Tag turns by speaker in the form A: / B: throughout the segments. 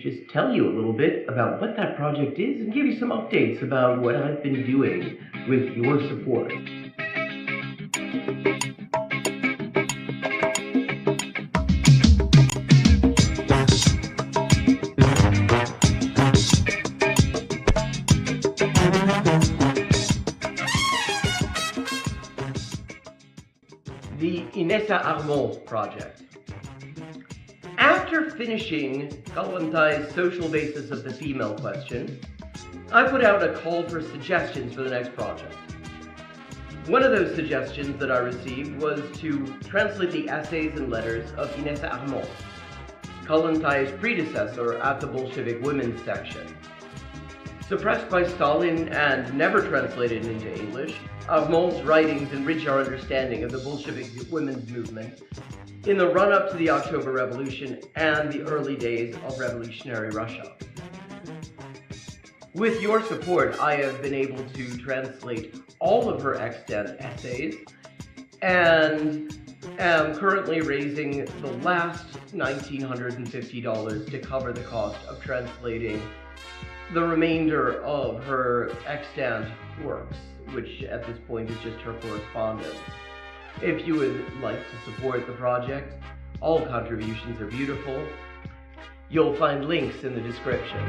A: just tell you a little bit about what that project is and give you some updates about what I've been doing with your support. The Inessa Armand project. After finishing Kalantai's social basis of the female question, I put out a call for suggestions for the next project. One of those suggestions that I received was to translate the essays and letters of Inessa Armand, Kalantai's predecessor at the Bolshevik women's section. Suppressed by Stalin and never translated into English, Armand's writings enrich our understanding of the Bolshevik women's movement in the run-up to the October Revolution and the early days of revolutionary Russia. With your support, I have been able to translate all of her extant essays and am currently raising the last $1,950 to cover the cost of translating the remainder of her extant works, which at this point is just her correspondence. If you would like to support the project, all contributions are beautiful. You'll find links in the description.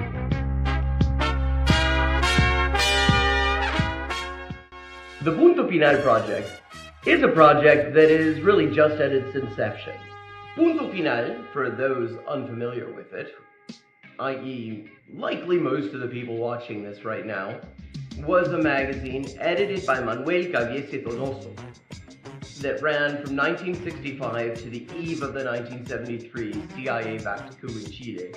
A: The Punto Final project is a project that is really just at its inception. Punto Final, for those unfamiliar with it, i.e. likely most of the people watching this right now, was a magazine edited by Manuel Caviese Donoso that ran from 1965 to the eve of the 1973 CIA-backed coup in Chile,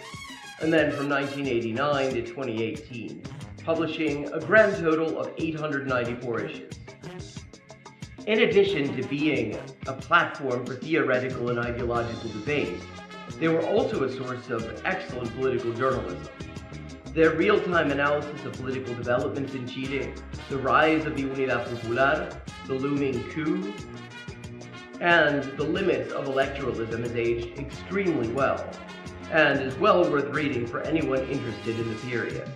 A: and then from 1989 to 2018, publishing a grand total of 894 issues. In addition to being a platform for theoretical and ideological debate, they were also a source of excellent political journalism. Their real-time analysis of political developments in Chile, the rise of the Unidad Popular, the looming coup, and the limits of electoralism has aged extremely well, and is well worth reading for anyone interested in the period.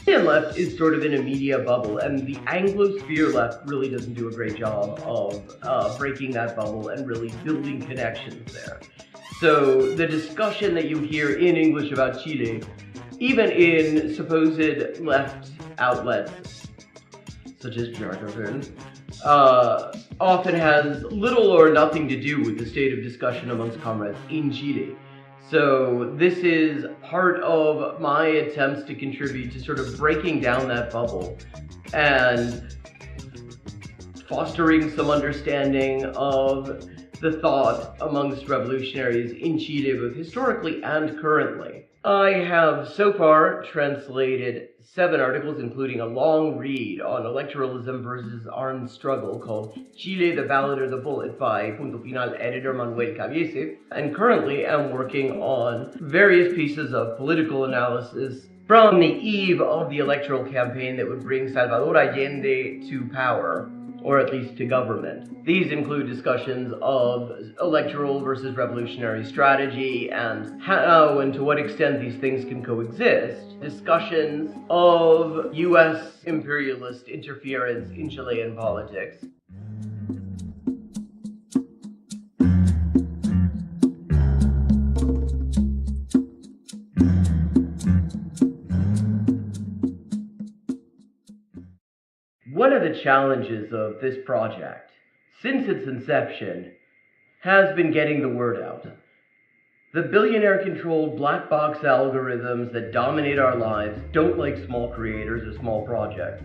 A: The Indian left is sort of in a media bubble, and the Anglosphere left really doesn't do a great job of breaking that bubble and really building connections there. So the discussion that you hear in English about Chile, even in supposed left outlets, such as Jacobin, often has little or nothing to do with the state of discussion amongst comrades in Chile. So this is part of my attempts to contribute to sort of breaking down that bubble and fostering some understanding of the thought amongst revolutionaries in Chile, both historically and currently. I have so far translated 7 articles, including a long read on electoralism versus armed struggle called Chile, the Ballot or the Bullet by Punto Final editor Manuel Caviese, and currently am working on various pieces of political analysis from the eve of the electoral campaign that would bring Salvador Allende to power, or at least to government. These include discussions of electoral versus revolutionary strategy and how and to what extent these things can coexist, discussions of US imperialist interference in Chilean politics, One of the challenges of this project, since its inception, has been getting the word out. The billionaire-controlled black box algorithms that dominate our lives don't like small creators or small projects.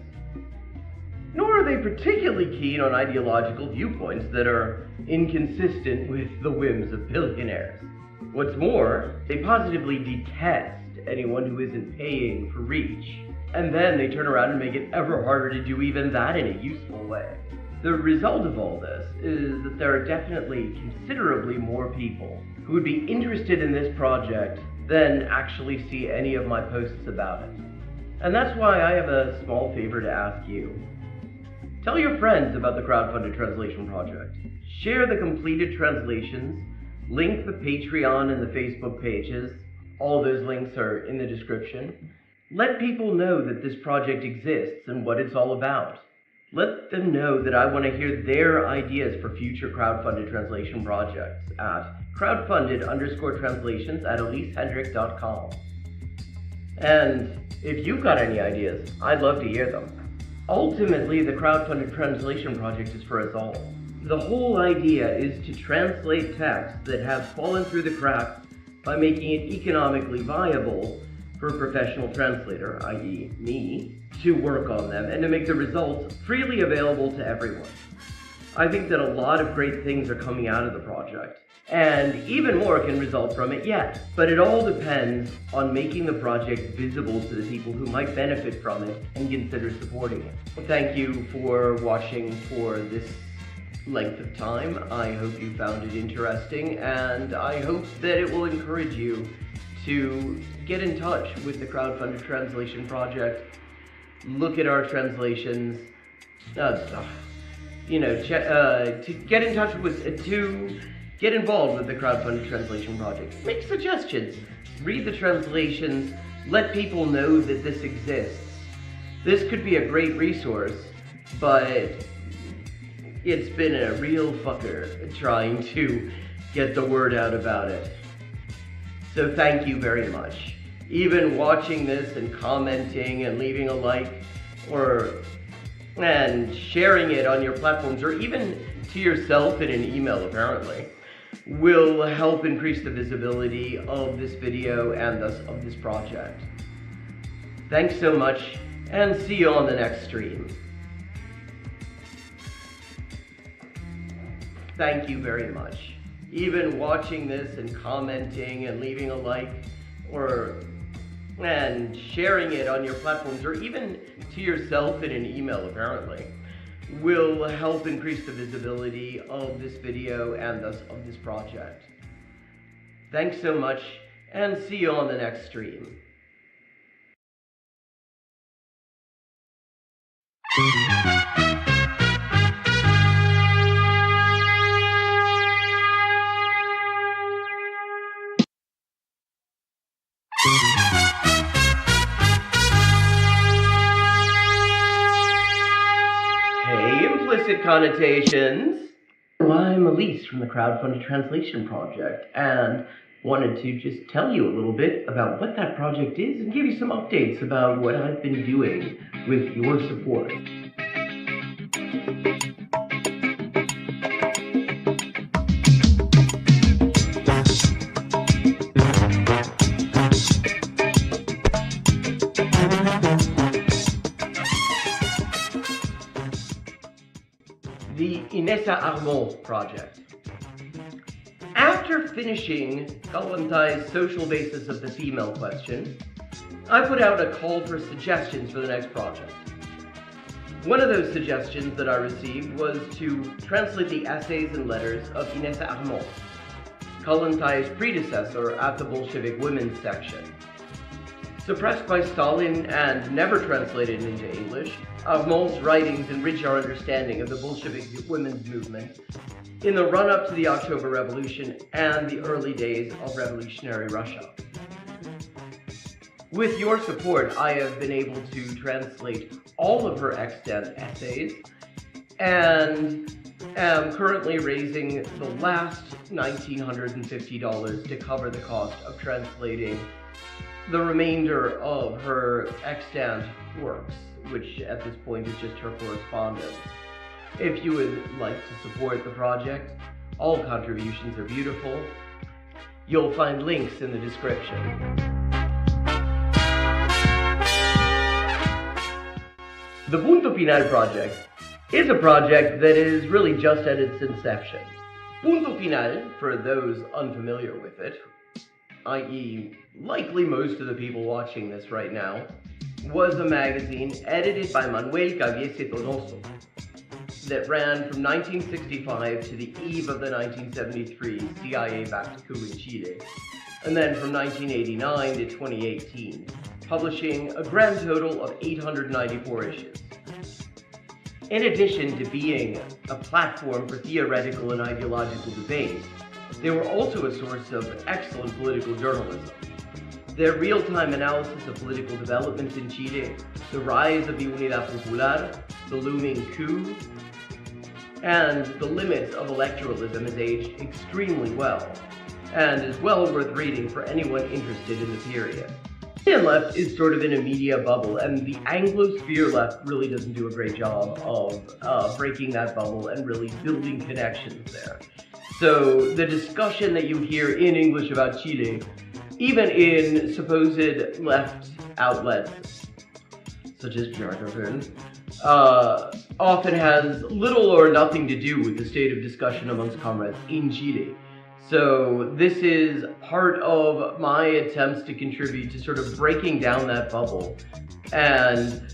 A: Nor are they particularly keen on ideological viewpoints that are inconsistent with the whims of billionaires. What's more, they positively detest anyone who isn't paying for reach. And then they turn around and make it ever harder to do even that in a useful way. The result of all this is that there are definitely considerably more people who would be interested in this project than actually see any of my posts about it. And that's why I have a small favor to ask you. Tell your friends about the crowdfunded translation project. Share the completed translations, link the Patreon and the Facebook pages, All those links are in the description. Let people know that this project exists and what it's all about. Let them know that I want to hear their ideas for future crowdfunded translation projects at crowdfunded_translations@elisehendrick.com. And if you've got any ideas, I'd love to hear them. Ultimately, the crowdfunded translation project is for us all. The whole idea is to translate texts that have fallen through the cracks by making it economically viable for a professional translator, i.e. me, to work on them and to make the results freely available to everyone. I think that a lot of great things are coming out of the project, and even more can result from it yet. But it all depends on making the project visible to the people who might benefit from it and consider supporting it. Thank you for watching for this length of time. I hope you found it interesting, and I hope that it will encourage you to get in touch with the crowdfunded translation project, look at our translations, to get in touch with, to get involved with the crowdfunded translation project. Make suggestions, read the translations, let people know that this exists. This could be a great resource, but it's been a real fucker trying to get the word out about it. So thank you very much. Even watching this and commenting and leaving a like and sharing it on your platforms, or even to yourself in an email apparently, will help increase the visibility of this video and thus of this project. Thanks so much, and see you on the next stream. Thank you very much. Even watching this and commenting and leaving a like and sharing it on your platforms, or even to yourself in an email apparently, will help increase the visibility of this video and thus of this project. Thanks so much, and see you on the next stream. Hey, implicit connotations. I'm Elise from the Crowdfunded Translation Project, and wanted to just tell you a little bit about what that project is and give you some updates about what I've been doing with your support. The Inessa Armand project. After finishing Kalantai's social basis of the female question, I put out a call for suggestions for the next project. One of those suggestions that I received was to translate the essays and letters of Inessa Armand, Kalantai's predecessor at the Bolshevik women's section. Suppressed by Stalin and never translated into English, Armand's writings enrich our understanding of the Bolshevik women's movement in the run-up to the October Revolution and the early days of revolutionary Russia. With your support, I have been able to translate all of her extant essays and am currently raising the last $1,950 to cover the cost of translating the remainder of her extant works, which at this point is just her correspondence. If you would like to support the project, all contributions are beautiful. You'll find links in the description. The Punto Final project is a project that is really just at its inception. Punto Final, for those unfamiliar with it, i.e. likely most of the people watching this right now, was a magazine edited by Manuel Caviese Donoso that ran from 1965 to the eve of the 1973 CIA-backed coup in Chile, and then from 1989 to 2018, publishing a grand total of 894 issues. In addition to being a platform for theoretical and ideological debate, they were also a source of excellent political journalism. their real-time analysis of political developments in Chile, the rise of the Unidad Popular, the looming coup, and the limits of electoralism has aged extremely well, and is well worth reading for anyone interested in the period. The Chilean left is sort of in a media bubble, and the Anglosphere left really doesn't do a great job of breaking that bubble and really building connections there. So the discussion that you hear in English about Chile, even in supposed left outlets, such as CROWDFUNDED, often has little or nothing to do with the state of discussion amongst comrades in Chile. So this is part of my attempts to contribute to sort of breaking down that bubble and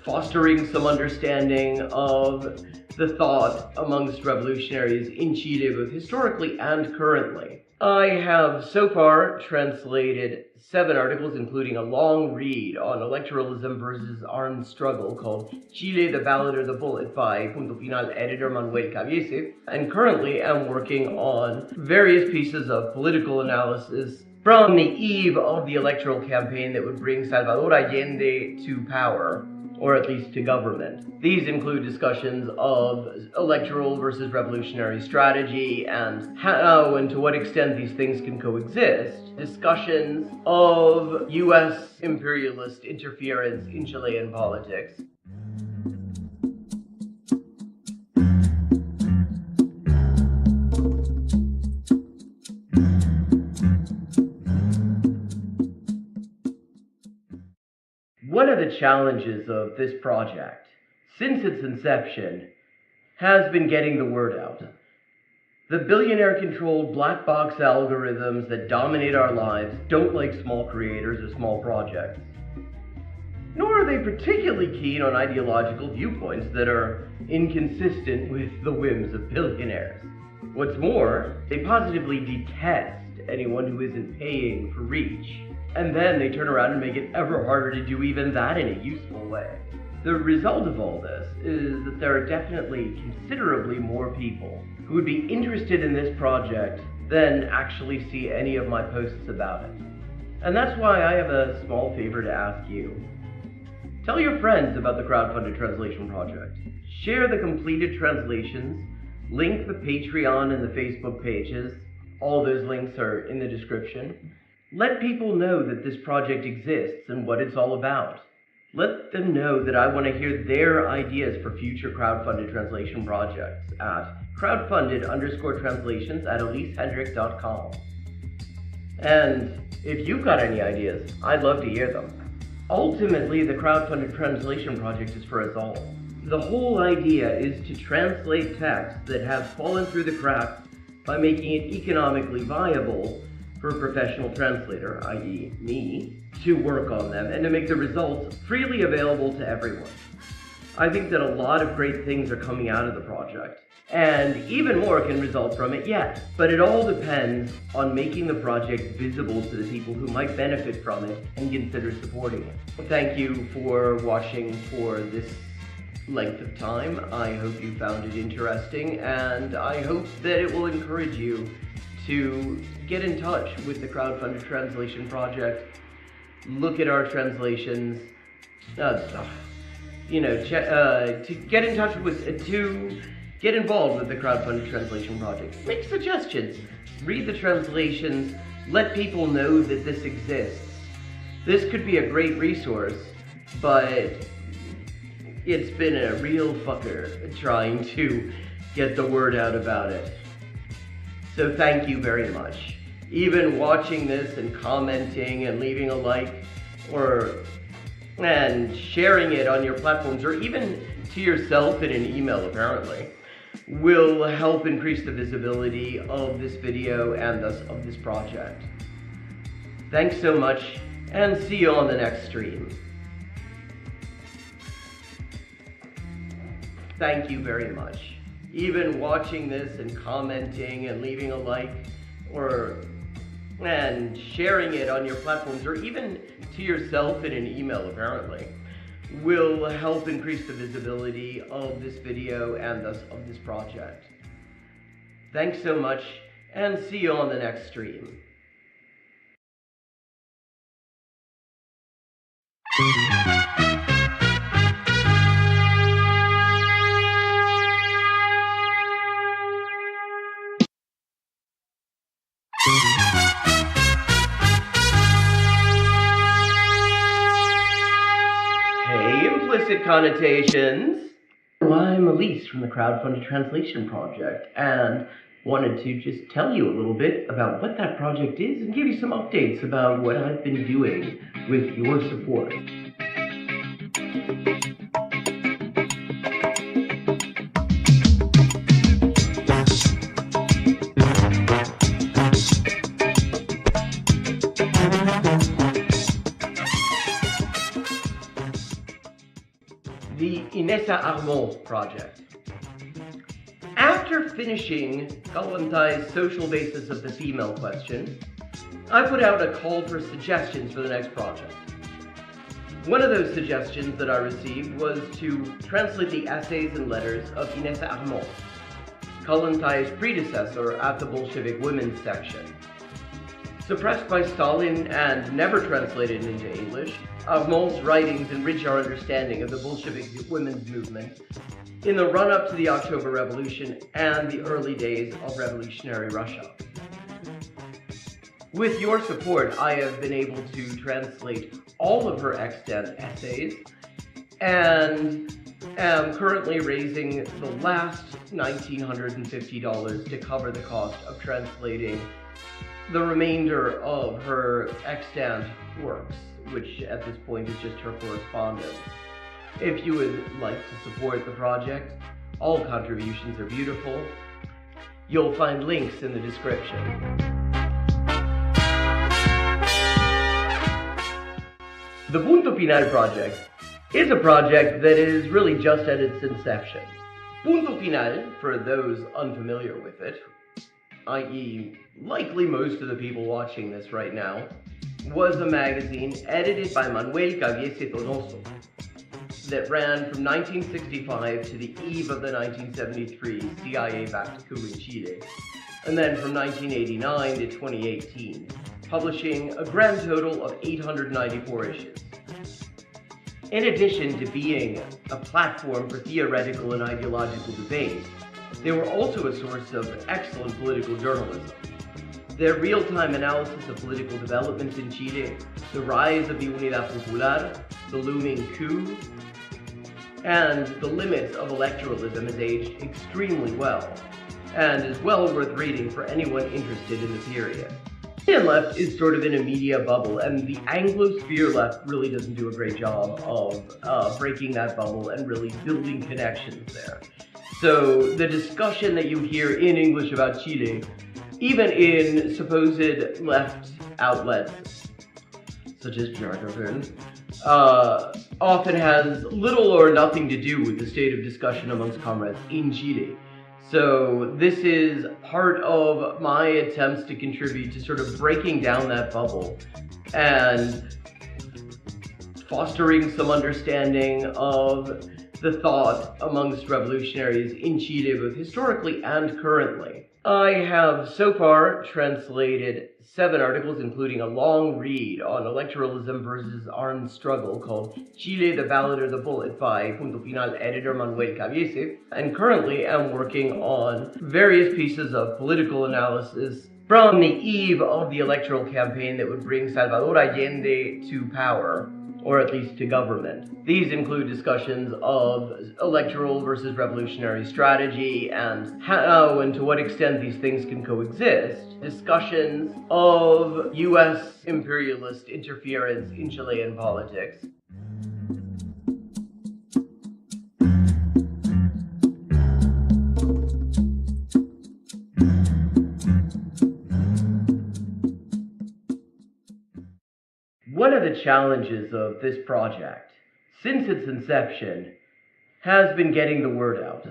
A: fostering some understanding of the thought amongst revolutionaries in Chile, both historically and currently. I have so far translated 7 articles, including a long read on electoralism versus armed struggle called Chile, the Ballot or the Bullet by Punto Final editor Manuel Cabiese, and currently am working on various pieces of political analysis from the eve of the electoral campaign that would bring Salvador Allende to power, or at least to government. These include discussions of electoral versus revolutionary strategy and how and to what extent these things can coexist, discussions of US imperialist interference in Chilean politics, one of the challenges of this project, since its inception, has been getting the word out. The billionaire-controlled black box algorithms that dominate our lives don't like small creators or small projects. Nor are they particularly keen on ideological viewpoints that are inconsistent with the whims of billionaires. What's more, they positively detest anyone who isn't paying for reach. And then they turn around and make it ever harder to do even that in a useful way. The result of all this is that there are definitely considerably more people who would be interested in this project than actually see any of my posts about it. And that's why I have a small favor to ask you. Tell your friends about the crowdfunded translation project. Share the completed translations, link the Patreon and the Facebook pages. All those links are in the description. Let people know that this project exists and what it's all about. Let them know that I want to hear their ideas for future crowdfunded translation projects at crowdfunded_translations@elisehendrick.com. And if you've got any ideas, I'd love to hear them. Ultimately, the crowdfunded translation project is for us all. The whole idea is to translate texts that have fallen through the cracks by making it economically viable for a professional translator, i.e. me, to work on them and to make the results freely available to everyone. I think that a lot of great things are coming out of the project, and even more can result from it yet. But it all depends on making the project visible to the people who might benefit from it and consider supporting it. Thank you for watching for this length of time. I hope you found it interesting, and I hope that it will encourage you to get in touch with the crowdfunded translation project, look at our translations, to get in touch with, to get involved with the crowdfunded translation project. Make suggestions, read the translations, let people know that this exists. This could be a great resource, but it's been a real fucker trying to get the word out about it. So thank you very much. Even watching this and commenting and leaving a like and sharing it on your platforms, or even to yourself in an email apparently, will help increase the visibility of this video and thus of this project. Thanks so much, and see you on the next stream. Thank you very much. Even watching this and commenting and leaving a like and sharing it on your platforms, or even to yourself in an email apparently, will help increase the visibility of this video and thus of this project. Thanks so much, and see you on the next stream. Hey, implicit connotations. Well, I'm Elise from the Crowdfunded Translation Project, and wanted to just tell you a little bit about what that project is and give you some updates about what I've been doing with your support. The Inessa Armand project. After finishing Kalantai's social basis of the female question, I put out a call for suggestions for the next project. One of those suggestions that I received was to translate the essays and letters of Inessa Armand, Kalantai's predecessor at the Bolshevik women's section. Suppressed by Stalin and never translated into English, Armand's writings enrich our understanding of the Bolshevik women's movement in the run-up to the October Revolution and the early days of revolutionary Russia. With your support, I have been able to translate all of her extant essays and am currently raising the last $1,950 to cover the cost of translating the remainder of her extant works, which at this point is just her correspondence. If you would like to support the project, all contributions are beautiful. You'll find links in the description. The Punto Final project is a project that is really just at its inception. Punto Final, for those unfamiliar with it, i.e. likely most of the people watching this right now, was a magazine edited by Manuel Caviese Donoso that ran from 1965 to the eve of the 1973 CIA-backed coup in Chile, and then from 1989 to 2018, publishing a grand total of 894 issues. In addition to being a platform for theoretical and ideological debate, they were also a source of excellent political journalism. Their real-time analysis of political developments in Chile, the rise of the Unidad Popular, the looming coup, and the limits of electoralism has aged extremely well, and is well worth reading for anyone interested in the period. The Indian left is sort of in a media bubble, and the Anglosphere left really doesn't do a great job of breaking that bubble and really building connections there. So the discussion that you hear in English about Chile, even in supposed left outlets, such as Jacobin, often has little or nothing to do with the state of discussion amongst comrades in Chile. So this is part of my attempts to contribute to sort of breaking down that bubble and fostering some understanding of the thought amongst revolutionaries in Chile, both historically and currently. I have so far translated 7 articles, including a long read on electoralism versus armed struggle called Chile, the Ballot or the Bullet by Punto Final editor Manuel Caviese, and currently am working on various pieces of political analysis from the eve of the electoral campaign that would bring Salvador Allende to power, or at least to government. These include discussions of electoral versus revolutionary strategy and how and to what extent these things can coexist, discussions of US imperialist interference in Chilean politics, One of the challenges of this project, since its inception, has been getting the word out.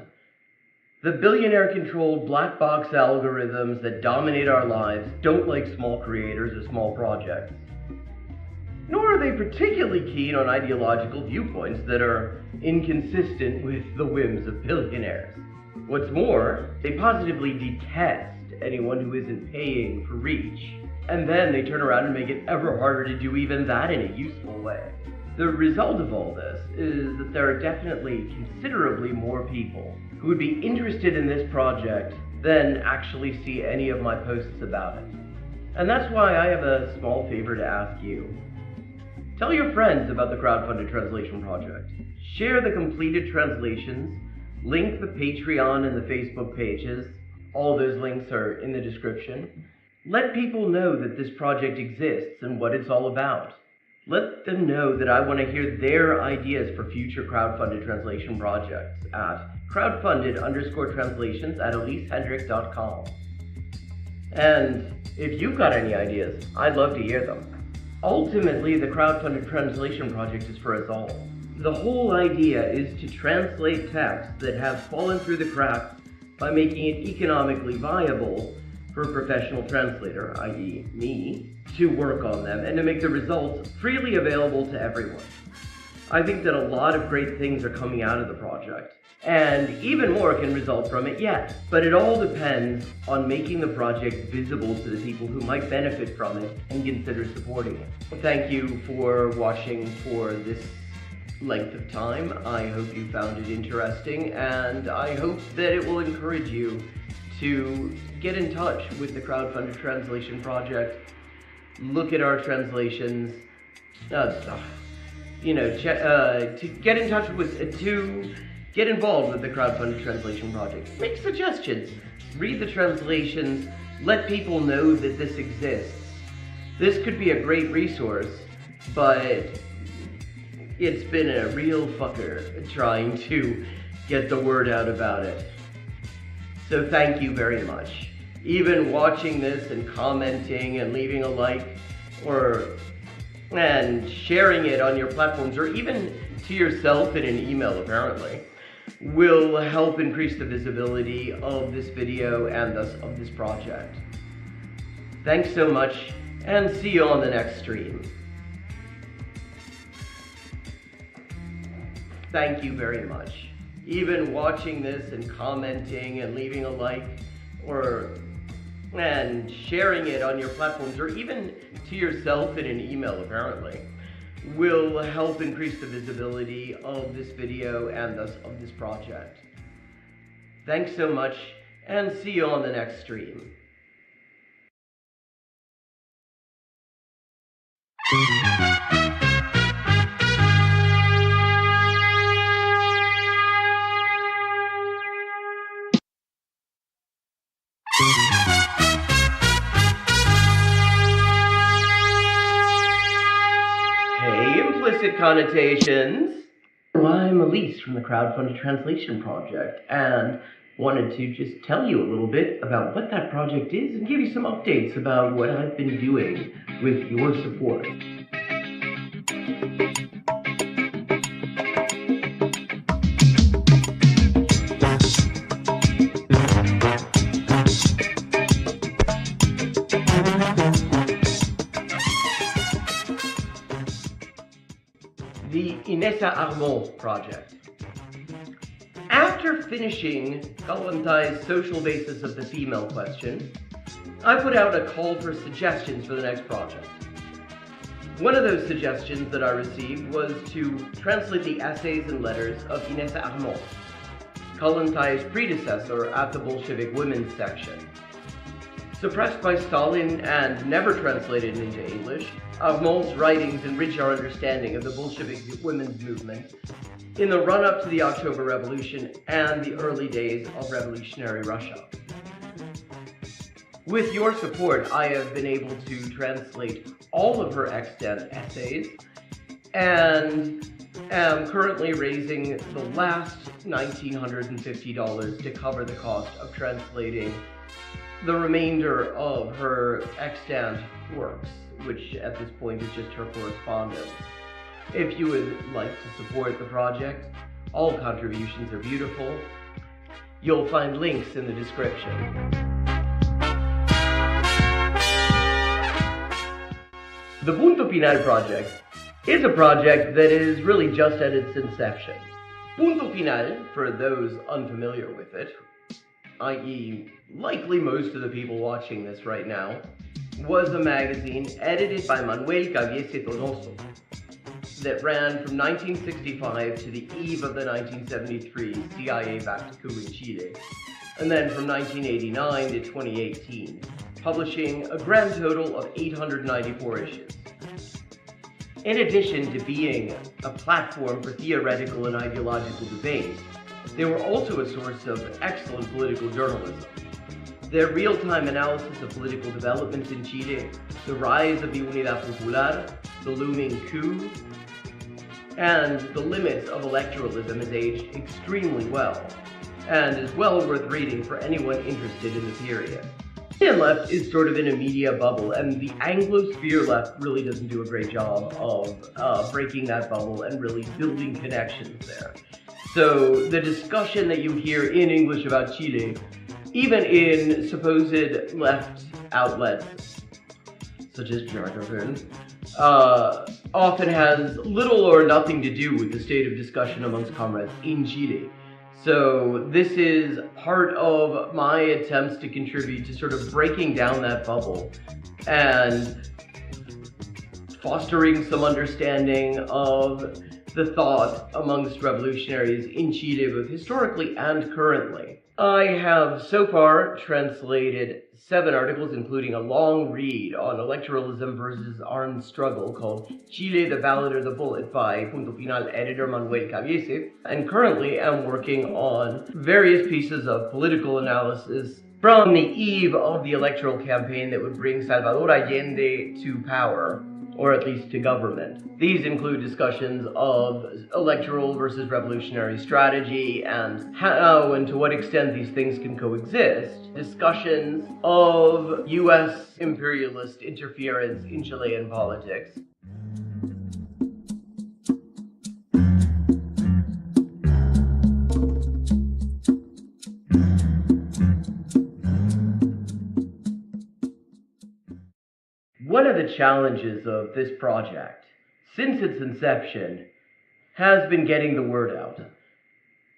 A: The billionaire-controlled black box algorithms that dominate our lives don't like small creators or small projects. Nor are they particularly keen on ideological viewpoints that are inconsistent with the whims of billionaires. What's more, they positively detest anyone who isn't paying for reach. And then they turn around and make it ever harder to do even that in a useful way. The result of all this is that there are definitely considerably more people who would be interested in this project than actually see any of my posts about it. And that's why I have a small favor to ask you. Tell your friends about the crowdfunded translation project. Share the completed translations, link the Patreon and the Facebook pages. All those links are in the description. Let people know that this project exists and what it's all about. Let them know that I want to hear their ideas for future crowdfunded translation projects at crowdfunded_translations@elisehendrick.com. And if you've got any ideas, I'd love to hear them. Ultimately, the crowdfunded translation project is for us all. The whole idea is to translate texts that have fallen through the cracks by making it economically viable for a professional translator, i.e. me, to work on them and to make the results freely available to everyone. I think that a lot of great things are coming out of the project, and even more can result from it yet. But it all depends on making the project visible to the people who might benefit from it and consider supporting it. Thank you for watching for this length of time. I hope you found it interesting, and I hope that it will encourage you to get in touch with the crowdfunded translation project, look at our translations, to get in touch with, to get involved with the crowdfunded translation project. Make suggestions, read the translations, let people know that this exists. This could be a great resource, but it's been a real fucker trying to get the word out about it. So thank you very much. Even watching this and commenting and leaving a like and sharing it on your platforms, or even to yourself in an email apparently, will help increase the visibility of this video and thus of this project. Thanks so much, and see you on the next stream. Thank you very much. Even watching this and commenting and leaving a like and sharing it on your platforms, or even to yourself in an email apparently, will help increase the visibility of this video and thus of this project. Thanks so much, and see you on the next stream. Hey, implicit connotations. I'm Elise from the Crowdfunded Translation Project, and wanted to just tell you a little bit about what that project is and give you some updates about what I've been doing with your support. The Inessa Armand project. After finishing Kalantai's social basis of the female question, I put out a call for suggestions for the next project. One of those suggestions that I received was to translate the essays and letters of Inessa Armand, Kalantai's predecessor at the Bolshevik Women's section. Suppressed by Stalin and never translated into English, Armand's writings enrich our understanding of the Bolshevik women's movement in the run-up to the October Revolution and the early days of revolutionary Russia. With your support, I have been able to translate all of her extant essays and am currently raising the last $1,950 to cover the cost of translating the remainder of her extant works, which at this point is just her correspondence. If you would like to support the project, all contributions are beautiful. You'll find links in the description. The Punto Final project is a project that is really just at its inception. Punto Final, for those unfamiliar with it, i.e. likely most of the people watching this right now, was a magazine edited by Manuel Caviese Donoso. that ran from 1965 to the eve of the 1973 CIA-backed coup in Chile, and then from 1989 to 2018, publishing a grand total of 894 issues. In addition to being a platform for theoretical and ideological debate, they were also a source of excellent political journalism. Their real-time analysis of political developments in Chile, the rise of the Unidad Popular, the looming coup, and the limits of electoralism has aged extremely well, and is well worth reading for anyone interested in the period. The Indian left is sort of in a media bubble, and the Anglosphere left really doesn't do a great job of breaking that bubble and really building connections there. So the discussion that you hear in English about Chile, even in supposed left outlets, such as Jargon, often has little or nothing to do with the state of discussion amongst comrades in Chile. So this is part of my attempts to contribute to sort of breaking down that bubble and fostering some understanding of the thought amongst revolutionaries in Chile, both historically and currently. I have so far translated 7 articles, including a long read on electoralism versus armed struggle called Chile, the Ballot or the Bullet by Punto Final editor Manuel Cabiese, and currently am working on various pieces of political analysis from the eve of the electoral campaign that would bring Salvador Allende to power, or at least to government. These include discussions of electoral versus revolutionary strategy and how and to what extent these things can coexist, discussions of US imperialist interference in Chilean politics, One of the challenges of this project, since its inception, has been getting the word out.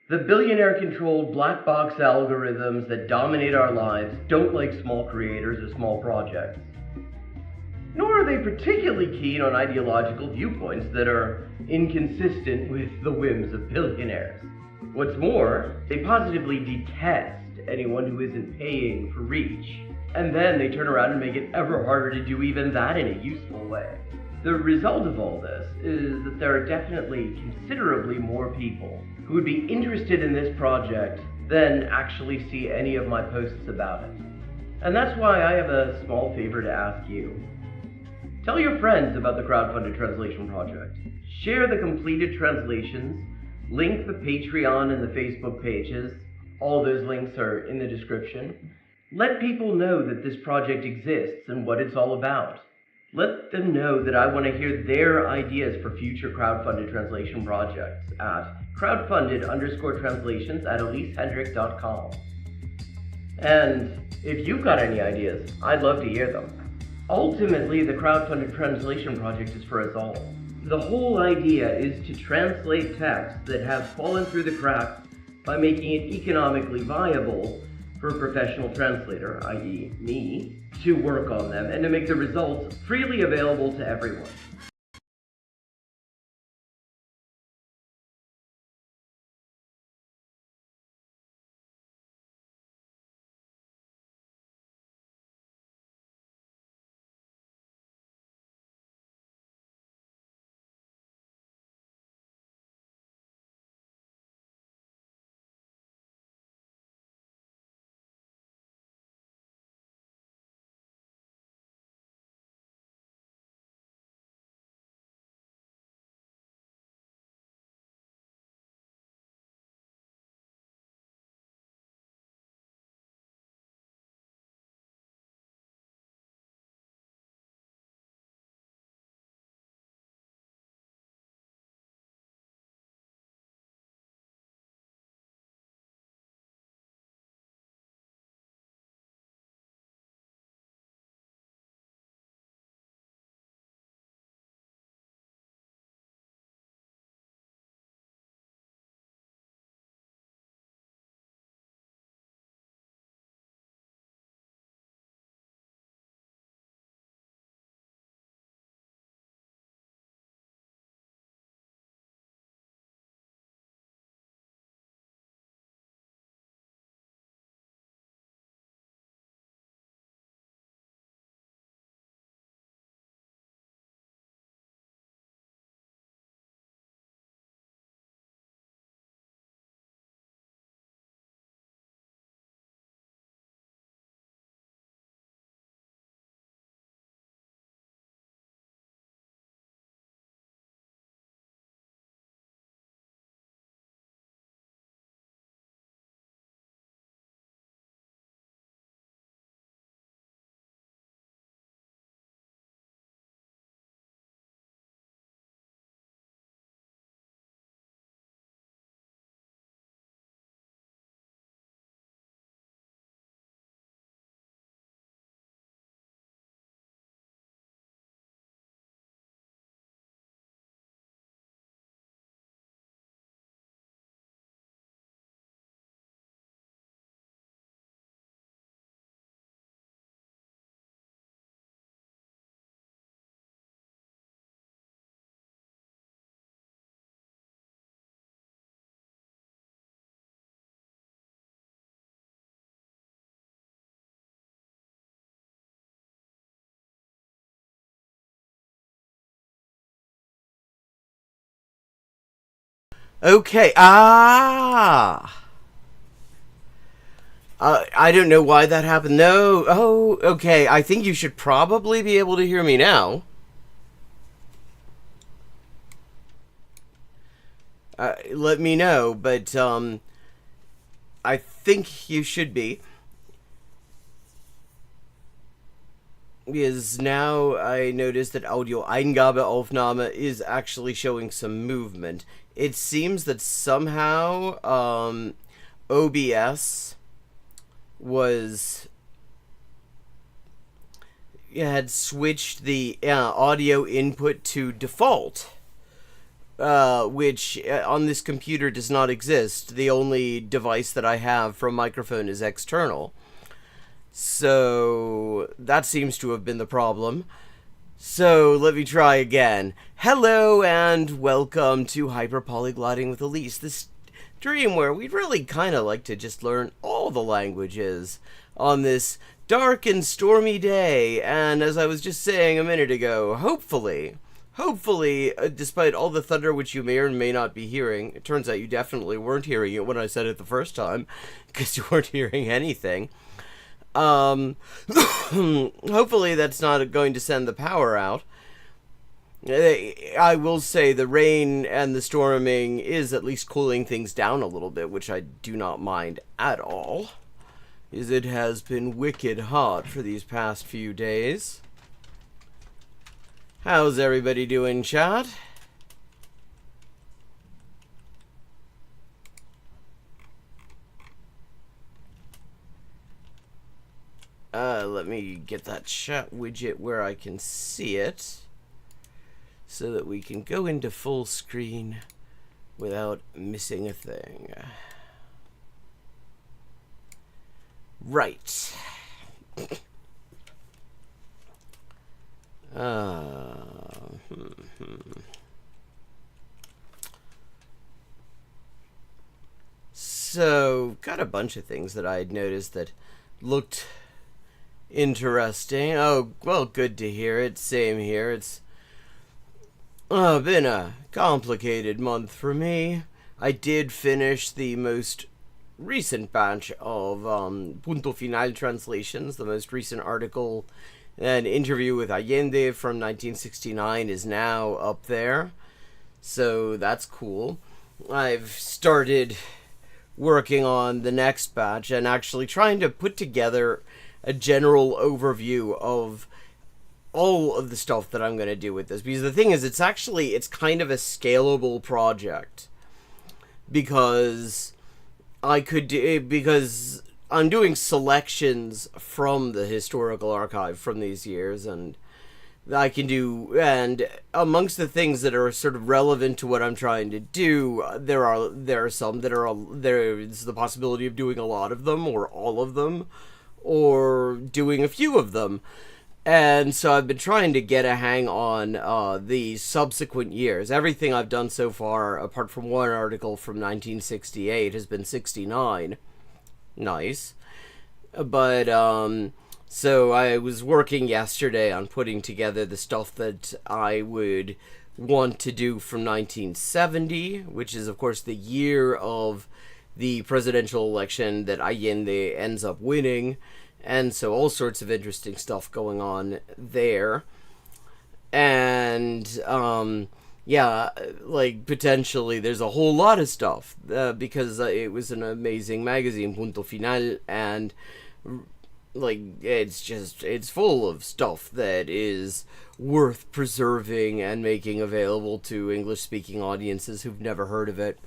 A: The billionaire-controlled black box algorithms that dominate our lives don't like small creators or small projects. Nor are they particularly keen on ideological viewpoints that are inconsistent with the whims of billionaires. What's more, they positively detest anyone who isn't paying for reach. And then they turn around and make it ever harder to do even that in a useful way. The result of all this is that there are definitely considerably more people who would be interested in this project than actually see any of my posts about it. And that's why I have a small favor to ask you. Tell your friends about the crowdfunded translation project. Share the completed translations, link the Patreon and the Facebook pages. All those links are in the description. Let people know that this project exists and what it's all about. Let them know that I want to hear their ideas for future crowdfunded translation projects at crowdfunded_translations@elisehendrick.com. And if you've got any ideas, I'd love to hear them. Ultimately, the crowdfunded translation project is for us all. The whole idea is to translate texts that have fallen through the cracks by making it economically viable for a professional translator, i.e. me, to work on them and to make the results freely available to everyone. Okay. I don't know why that happened. No. Oh, okay. I think you should probably be able to hear me now. Let me know, but I think you should be. Because now I notice that Audio Eingabeaufnahme is actually showing some movement. It seems that somehow OBS had switched the audio input to default, which on this computer does not exist. The only device that I have from microphone is external. So that seems to have been the problem. So let me try again. Hello and welcome to Hyperpolyglotting with Elise, this stream where we'd really kind of like to just learn all the languages on this dark and stormy day. And as I was just saying a minute ago, hopefully, despite all the thunder which you may or may not be hearing, it turns out you definitely weren't hearing it when I said it the first time, because you weren't hearing anything. Hopefully that's not going to send the power out. I will say the rain and the storming is at least cooling things down a little bit, which I do not mind at all, as it has been wicked hot for these past few days. How's everybody doing, chat? Let me get that chat widget where I can see it, so that we can go into full screen without missing a thing. Right. So, got a bunch of things that I had noticed that looked interesting. Oh, well, good to hear it. Same here. It's been a complicated month for me. I did finish the most recent batch of Punto Final translations. The most recent article and interview with Allende from 1969 is now up there. So that's cool. I've started working on the next batch and actually trying to put together a general overview of all of the stuff that I'm going to do with this. Because the thing is, it's kind of a scalable project. Because because I'm doing selections from the historical archive from these years, and I can do, and amongst the things that are sort of relevant to what I'm trying to do, there are some that there's the possibility of doing a lot of them, or all of them, or doing a few of them. And so I've been trying to get a hang on the subsequent years. Everything I've done so far, apart from one article from 1968, has been 69. Nice. But, so I was working yesterday on putting together the stuff that I would want to do from 1970, which is, of course, the year of the presidential election that Allende ends up winning. And so all sorts of interesting stuff going on there. And, yeah, like, potentially there's a whole lot of stuff, because it was an amazing magazine, Punto Final, and, like, it's full of stuff that is worth preserving and making available to English-speaking audiences who've never heard of it.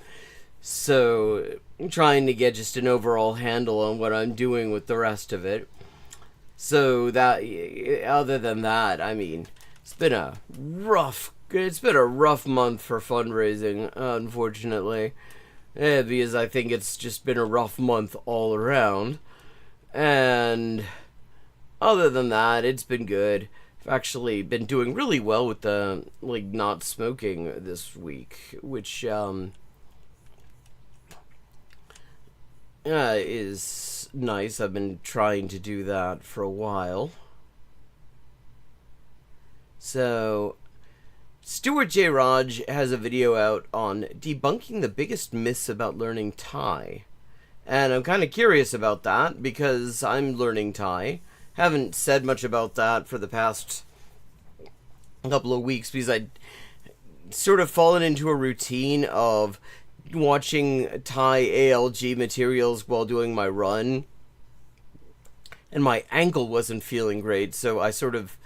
A: So, I'm trying to get just an overall handle on what I'm doing with the rest of it. So that, other than that, I mean, it's been a rough month for fundraising, unfortunately. Because I think it's just been a rough month all around. And other than that, it's been good. I've actually been doing really well with the, like, not smoking this week, which, is nice. I've been trying to do that for a while. So, Stuart J. Raj has a video out on debunking the biggest myths about learning Thai. And I'm kind of curious about that because I'm learning Thai. Haven't said much about that for the past couple of weeks because I'd sort of fallen into a routine of watching Thai ALG materials while doing my run. And my ankle wasn't feeling great, so I sort of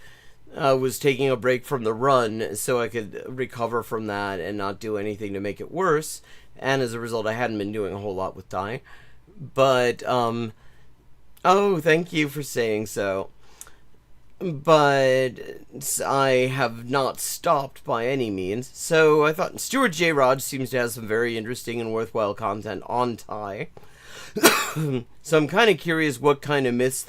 A: was taking a break from the run so I could recover from that and not do anything to make it worse. And as a result, I hadn't been doing a whole lot with Thai. But, oh, thank you for saying so. But I have not stopped by any means. So I thought Stuart J. Raj seems to have some very interesting and worthwhile content on Thai. So I'm kind of curious what kind of myths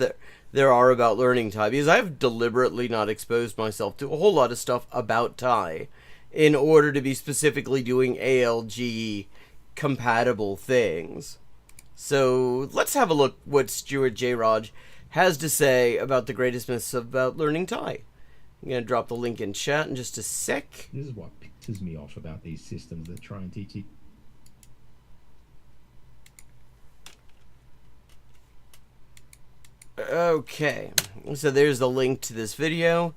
A: there are about learning Thai, because I've deliberately not exposed myself to a whole lot of stuff about Thai in order to be specifically doing ALG compatible things. So let's have a look what Stuart J. Raj has to say about the greatest myths about learning Thai. I'm going to drop the link in chat in just a sec.
B: This is what pisses me off about these systems that try and teach you.
A: Okay, so there's the link to this video.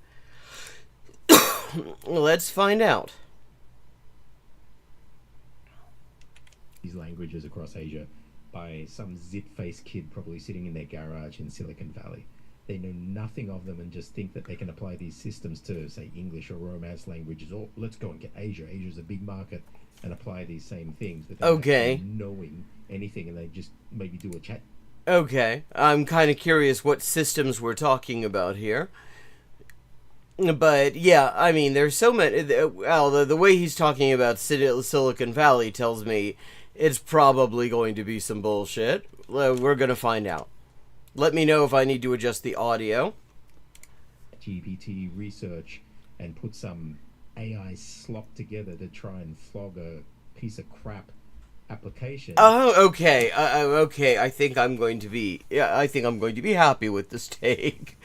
A: Let's find out.
B: These languages across Asia by some zit-faced kid probably sitting in their garage in Silicon Valley. They know nothing of them and just think that they can apply these systems to, say, English or Romance languages. Or let's go and get Asia. Asia's a big market, and apply these same things. But
A: okay,
B: knowing anything, and they just maybe do a chat.
A: Okay, I'm kind of curious what systems we're talking about here. But, yeah, I mean, there's so many... Well, the way he's talking about Silicon Valley tells me it's probably going to be some bullshit. We're going to find out. Let me know if I need to adjust the audio.
B: GPT research and put some AI slop together to try and flog a piece of crap application.
A: Oh, okay. Okay, I think I'm going to be happy with this take.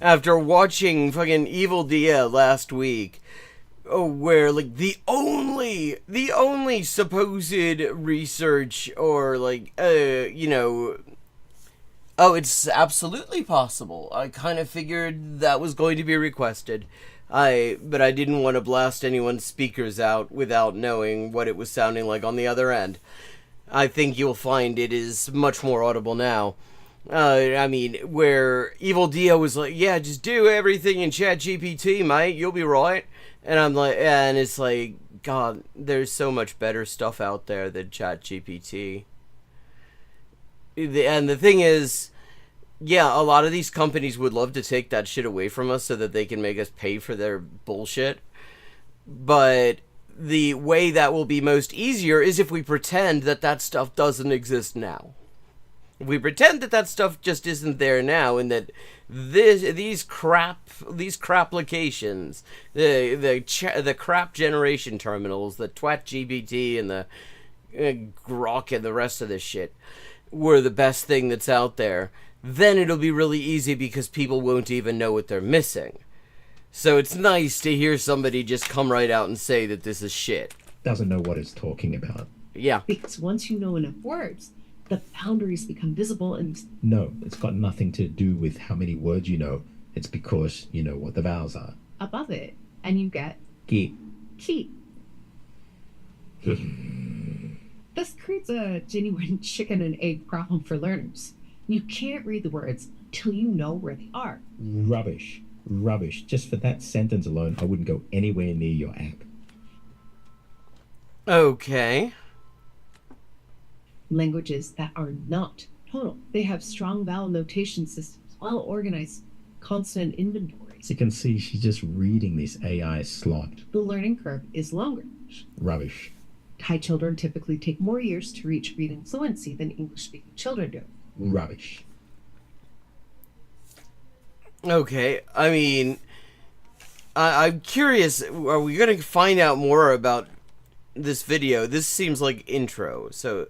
A: After watching fucking Evil Dia last week, where like the only supposed research or like it's absolutely possible. I kind of figured that was going to be requested. But I didn't want to blast anyone's speakers out without knowing what it was sounding like on the other end. I think you'll find it is much more audible now. I mean, where Evil Dio was like, yeah, just do everything in ChatGPT, mate, you'll be right. And I'm like, and it's like, God, there's so much better stuff out there than ChatGPT. And the thing is, yeah, a lot of these companies would love to take that shit away from us so that they can make us pay for their bullshit. But the way that will be most easier is if we pretend that that stuff doesn't exist now. If we pretend that that stuff just isn't there now, and that these crap locations, the crap generation terminals, the Twat GPT and the Grok and the rest of this shit were the best thing that's out there, then it'll be really easy because people won't even know what they're missing. So it's nice to hear somebody just come right out and say that this is shit.
B: Doesn't know what it's talking about.
A: Yeah.
C: Because once you know enough words, the boundaries become visible and...
B: No, it's got nothing to do with how many words you know. It's because you know what the vowels are.
C: Above it, and you get...
B: Ki.
C: Ki. This creates a genuine chicken and egg problem for learners. You can't read the words till you know where they are.
B: Rubbish. Rubbish. Just for that sentence alone, I wouldn't go anywhere near your app.
A: Okay.
C: Languages that are not tonal. They have strong vowel notation systems, well-organized consonant inventories.
B: As you can see, she's just reading this AI slot.
C: The learning curve is longer.
B: Rubbish.
C: Thai children typically take more years to reach reading fluency than English-speaking children do.
B: Rubbish.
A: Okay, I mean, I'm curious, are we going to find out more about this video? This seems like intro, so...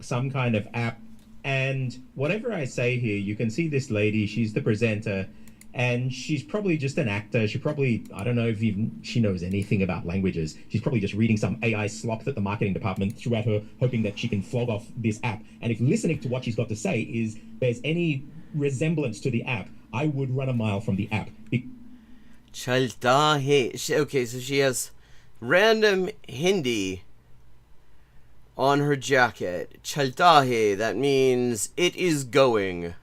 B: Some kind of app, and whatever I say here, you can see this lady, she's the presenter, And she's probably just an actor. She probably, I don't know if she knows anything about languages. She's probably just reading some AI slop that the marketing department threw at her, hoping that she can flog off this app. And if listening to what she's got to say is there's any resemblance to the app, I would run a mile from the app.
A: Chalta hai. Okay, so she has random Hindi on her jacket. Chalta hai, that means it is going.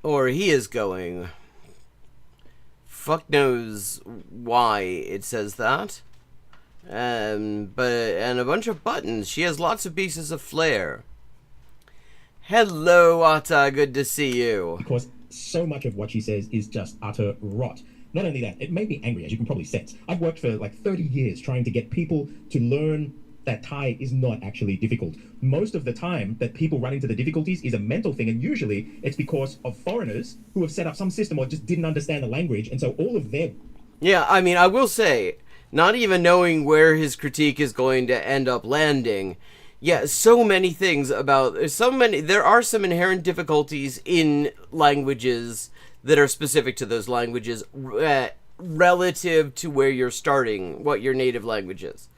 A: Or he is going. Fuck knows why it says that. And a bunch of buttons. She has lots of pieces of flair. Hello, Atta. Good to see you.
B: Because so much of what she says is just utter rot. Not only that, it made me angry, as you can probably sense. I've worked for like 30 years trying to get people to learn that Thai is not actually difficult. Most of the time that people run into the difficulties is a mental thing, and usually it's because of foreigners who have set up some system or just didn't understand the language, and so all of their...
A: Yeah, I mean, I will say, not even knowing where his critique is going to end up landing, yeah, so many things about... There are some inherent difficulties in languages that are specific to those languages relative to where you're starting, what your native language is.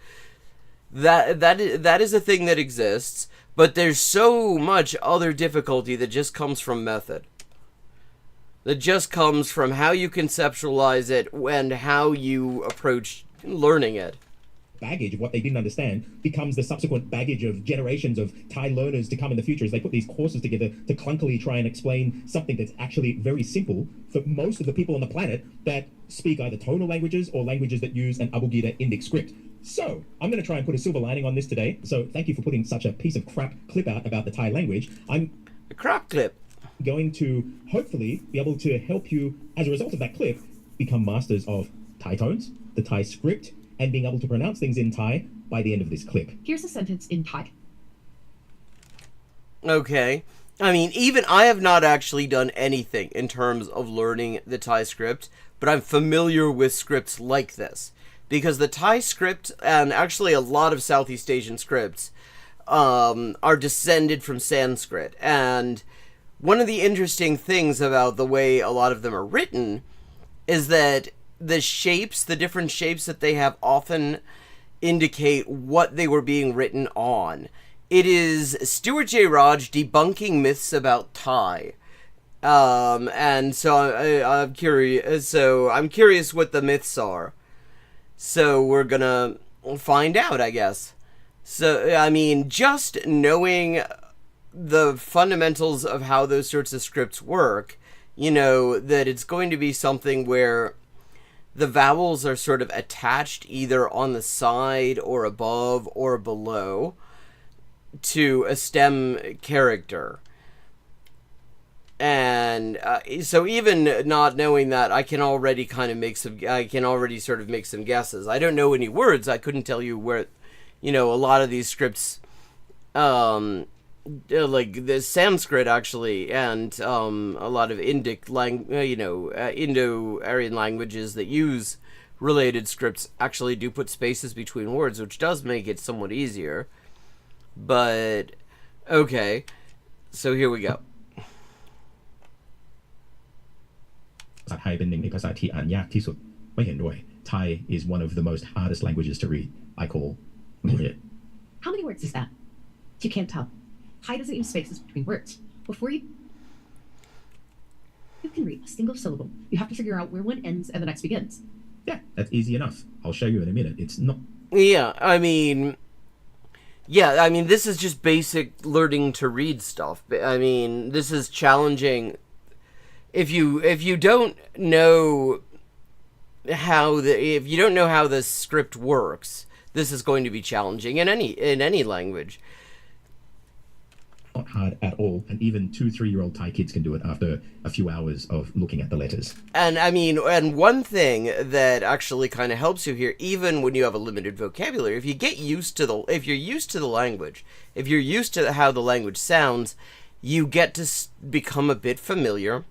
A: That is a thing that exists, but there's so much other difficulty that just comes from method. That just comes from how you conceptualize it and how you approach learning it.
B: Baggage of what they didn't understand becomes the subsequent baggage of generations of Thai learners to come in the future as they put these courses together to clunkily try and explain something that's actually very simple for most of the people on the planet that speak either tonal languages or languages that use an Abugida Indic script. So, I'm going to try and put a silver lining on this today. So, thank you for putting such a piece of crap clip out about the Thai language. I'm
A: a crap clip.
B: Going to hopefully be able to help you, as a result of that clip, become masters of Thai tones, the Thai script, and being able to pronounce things in Thai by the end of this clip.
C: Here's a sentence in Thai.
A: Okay. I mean, even I have not actually done anything in terms of learning the Thai script, but I'm familiar with scripts like this. Because the Thai script, and actually a lot of Southeast Asian scripts, are descended from Sanskrit. And one of the interesting things about the way a lot of them are written is that the different shapes that they have often indicate what they were being written on. It is Stuart J. Raj debunking myths about Thai. And so I'm curious. So I'm curious what the myths are. So we're gonna find out, I guess. So, I mean, just knowing the fundamentals of how those sorts of scripts work, you know, that it's going to be something where the vowels are sort of attached either on the side or above or below to a stem character. And so even not knowing that, I can already sort of make some guesses. I don't know any words. I couldn't tell you where, you know, a lot of these scripts, like the Sanskrit actually, and a lot of Indo-Aryan languages that use related scripts actually do put spaces between words, which does make it somewhat easier. But, okay, so here we go.
B: ภาษาไทยเป็นหนึ่งในภาษาที่อ่านยากที่สุดไม่เห็นด้วย Thai is one of the most hardest languages to read. I call it.
C: How many words is that? You can't tell. Thai doesn't use spaces between words. Before you can read a single syllable, you have to figure out where one ends and the next begins.
B: Yeah, that's easy enough. I'll show you in a minute. It's not...
A: Yeah, I mean, this is just basic learning to read stuff. I mean, this is challenging. If you don't know how the script works, this is going to be challenging in any language.
B: Not hard at all, and even 2-3-year-old Thai kids can do it after a few hours of looking at the letters.
A: And I mean, and one thing that actually kind of helps you here, even when you have a limited vocabulary, if you're used to the language, if you're used to how the language sounds, you get to become a bit familiar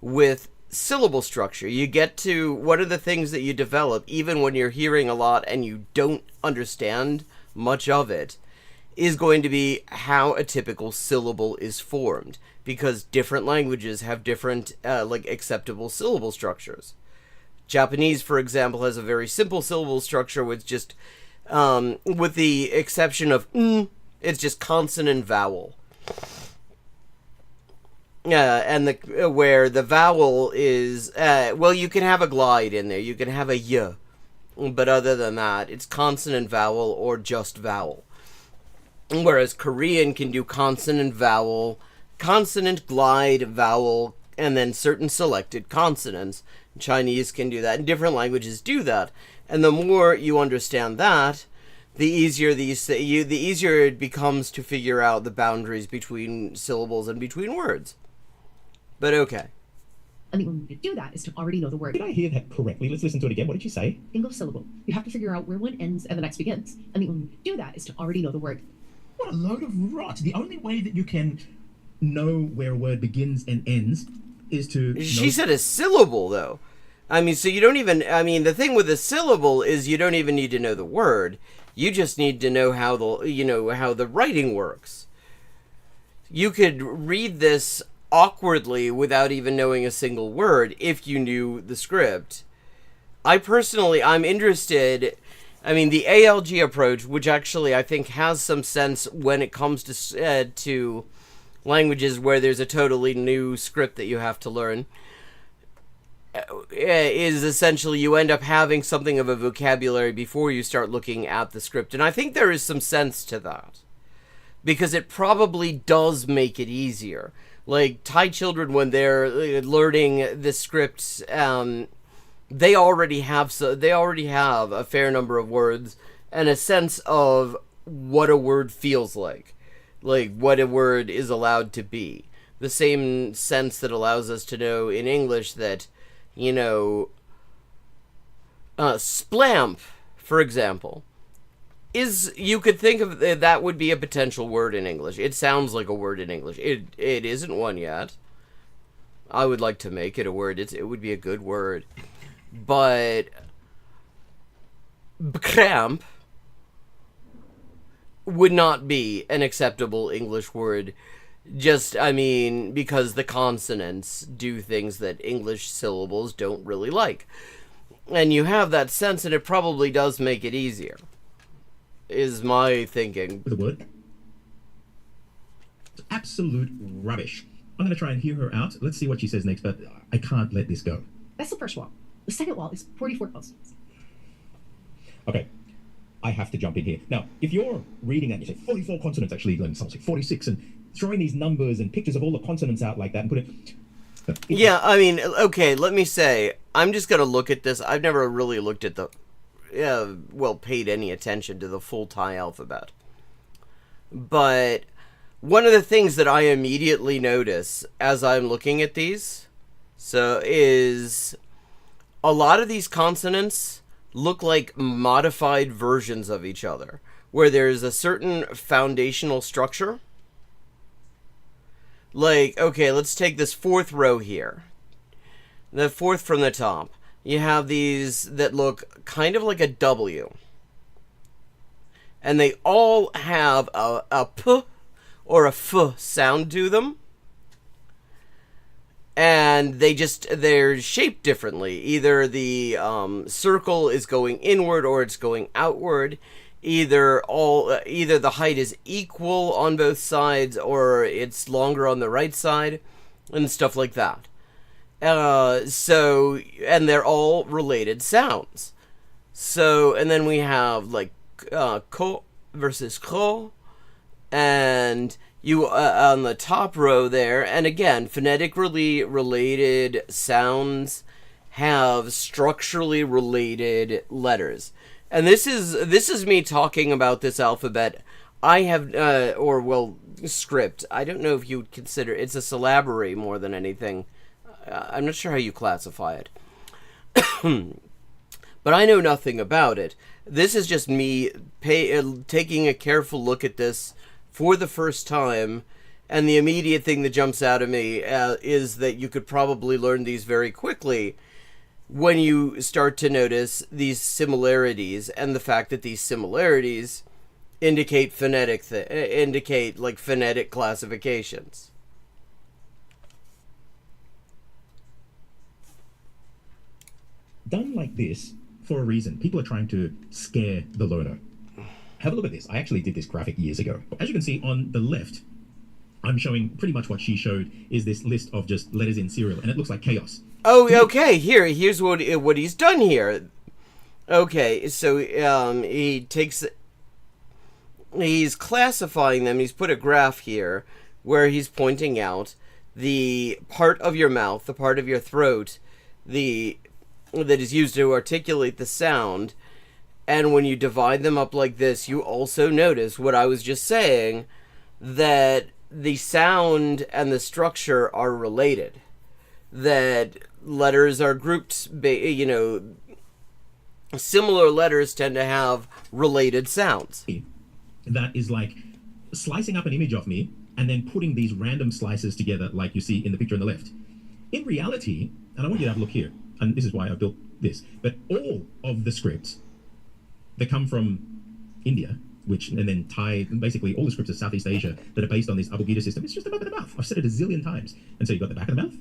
A: with syllable structure. You get to, what are the things that you develop even when you're hearing a lot and you don't understand much of it, is going to be how a typical syllable is formed. because different languages have different acceptable syllable structures. Japanese, for example, has a very simple syllable structure with just with the exception of it's just consonant vowel. And where the vowel is you can have a glide in there, you can have a y, but other than that, it's consonant vowel or just vowel. Whereas Korean can do consonant vowel, consonant glide vowel, and then certain selected consonants. Chinese can do that, and different languages do that. And the more you understand that, the easier it becomes to figure out the boundaries between syllables and between words. But okay.
C: And the only way to do that is to already know the word.
B: Did I hear that correctly? Let's listen to it again. What did you say?
C: Single syllable. You have to figure out where one ends and the next begins. And the only way to do that is to already know the word.
B: What a load of rot. The only way that you can know where a word begins and ends is to...
A: She said a syllable, though. I mean, so you don't even... I mean, the thing with a syllable is you don't even need to know the word. You just need to know how the writing works. You could read this awkwardly without even knowing a single word if you knew the script. I'm interested... I mean, the ALG approach, which actually I think has some sense when it comes to languages where there's a totally new script that you have to learn, is essentially you end up having something of a vocabulary before you start looking at the script. And I think there is some sense to that, because it probably does make it easier. Like, Thai children, when they're learning the script, they already have a fair number of words and a sense of what a word feels like what a word is allowed to be. The same sense that allows us to know in English that, splamp, for example, you could think of that would be a potential word in English. It sounds like a word in English. It isn't one yet. I would like to make it a word. It would be a good word. But cramp would not be an acceptable English word, because the consonants do things that English syllables don't really like. And you have that sense, and it probably does make it easier, is my thinking.
B: The word? Absolute rubbish. I'm going to try and hear her out. Let's see what she says next, but I can't let this go.
C: That's the first wall. The second wall is 44 consonants.
B: Okay, I have to jump in here. Now, if you're reading that, you say 44 consonants, actually, Glenn, sounds like 46, and throwing these numbers and pictures of all the consonants out like that and put it...
A: Yeah, I mean, okay, let me say, I'm just going to look at this. I've never really looked at paid any attention to the full Thai alphabet. But one of the things that I immediately notice as I'm looking at these, is a lot of these consonants look like modified versions of each other, where there's a certain foundational structure. Like, okay, let's take this fourth row here. The fourth from the top. You have these that look kind of like a W. And they all have a P or a F sound to them. And they're shaped differently. Either the circle is going inward or it's going outward. Either the height is equal on both sides or it's longer on the right side, and stuff like that. And they're all related sounds. And then we have like ko versus kro, and you on the top row there, and again, phonetically related sounds have structurally related letters. And this is me talking about this alphabet. I have, script. I don't know if you would consider it's a syllabary more than anything. I'm not sure how you classify it. But I know nothing about it. This is just me taking a careful look at this for the first time, and the immediate thing that jumps out at me is that you could probably learn these very quickly when you start to notice these similarities, and the fact that these similarities indicate phonetic classifications.
B: done like this for a reason. People are trying to scare the learner. Have a look at this. I actually did this graphic years ago. As you can see on the left, I'm showing pretty much what she showed is this list of just letters in serial, and it looks like chaos.
A: Oh, okay. Here's what he's done here. Okay, so he's classifying them. He's put a graph here where he's pointing out the part of your mouth, the part of your throat, that is used to articulate the sound. And when you divide them up like this, you also notice what I was just saying, that the sound and the structure are related. That letters are grouped, similar letters tend to have related sounds.
B: That is like slicing up an image of me and then putting these random slices together like you see in the picture on the left. In reality, and I want you to have a look here, and this is why I built this, but all of the scripts that come from India, and then Thai, basically all the scripts of Southeast Asia that are based on this abugida system, it's just above the mouth. I've said it a zillion times. And so you've got the back of the mouth.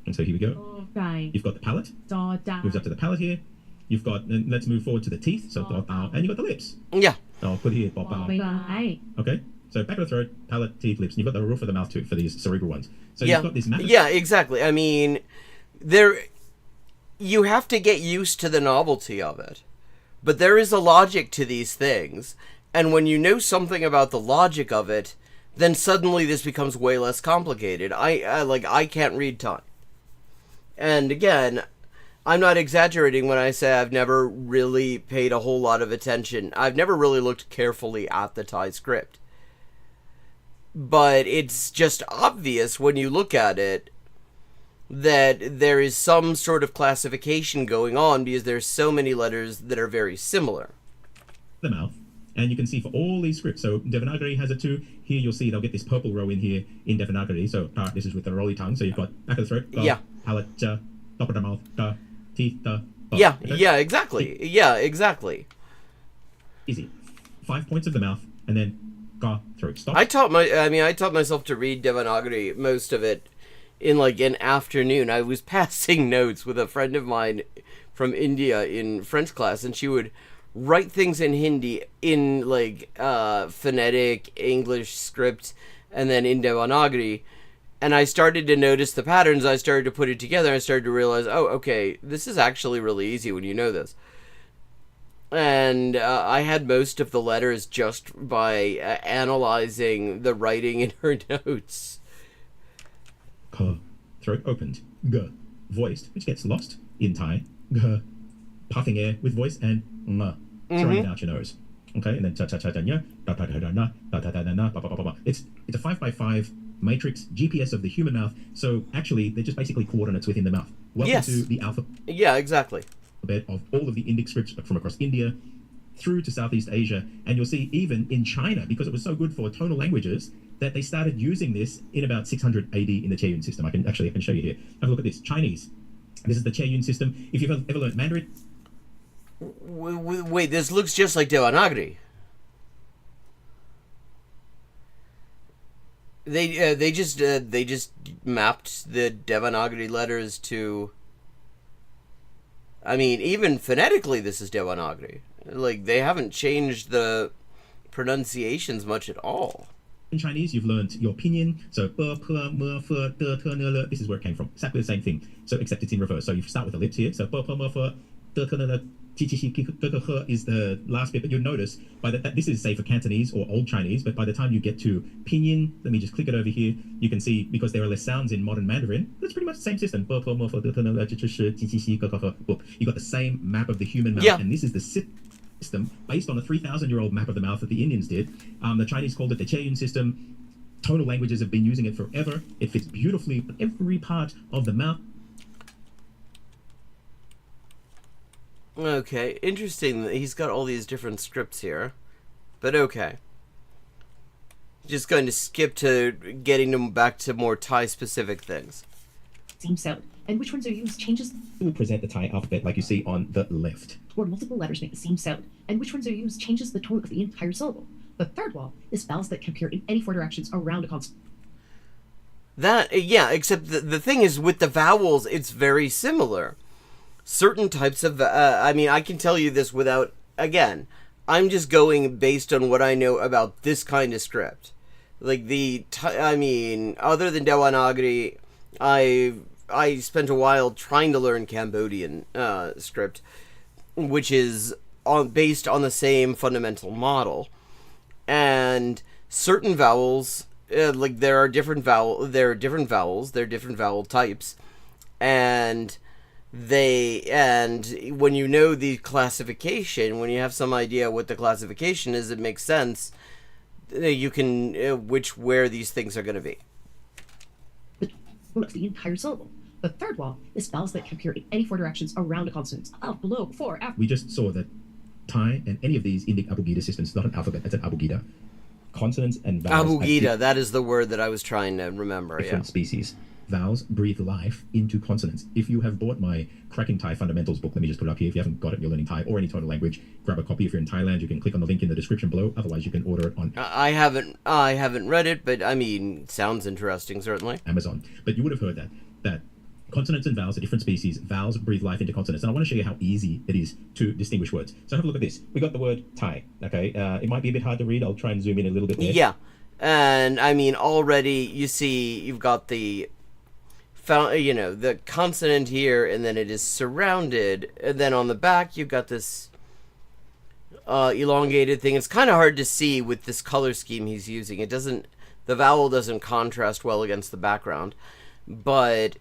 B: And so here we go.
C: Okay.
B: You've got the palate. Moves up to the palate here. You've got, and let's move forward to the teeth. So, and you've got the lips.
A: Yeah.
B: So I'll put here, okay? So back of the throat, palate, teeth, lips. And you've got the roof of the mouth too for these cerebral ones. So you've got this map.
A: Yeah, exactly. I mean, you have to get used to the novelty of it. But there is a logic to these things. And when you know something about the logic of it, then suddenly this becomes way less complicated. I can't read Thai. And again, I'm not exaggerating when I say I've never really paid a whole lot of attention. I've never really looked carefully at the Thai script. But it's just obvious when you look at it that there is some sort of classification going on because there's so many letters that are very similar.
B: The mouth. And you can see for all these scripts, so Devanagari has it too. Here you'll see they'll get this purple row in here in Devanagari. So this is with the rolly tongue. So you've got back of the throat, palate, top of the mouth, teeth,
A: yeah, okay? Yeah, exactly. Yeah, exactly.
B: Easy. 5 points of the mouth, and then throat. Stop.
A: I taught myself to read Devanagari, most of it, in like an afternoon. I was passing notes with a friend of mine from India in French class, and she would write things in Hindi in like phonetic English script and then in Devanagari, and I started to notice the patterns. I started to put it together. I started to realize, oh, okay, this is actually really easy when you know this. And I had most of the letters just by analyzing the writing in her notes.
B: K, throat opened. G, voiced, which gets lost in Thai. G, puffing air with voice, and M, throwing out your nose. Okay, and then it's a 5x5 matrix GPS of the human mouth. So actually, they're just basically coordinates within the mouth. Welcome to the alphabet.
A: Yeah, exactly.
B: Of all of the Indic scripts from across India through to Southeast Asia, and you'll see even in China, because it was so good for tonal languages, that they started using this in about 600 AD in the Cheoyun system. I can show you here. Have a look at this. Chinese. This is the Cheoyun system. If you've ever learned Mandarin.
A: Wait, this looks just like Devanagari. They just mapped the Devanagari letters to. I mean, even phonetically, this is Devanagari. Like, they haven't changed the pronunciations much at all.
B: In Chinese, you've learned your pinyin. So, this is where it came from. Exactly the same thing. So, except it's in reverse. So, you start with the lips here. So, is the last bit. But you'll notice that this is, say, for Cantonese or Old Chinese. But by the time you get to pinyin, let me just click it over here. You can see, because there are less sounds in modern Mandarin, it's pretty much the same system. You got the same map of the human mouth. Yeah. And this is the system based on a 3,000-year-old map of the mouth that the Indians did. The Chinese called it the Cheoyun system. Tonal languages have been using it forever. It fits beautifully with every part of the mouth.
A: Okay, interesting that he's got all these different scripts here. But okay. Just going to skip to getting them back to more Thai-specific things.
C: Same sound. And which ones are used changes...
B: We'll present the Thai alphabet like you see on the left.
C: Where multiple letters make the same sound. And which ones are used changes the tone of the entire syllable. The third wall is vowels that can appear in any four directions around a consonant.
A: Yeah, except the thing is, with the vowels, it's very similar. certain types of, I mean, I can tell you this without, again, I'm just going based on what I know about this kind of script. Like I mean, other than Dewanagari, I spent a while trying to learn Cambodian script, which is based on the same fundamental model, and certain vowels, like there are different vowel types, and when you know the classification, when you have some idea what the classification is, it makes sense. You can where these things are going to be.
C: The entire syllable. The third wall is vowels that can appear in any four directions around a consonant: up, below, before, after.
B: We just saw that Thai and any of these Indic Abugida systems, not an alphabet, it's an Abugida. Consonants and vowels.
A: Abugida, that is the word that I was trying to remember.
B: Different species. Vowels breathe life into consonants. If you have bought my Cracking Thai Fundamentals book, let me just put it up here. If you haven't got it, you're learning Thai or any tonal language, grab a copy. If you're in Thailand, you can click on the link in the description below. Otherwise, you can order it on
A: I haven't read it, but I mean, sounds interesting, certainly.
B: Amazon. But you would have heard that consonants and vowels are different species. Vowels breathe life into consonants. And I want to show you how easy it is to distinguish words. So have a look at this. We got the word Thai, okay? It might be a bit hard to read. I'll try and zoom in a little bit there.
A: Yeah. And, I mean, already you see you've got the consonant here, and then it is surrounded. And then on the back, you've got this elongated thing. It's kind of hard to see with this color scheme he's using. The vowel doesn't contrast well against the background. But,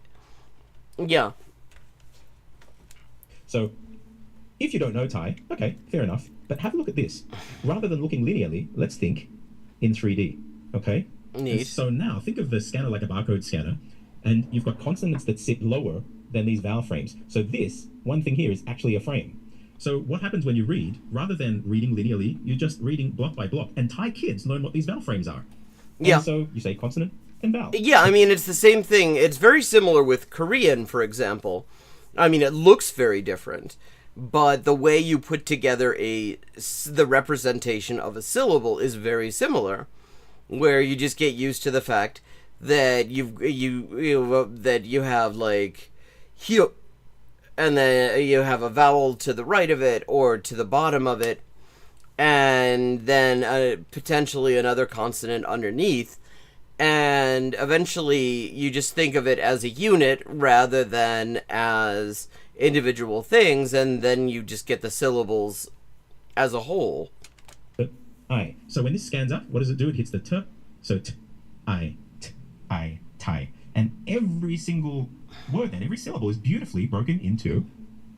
A: yeah.
B: So, if you don't know Thai, okay, fair enough. But have a look at this. Rather than looking linearly, let's think in 3D, okay?
A: Neat.
B: And so now, think of the scanner like a barcode scanner, and you've got consonants that sit lower than these vowel frames. So this, one thing here, is actually a frame. So what happens when you read, rather than reading linearly, you're just reading block by block. And Thai kids learn what these vowel frames are.
A: Yeah.
B: And so you say consonant and vowel.
A: Yeah, I mean, it's the same thing. It's very similar with Korean, for example. I mean, it looks very different, but the way you put together the representation of a syllable is very similar, where you just get used to the fact that that you have like hyo, and then you have a vowel to the right of it or to the bottom of it, and then potentially another consonant underneath, and eventually you just think of it as a unit rather than as individual things, and then you just get the syllables as a whole.
B: I. So when this scans up, what does it do? It hits the t. So t, I, Thai. And every single word then, every syllable is beautifully broken into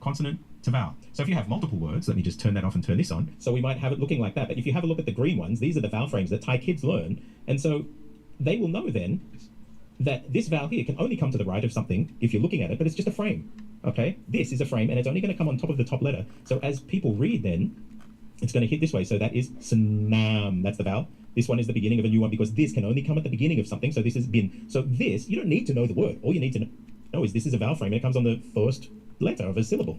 B: consonant to vowel. So if you have multiple words, let me just turn that off and turn this on. So we might have it looking like that. But if you have a look at the green ones, these are the vowel frames that Thai kids learn. And so they will know then that this vowel here can only come to the right of something if you're looking at it, but it's just a frame. Okay? This is a frame, and it's only going to come on top of the top letter. So as people read then, it's going to hit this way. So that is sanam. That's the vowel. This one is the beginning of a new one because this can only come at the beginning of something. So this has been. So this, you don't need to know the word. All you need to know is this is a vowel frame, and it comes on the first letter of a syllable.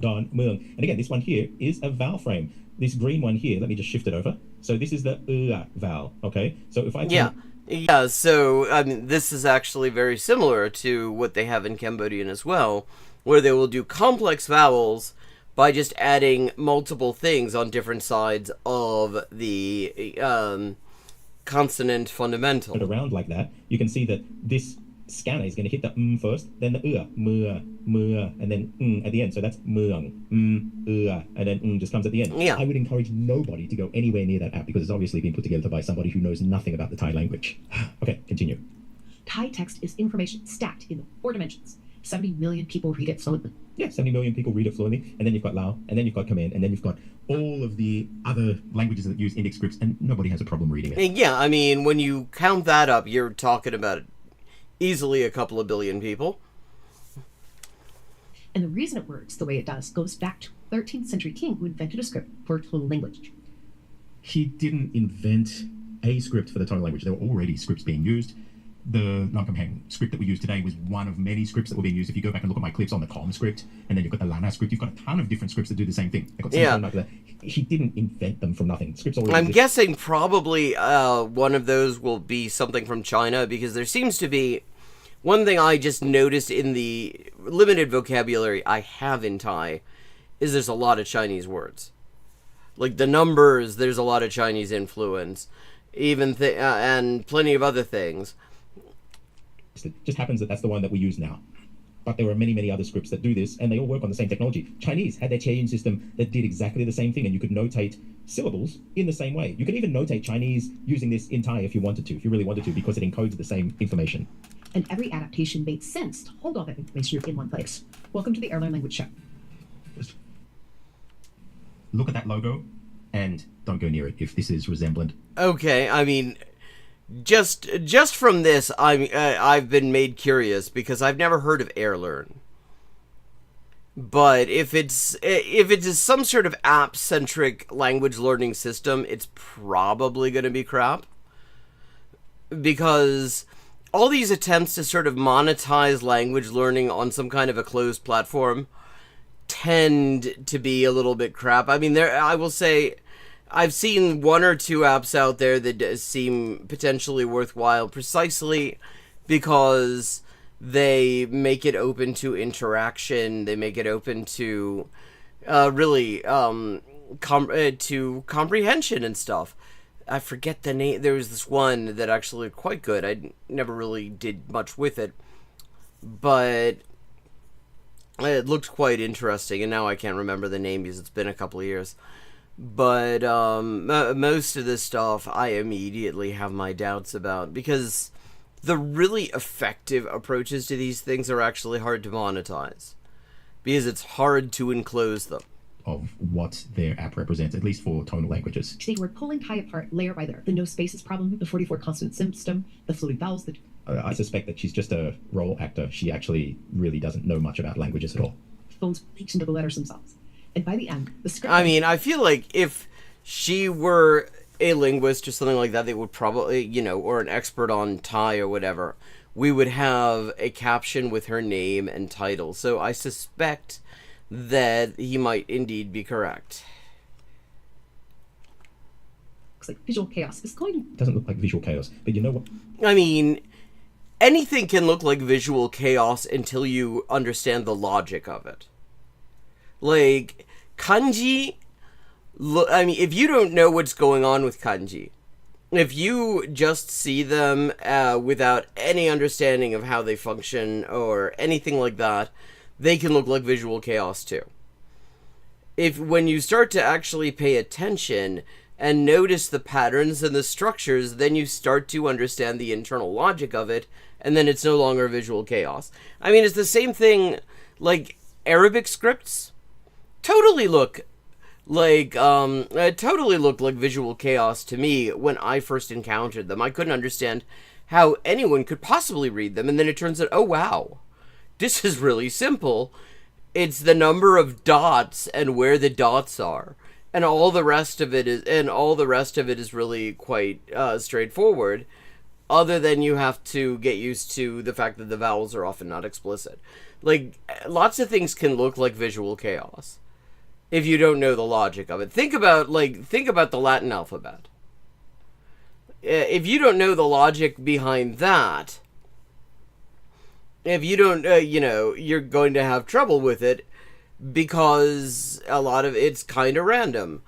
B: Don, Mung. And again, this one here is a vowel frame. This green one here, let me just shift it over. So this is the vowel. Okay? So if I...
A: Yeah, so I mean, this is actually very similar to what they have in Cambodian as well, where they will do complex vowels by just adding multiple things on different sides of the consonant fundamental.
B: And around like that, you can see that this scanner is going to hit the first, then the mưa, and then at the end. So that's muang, and then just comes at the end.
A: Yeah.
B: I would encourage nobody to go anywhere near that app because it's obviously been put together by somebody who knows nothing about the Thai language. Okay, continue.
C: Thai text is information stacked in 4 dimensions. 70 million people read it fluently.
B: Yeah, 70 million people read it fluently, and then you've got Lao, and then you've got Command, and then you've got all of the other languages that use index scripts, and nobody has a problem reading it.
A: Yeah, I mean, when you count that up, you're talking about easily a couple of billion people.
C: And the reason it works the way it does goes back to a 13th century king who invented a script for tonal language.
B: He didn't invent a script for the tonal language. There were already scripts being used. The Nongkamheng script that we use today was one of many scripts that were being used. If you go back and look at my clips on the Com script, and then you've got the Lana script, you've got a ton of different scripts that do the same thing. He didn't invent them from nothing. Scripts already
A: I'm
B: exist.
A: guessing probably one of those will be something from China, because there seems to be One thing I just noticed in the limited vocabulary I have in Thai is there's a lot of Chinese words. Like the numbers, there's a lot of Chinese influence, and plenty of other things.
B: It just happens that that's the one that we use now. But there are many, many other scripts that do this, and they all work on the same technology. Chinese had their Qian system that did exactly the same thing, and you could notate syllables in the same way. You could even notate Chinese using this in Thai if you wanted to, if you really wanted to, because it encodes the same information.
C: And every adaptation made sense to hold all that information in one place. Welcome to the Airline Language Show.
B: Just look at that logo, and don't go near it if this is resemblant.
A: Okay, I mean, just from this, I've been made curious because I've never heard of AirLearn. But if it's some sort of app-centric language learning system, it's probably going to be crap. Because all these attempts to sort of monetize language learning on some kind of a closed platform tend to be a little bit crap. I mean, I will say, I've seen one or two apps out there that seem potentially worthwhile precisely because they make it open to interaction. They make it open to to comprehension and stuff. I forget the name. There was this one that actually looked quite good. I never really did much with it, but it looked quite interesting, and now I can't remember the name because it's been a couple of years. But most of this stuff I immediately have my doubts about, because the really effective approaches to these things are actually hard to monetize, because it's hard to enclose them.
B: Of what their app represents, at least for tonal languages.
C: Today we're pulling Thai apart layer by layer. The no spaces problem, the 44 consonant system, the floating vowels.
B: I suspect that she's just a role actor. She actually really doesn't know much about languages at all.
C: Phones reach into the letters themselves. And by the end, the script...
A: I mean, I feel like if she were a linguist or something like that, they would probably, or an expert on Thai or whatever, we would have a caption with her name and title. So I suspect that he might indeed be correct.
C: Looks like visual chaos is going...
B: Doesn't look like visual chaos, but you know what?
A: I mean, anything can look like visual chaos until you understand the logic of it. Like, kanji... I mean, if you don't know what's going on with kanji, if you just see them without any understanding of how they function or anything like that, they can look like visual chaos too. When you start to actually pay attention and notice the patterns and the structures, then you start to understand the internal logic of it, and then it's no longer visual chaos. I mean, it's the same thing, like Arabic scripts totally look like visual chaos to me when I first encountered them. I couldn't understand how anyone could possibly read them, and then it turns out, oh wow, this is really simple. It's the number of dots and where the dots are, and all the rest of it is really quite straightforward. Other than you have to get used to the fact that the vowels are often not explicit. Like, lots of things can look like visual chaos if you don't know the logic of it. Think about the Latin alphabet. If you don't know the logic behind that, if you don't, you're going to have trouble with it, because a lot of it's kind of random.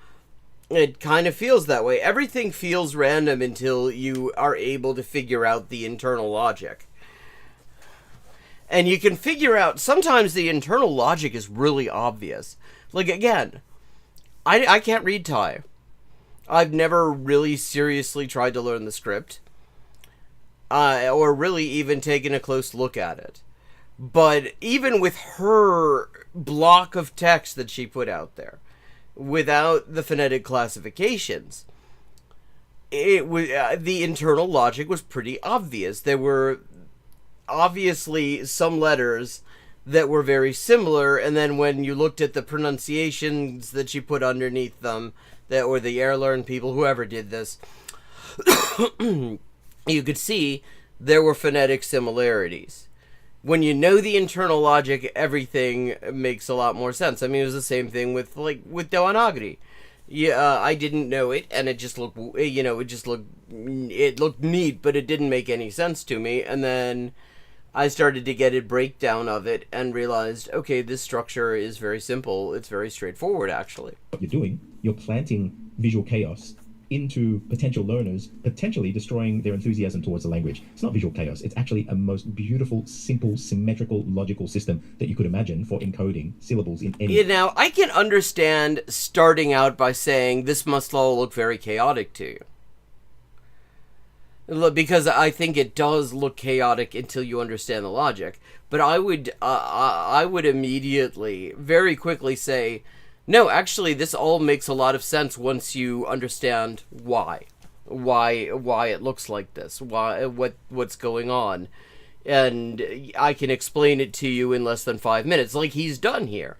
A: It kind of feels that way. Everything feels random until you are able to figure out the internal logic. And you can figure out, sometimes the internal logic is really obvious. Like, again, I can't read Thai. I've never really seriously tried to learn the script. Or really even taken a close look at it. But even with her block of text that she put out there, without the phonetic classifications, it was the internal logic was pretty obvious. There were obviously some letters that were very similar, and then when you looked at the pronunciations that she put underneath them, that were the AirLearn people, whoever did this, you could see there were phonetic similarities. When you know the internal logic, everything makes a lot more sense. I mean, it was the same thing with Devanagari. Yeah, I didn't know it, and it just looked, it looked neat, but it didn't make any sense to me. And then I started to get a breakdown of it and realized, okay, this structure is very simple. It's very straightforward, actually.
B: What you're doing, you're planting visual chaos into potential learners, potentially destroying their enthusiasm towards the language. It's not visual chaos. It's actually a most beautiful, simple, symmetrical, logical system that you could imagine for encoding syllables in any...
A: Now, I can understand starting out by saying this must all look very chaotic to you. Because I think it does look chaotic until you understand the logic. But I would immediately, very quickly say, no, actually, this all makes a lot of sense once you understand why it looks like this, what's going on, and I can explain it to you in less than 5 minutes, like he's done here.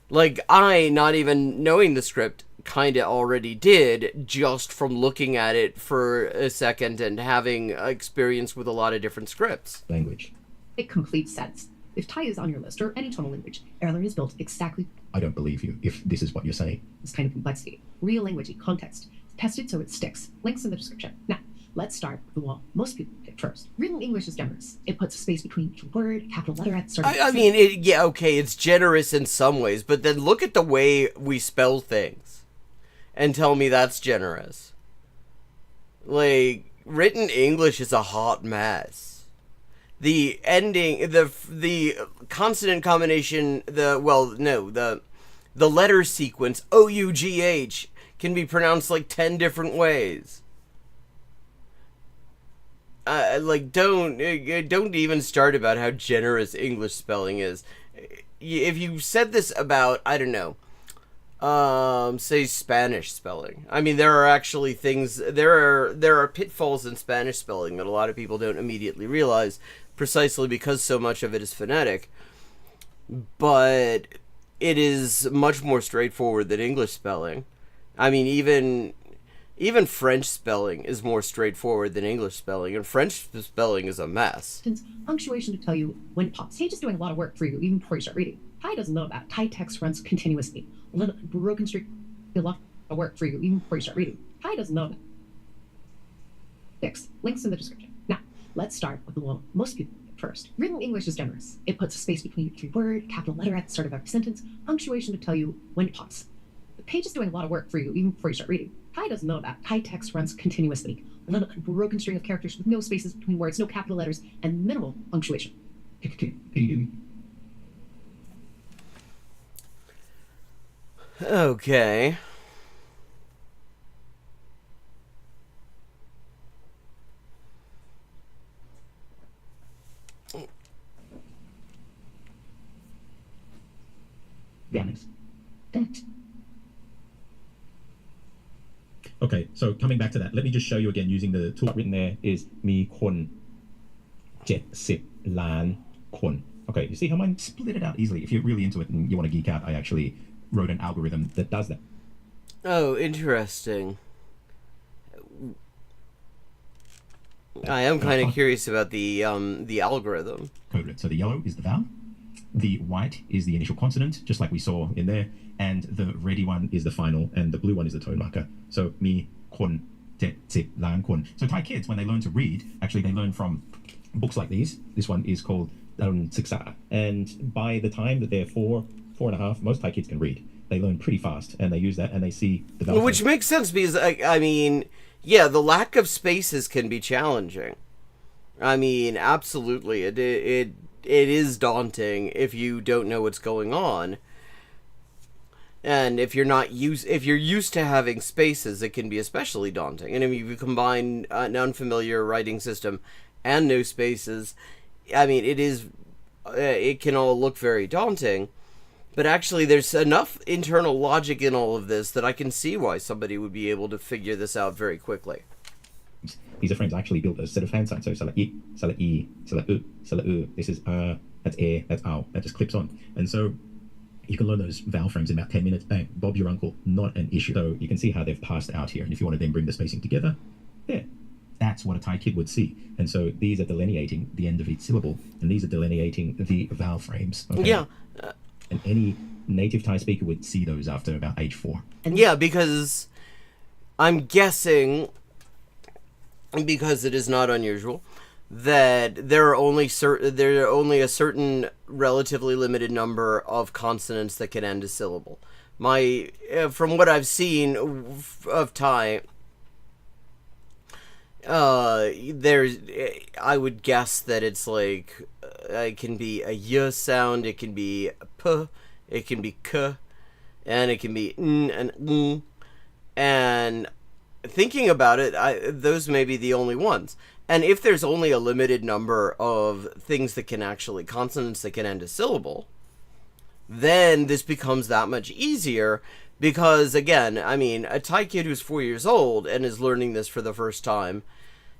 A: Like, I, not even knowing the script, kind of already did, just from looking at it for a second and having experience with a lot of different scripts.
B: Language.
C: It complete sense. If Thai is on your list, or any tonal language, Erlang is built exactly...
B: I don't believe you, if this is what you're saying.
C: This kind of complexity. Real language context. Tested so it sticks. Links in the description. Now, let's start with the one most people pick first. Written English is generous. It puts a space between each word, capital letter at the start.
A: I mean, it's generous in some ways, but then look at the way we spell things and tell me that's generous. Like, written English is a hot mess. The ending, the consonant combination, the letter sequence, O-U-G-H, can be pronounced like 10 different ways. Don't even start about how generous English spelling is. If you said this about, I don't know, say Spanish spelling. I mean, there are actually things, there are pitfalls in Spanish spelling that a lot of people don't immediately realize, precisely because so much of it is phonetic. But it is much more straightforward than English spelling. I mean, even French spelling is more straightforward than English spelling, and French spelling is a mess.
C: Punctuation to tell you when it pops. Sage is doing a lot of work for you even before you start reading. Thai doesn't know that. Thai text runs continuously. Broken streak, a lot of work for you even before you start reading. Thai doesn't know that. 6. Links in the description. Now, let's start with the one most people pick first. Written English is generous. It puts a space between each word, capital letter at the start of every sentence, punctuation to tell you when it pops. The page is doing a lot of work for you even before you start reading. Thai doesn't know that. Thai text runs continuously. A broken string of characters with no spaces between words, no capital letters, and minimal punctuation.
A: Okay.
B: Okay, so coming back to that, let me just show you again using the tool written there is มีคน70 ล้านคน Okay, you see how mine split it out easily. If you're really into it and you want to geek out, I actually wrote an algorithm that does that.
A: Oh, interesting. I am kind of curious about the algorithm.
B: Coded. So the yellow is the vowel, the white is the initial consonant, just like we saw in there, and the ready one is the final, and the blue one is the tone marker. So มีคน70 ล้านคน. So Thai kids, when they learn to read, actually they learn from books like these. This one is called Siksa, and by the time that they're 4.5, most Thai kids can read. They learn pretty fast, and they use that, and they see the vowel.
A: Which makes sense because I mean, yeah, the lack of spaces can be challenging. I mean, absolutely, it is daunting if you don't know what's going on, and if you're used to having spaces, it can be especially daunting. And if you combine an unfamiliar writing system and no spaces, I mean, it can all look very daunting. But actually, there's enough internal logic in all of this that I can see why somebody would be able to figure this out very quickly.
B: These are frames. I actually built a set of hand signs. So salat I, salat E, salat U, salat U. This is that's A, that's ow. That just clips on. And so you can learn those vowel frames in about 10 minutes. Bang, Bob's your uncle. Not an issue. So you can see how they've passed out here. And if you want to then bring the spacing together, there. That's what a Thai kid would see. And so these are delineating the end of each syllable. And these are delineating the vowel frames. Okay?
A: Yeah.
B: And any native Thai speaker would see those after about age 4.
A: Yeah, because I'm guessing, because it is not unusual, that there are only a certain relatively limited number of consonants that can end a syllable. From what I've seen of Thai, I would guess that it's like it can be a y sound, it can be a p, it can be k, and it can be n and n. And thinking about it, those may be the only ones. And if there's only a limited number of things that can actually, consonants that can end a syllable, then this becomes that much easier because, again, I mean, a Thai kid who's 4 years old and is learning this for the first time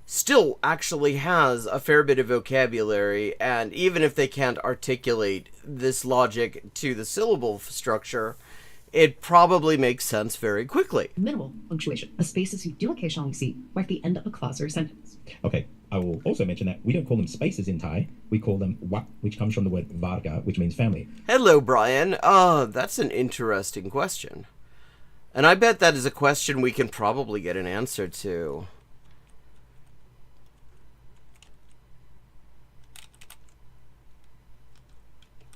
A: still actually has a fair bit of vocabulary, and even if they can't articulate this logic to the syllable structure, it probably makes sense very quickly.
C: Minimal punctuation, a spaces you do occasionally see right at the end of a clause or a sentence.
B: Okay, I will also mention that we don't call them spaces in Thai. We call them wat, which comes from the word varga, which means family.
A: Hello, Brian. That's an interesting question. And I bet that is a question we can probably get an answer to.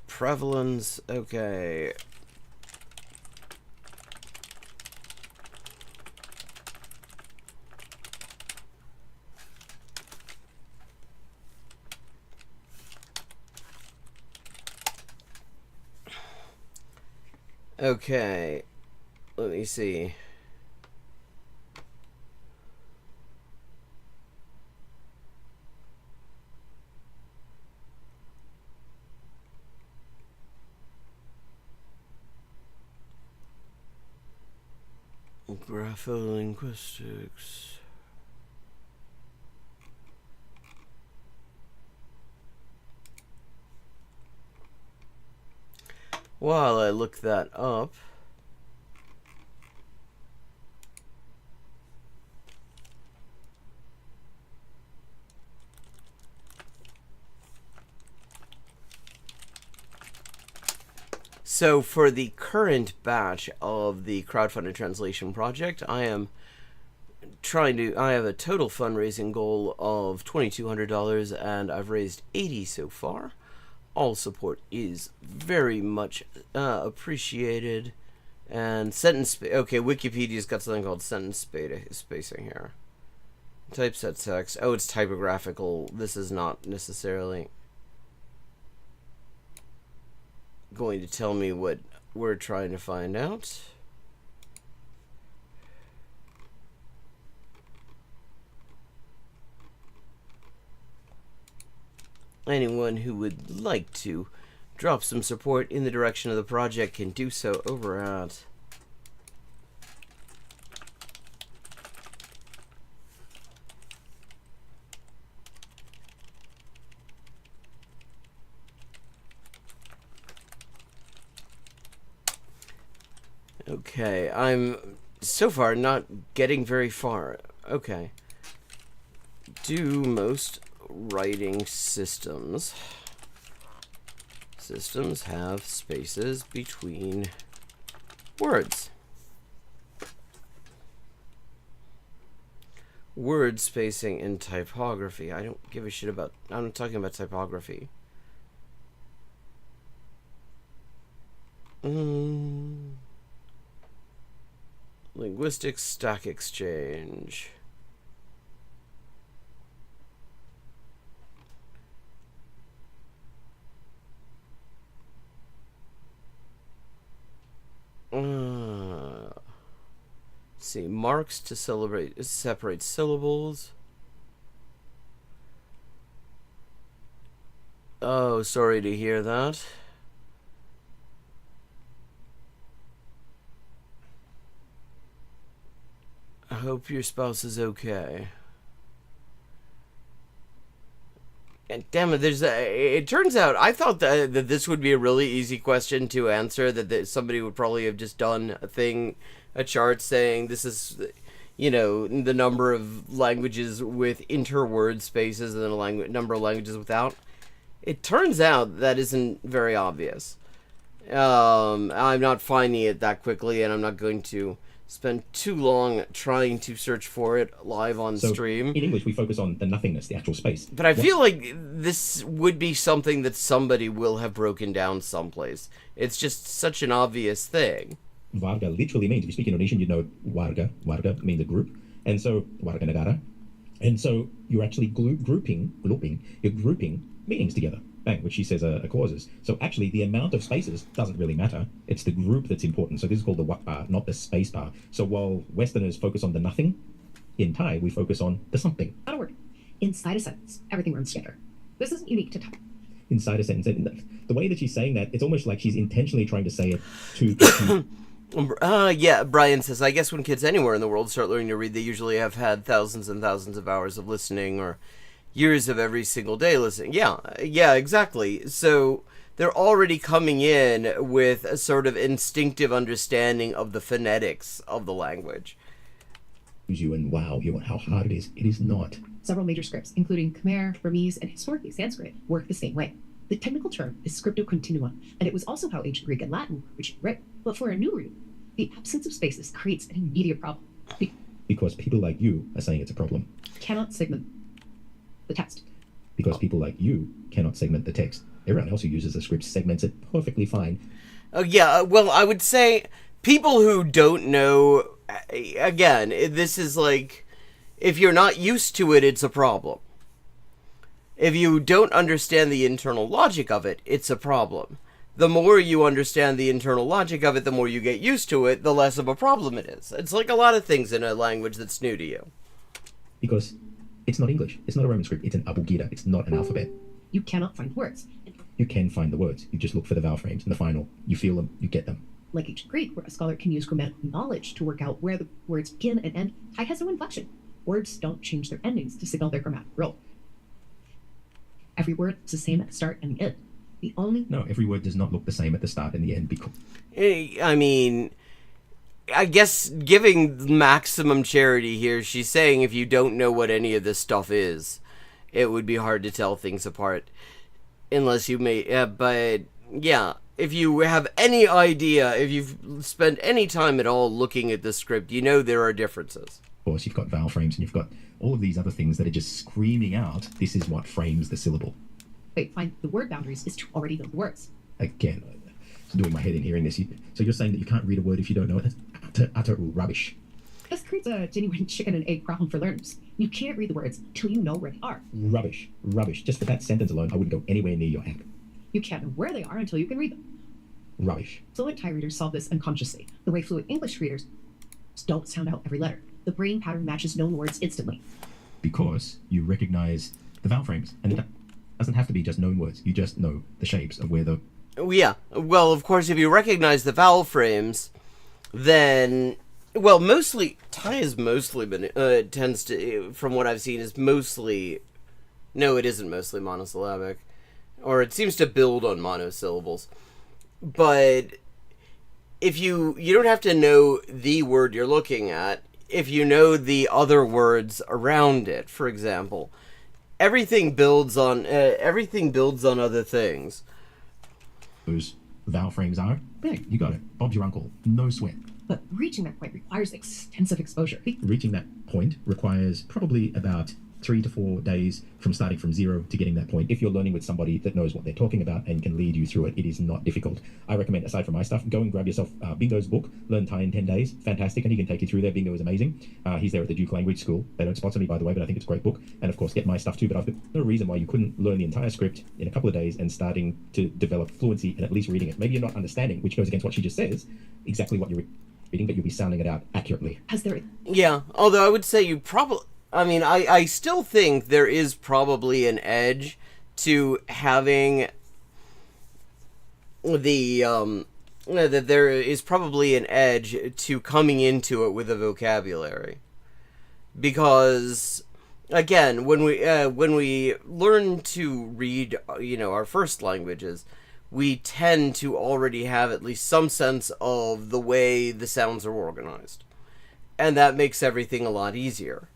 A: Prevalence, okay. Okay, let me see. Grapholinguistics. While I look that up, so for the current batch of the crowdfunded translation project, I have a total fundraising goal of $2,200 and I've raised $80 so far. All support is very much appreciated. And okay, Wikipedia's got something called sentence spacing here. Typeset text. Oh, it's typographical. This is not necessarily going to tell me what we're trying to find out. Anyone who would like to drop some support in the direction of the project can do so over at Okay, I'm so far not getting very far. Okay. Do most writing systems have spaces between words? Word spacing in typography. I don't give a shit about, I'm talking about typography. Linguistics Stack Exchange. See, marks to separate syllables. Oh, sorry to hear that. I hope your spouse is okay. And damn it, it turns out, I thought that this would be a really easy question to answer, that somebody would probably have just done a chart saying this is, you know, the number of languages with interword spaces and then a number of languages without. It turns out that isn't very obvious. I'm not finding it that quickly, and I'm not going to spend too long trying to search for it live on stream.
B: In English, we focus on the nothingness, the actual space.
A: But I feel like this would be something that somebody will have broken down someplace. It's just such an obvious thing.
B: Warga literally means, if you speak Indonesian, you know warga. Warga means a group. And so, warga negara. And so, you're actually grouping meanings together. Bang, which she says are clauses. So actually, the amount of spaces doesn't really matter. It's the group that's important. So this is called the wak bar, not the space bar. So while Westerners focus on the nothing, in Thai, we focus on the something.
C: Not a word. Inside a sentence, everything runs together. This isn't unique to Thai.
B: Inside a sentence. And the way that she's saying that, it's almost like she's intentionally trying to say it to...
A: Yeah, Brian says, I guess when kids anywhere in the world start learning to read, they usually have had thousands and thousands of hours of listening or years of every single day listening. Yeah, exactly. So they're already coming in with a sort of instinctive understanding of the phonetics of the language.
B: You and wow, you and how hard it is. It is not.
C: Several major scripts, including Khmer, Burmese, and historically Sanskrit, work the same way. The technical term is scripto continua, and it was also how ancient Greek and Latin were written. But for a new reader, the absence of spaces creates an immediate problem.
B: Because people like you are saying it's a problem.
C: Cannot segment the text.
B: Because people like you cannot segment the text. Everyone else who uses the script segments it perfectly fine.
A: Yeah, well, I would say people who don't know, again, this is like, if you're not used to it, it's a problem. If you don't understand the internal logic of it, it's a problem. The more you understand the internal logic of it, the more you get used to it, the less of a problem it is. It's like a lot of things in a language that's new to you.
B: Because it's not English. It's not a Roman script. It's an abugida. It's not an alphabet.
C: You cannot find words.
B: You can find the words. You just look for the vowel frames in the final. You feel them. You get them.
C: Like ancient Greek, where a scholar can use grammatical knowledge to work out where the words begin and end, Thai has no inflection. Words don't change their endings to signal their grammatical role. Every word is the same at the start and the end.
B: No, every word does not look the same at the start and the end because...
A: I mean, I guess giving maximum charity here, she's saying if you don't know what any of this stuff is, it would be hard to tell things apart. Unless you may... but, yeah, if you have any idea, if you've spent any time at all looking at the script, you know there are differences.
B: Of course, you've got vowel frames and you've got all of these other things that are just screaming out, this is what frames the syllable.
C: Wait, find the word boundaries is to already know the words.
B: Again, it's doing my head in hearing this. So you're saying that you can't read a word if you don't know it? That's utter rubbish.
C: This creates a genuine chicken and egg problem for learners. You can't read the words until you know where they are.
B: Rubbish. Just for that sentence alone, I wouldn't go anywhere near your app.
C: You can't know where they are until you can read them.
B: Rubbish.
C: Fluent Thai readers solve this unconsciously, the way fluent English readers don't sound out every letter. The brain pattern matches known words instantly.
B: Because you recognize the vowel frames, and it doesn't have to be just known words. You just know the shapes of where the...
A: Yeah. Well, of course, if you recognize the vowel frames, then... Well, mostly... Thai has mostly been... tends to... From what I've seen, is mostly... No, it isn't mostly monosyllabic. Or it seems to build on monosyllables. But... If you don't have to know the word you're looking at, if you know the other words around it, for example, everything builds on other things.
B: Those vowel frames are big. You got it. Bob's your uncle. No sweat.
C: But reaching that point requires extensive exposure.
B: Reaching that point requires probably about 3 to 4 days from starting from zero to getting that point. If you're learning with somebody that knows what they're talking about and can lead you through it, it is not difficult. I recommend, aside from my stuff, go and grab yourself Bingo's book, Learn Thai in 10 Days. Fantastic, and he can take you through there. Bingo is amazing. He's there at the Duke Language School. They don't sponsor me, by the way, but I think it's a great book. And of course, get my stuff too, but I've got no reason why you couldn't learn the entire script in a couple of days and starting to develop fluency and at least reading it. Maybe you're not understanding, which goes against what she just says, exactly what you're reading, but you'll be sounding it out accurately.
A: Yeah, although I would say you probably... I mean, I still think there is probably an edge to having the, that there is probably an edge to coming into it with a vocabulary. Because, again, when we learn to read, our first languages, we tend to already have at least some sense of the way the sounds are organized. And that makes everything a lot easier.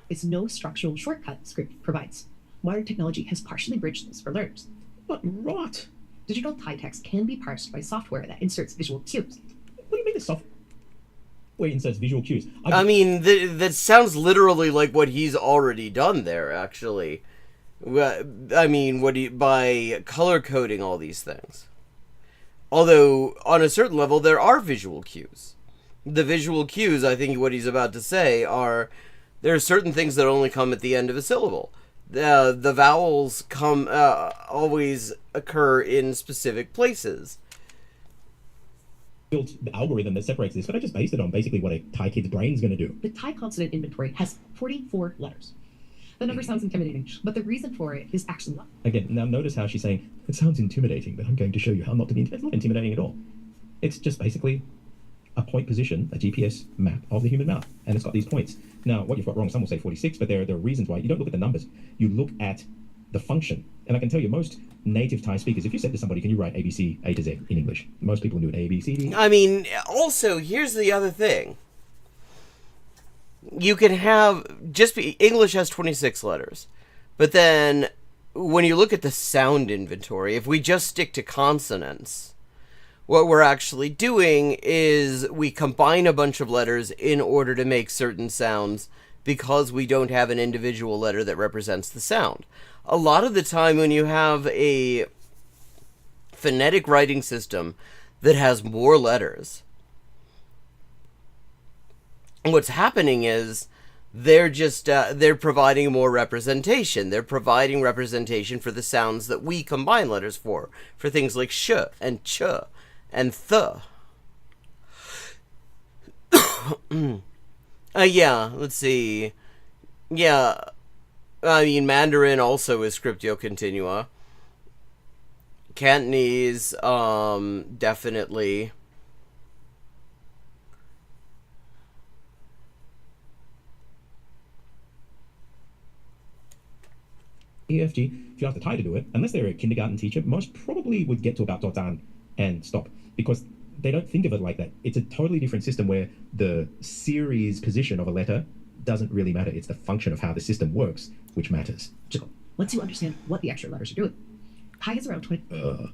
C: Is no structural shortcut script provides. Modern technology has partially bridged this for learners.
B: What rot?
C: Digital Thai text can be parsed by software that inserts visual cues.
B: What do you mean it's where he inserts visual cues.
A: I mean, that sounds literally like what he's already done there, actually. I mean, by color coding all these things. Although, on a certain level, there are visual cues. The visual cues, I think what he's about to say, are there are certain things that only come at the end of a syllable. The vowels always occur in specific places.
B: Built the algorithm that separates this, but I just based it on basically what a Thai kid's brain's going to do.
C: The Thai consonant inventory has 44 letters. The number sounds intimidating, but the reason for it is actually not.
B: Again, now notice how she's saying, it sounds intimidating, but I'm going to show you how not to be intimidating. It's not intimidating at all. It's just basically a point position, a GPS map of the human mouth, and it's got these points. Now, what you've got wrong, some will say 46, but there are reasons why. You don't look at the numbers. You look at the function. And I can tell you, most native Thai speakers, if you said to somebody, can you write ABC A to Z in English? Most people knew it A, B, C, D.
A: I mean, also, here's the other thing. You can have, English has 26 letters. But then, when you look at the sound inventory, if we just stick to consonants, what we're actually doing is we combine a bunch of letters in order to make certain sounds because we don't have an individual letter that represents the sound. A lot of the time when you have a phonetic writing system that has more letters, what's happening is they're providing more representation. They're providing representation for the sounds that we combine letters for things like sh and ch and th. Yeah, let's see. Yeah, I mean, Mandarin also is scriptio continua. Cantonese, definitely.
B: EFG, if you ask the Thai to do it, unless they're a kindergarten teacher, most probably would get to about Dotan and stop, because they don't think of it like that. It's a totally different system where the series position of a letter doesn't really matter. It's the function of how the system works which matters.
C: Once you understand what the extra letters are doing, Thai is around 20.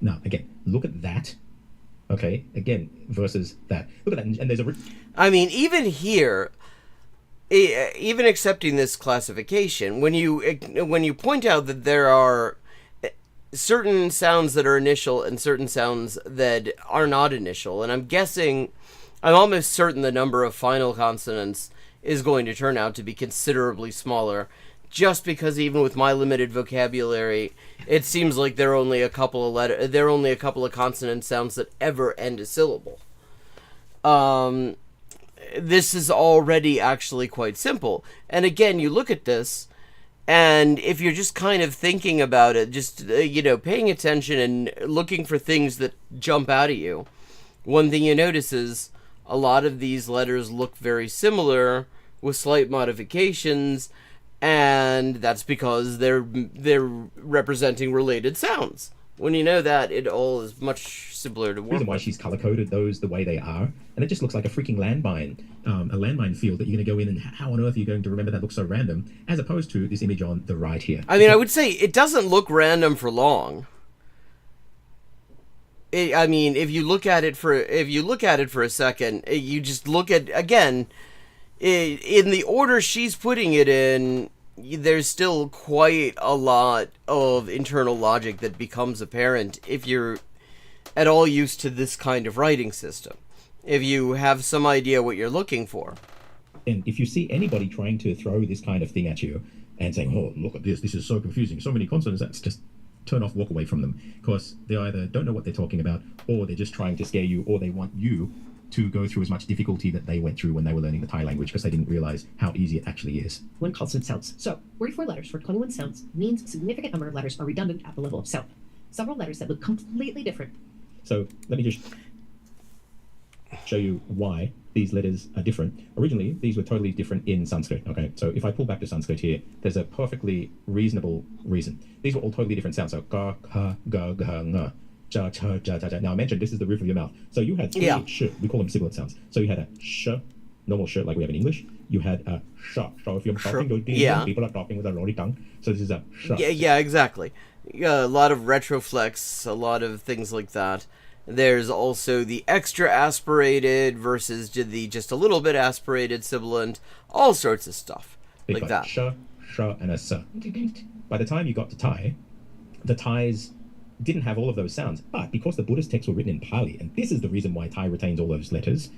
B: Now, again, look at that. Okay, again, versus that. Look at that, and there's a...
A: I mean, even here, even accepting this classification, when you point out that there are certain sounds that are initial and certain sounds that are not initial, and I'm almost certain the number of final consonants is going to turn out to be considerably smaller, just because even with my limited vocabulary, it seems like there are only a couple of consonant sounds that ever end a syllable. This is already actually quite simple. And again, you look at this, and if you're just kind of thinking about it, just, paying attention and looking for things that jump out at you, one thing you notice is a lot of these letters look very similar with slight modifications, and that's because they're representing related sounds. When you know that, it all is much simpler to work with.
B: The reason why she's color-coded those the way they are, and it just looks like a freaking landmine, a landmine field that you're going to go in, and how on earth are you going to remember that looks so random, as opposed to this image on the right here.
A: I mean, I would say it doesn't look random for long. If you look at it for a second, you just look at, again, in the order she's putting it in, there's still quite a lot of internal logic that becomes apparent if you're at all used to this kind of writing system. If you have some idea what you're looking for.
B: And if you see anybody trying to throw this kind of thing at you and saying, oh, look at this is so confusing, so many consonants, that's just turn off, walk away from them. Because they either don't know what they're talking about, or they're just trying to scare you, or they want you to go through as much difficulty that they went through when they were learning the Thai language, because they didn't realize how easy it actually is.
C: One consonant sounds. So, 44 letters for 21 sounds means a significant number of letters are redundant at the level of sound. Several letters that look completely different.
B: So, let me just show you why these letters are different. Originally, these were totally different in Sanskrit, okay? So, if I pull back to Sanskrit here, there's a perfectly reasonable reason. These were all totally different sounds. So, ga, ka, ga, ga, nga. Ja, cha, ja, ja, ja. Now I mentioned this is the roof of your mouth. So you had three sh. We call them sibilant sounds. So you had a sh, normal sh like we have in English. You had a sh. So if you're talking to people are talking with a rolly tongue. So this is a sh.
A: Yeah, exactly. A lot of retroflex, a lot of things like that. There's also the extra aspirated versus the just a little bit aspirated sibilant. All sorts of stuff
B: They've
A: like
B: got
A: that.
B: sh, and a s. By the time you got to Thai, the Thais didn't have all of those sounds. But because the Buddhist texts were written in Pali, and this is the reason why Thai retains all those letters,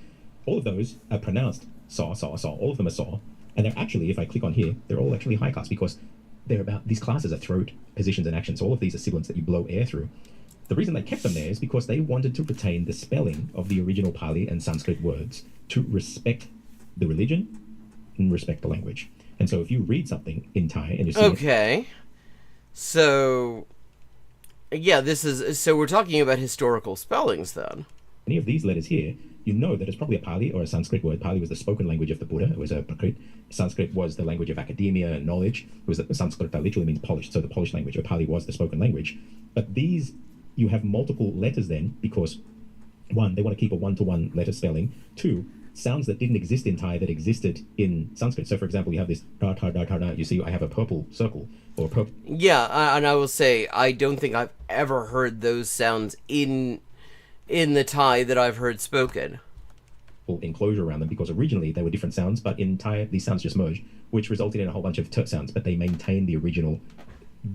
B: all of those are pronounced saw. All of them are saw. And they're actually, if I click on here, they're all actually high class because they're about, these classes are throat, positions, and actions. So all of these are sibilants that you blow air through. The reason they kept them there is because they wanted to retain the spelling of the original Pali and Sanskrit words to respect the religion and respect the language. And so if you read something in Thai and you see
A: Okay. So, yeah, so we're talking about historical spellings then.
B: any of these letters here, you know that it's probably a Pali or a Sanskrit word. Pali was the spoken language of the Buddha. It was a Prakrit. Sanskrit was the language of academia and knowledge. It was Sanskrit that literally means polished. So the polished language of Pali was the spoken language. But these, you have multiple letters then because, one, they want to keep a one-to-one letter spelling. Two, sounds that didn't exist in Thai that existed in Sanskrit. So, for example, you have this da ta da ta da. You see, I have a purple circle or a purple.
A: Yeah, and I will say I don't think I've ever heard those sounds in the Thai that I've heard spoken.
B: Enclosure around them because originally they were different sounds, but in Thai these sounds just merged, which resulted in a whole bunch of t sounds, but they maintain the original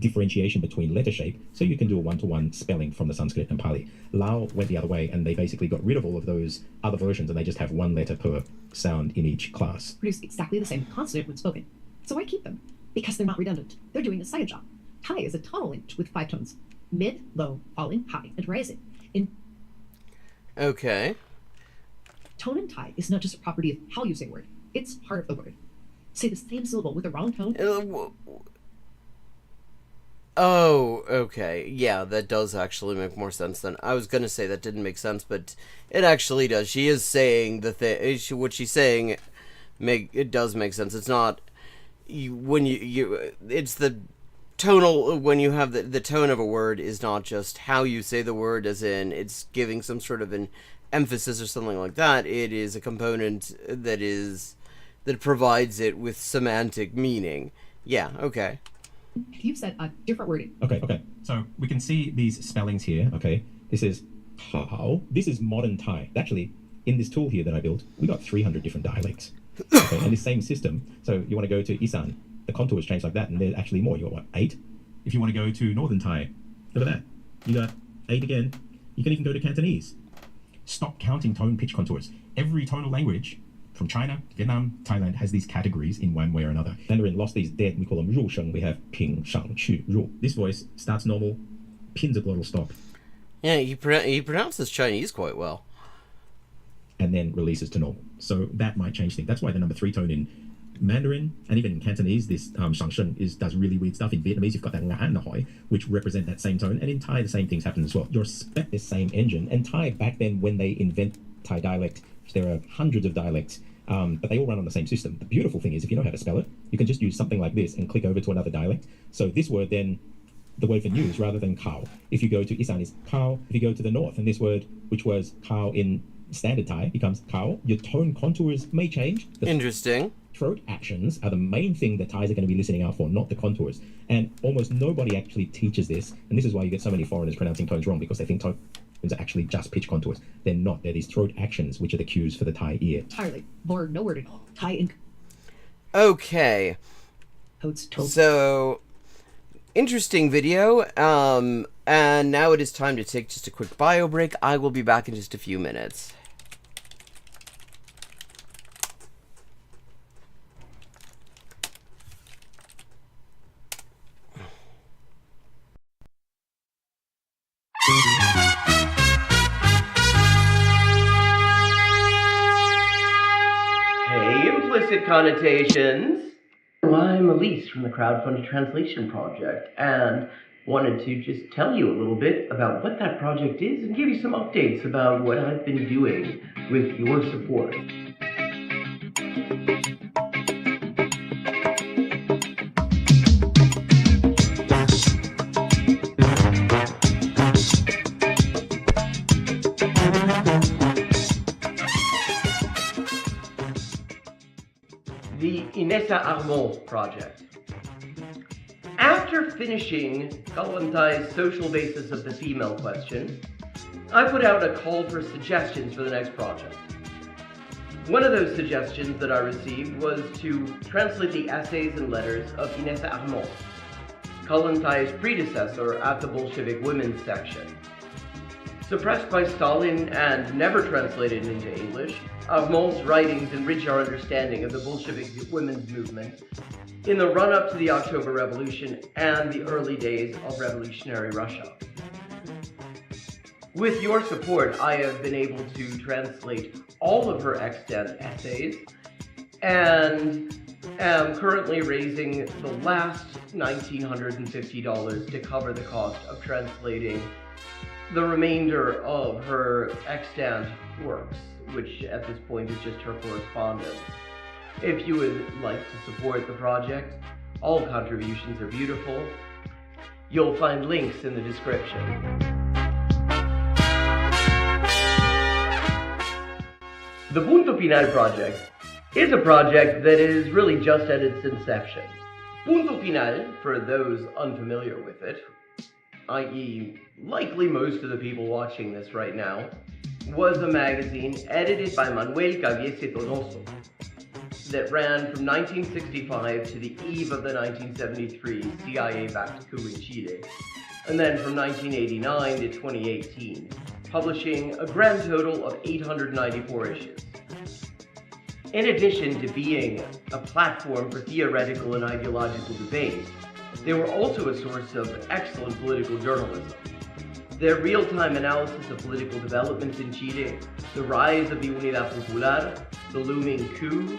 B: differentiation between letter shape, so you can do a one-to-one spelling from the Sanskrit and Pali. Lao went the other way, and they basically got rid of all of those other versions, and they just have one letter per sound in each class.
C: Produce exactly the same consonant when spoken. So why keep them? Because they're not redundant. They're doing a second job. Thai is a tonal language with 5 tones: mid, low, falling, high, and rising.
A: Okay.
C: Tone in Thai is not just a property of how you say a word. It's part of the word. Say the same syllable with the wrong tone.
A: Oh, okay. Yeah, that does actually make more sense than I was gonna say. That didn't make sense, but it actually does. She is saying the thing. What she's saying, it does make sense. It's not it's the tonal, when you have the tone of a word is not just how you say the word, as in it's giving some sort of an emphasis or something like that. It is a component that provides it with semantic meaning. Yeah, okay.
C: You've said a different wording.
B: Okay. So we can see these spellings here, okay? This is how. This is modern Thai. Actually, in this tool here that I built, we got 300 different dialects. Okay, and this same system, so you want to go to Isan, the contours change like that, and there's actually more. You got what, 8? If you want to go to Northern Thai, look at that. You got 8 again. You can even go to Cantonese. Stop counting tone pitch contours. Every tonal language from China, Vietnam, Thailand has these categories in one way or another. Mandarin lost these dead, we call them 入声. We have ping, shang, qu, ru. This voice starts normal, pins a glottal stop.
A: Yeah, he pronounces Chinese quite well.
B: And then releases to normal. So that might change things. That's why the number 3 tone in Mandarin and even in Cantonese, this shangsheng does really weird stuff. In Vietnamese, you've got that nga and hoi, which represent that same tone. And in Thai, the same things happen as well. You're spec this same engine. And Thai, back then, when they invent Thai dialect, there are hundreds of dialects, but they all run on the same system. The beautiful thing is, if you know how to spell it, you can just use something like this and click over to another dialect. So this word then, the word for news rather than cow. If you go to Isan, is cow. If you go to the north, and this word, which was cow in standard Thai, becomes cow. Your tone contours may change.
A: Interesting.
B: Throat actions are the main thing that Thais are going to be listening out for, not the contours. And almost nobody actually teaches this. And this is why you get so many foreigners pronouncing tones wrong, because they think tones are actually just pitch contours. They're not. They're these throat actions, which are the cues for the Thai ear.
C: Entirely. Or no wording. Thai ink.
A: Okay. So, interesting video. And now it is time to take just a quick bio break. I will be back in just a few minutes. Hey, implicit connotations. I'm Elise from the CROWDFUNDED Translation Project, and wanted to just tell you a little bit about what that project is and give you some updates about what I've been doing with your support. The Inessa Armand project. After finishing Kalantai's social basis of the female question, I put out a call for suggestions for the next project. One of those suggestions that I received was to translate the essays and letters of Inès Armand, Kollontái's predecessor at the Bolshevik women's section. Suppressed by Stalin and never translated into English, Armand's writings enrich our understanding of the Bolshevik women's movement in the run-up to the October Revolution and the early days of revolutionary Russia. With your support, I have been able to translate all of her extant essays and am currently raising the last $1,950 to cover the cost of translating the remainder of her extant works, which at this point is just her correspondence. If you would like to support the project, all contributions are beautiful. You'll find links in the description. The Punto Final project is a project that is really just at its inception. Punto Final, for those unfamiliar with it, i.e. likely most of the people watching this right now, was a magazine edited by Manuel Caviese Donoso that ran from 1965 to the eve of the 1973 CIA-backed coup in Chile, and then from 1989 to 2018, publishing a grand total of 894 issues. In addition to being a platform for theoretical and ideological debate, they were also a source of excellent political journalism. Their real-time analysis of political developments in Chile, the rise of the Unidad Popular, the looming coup,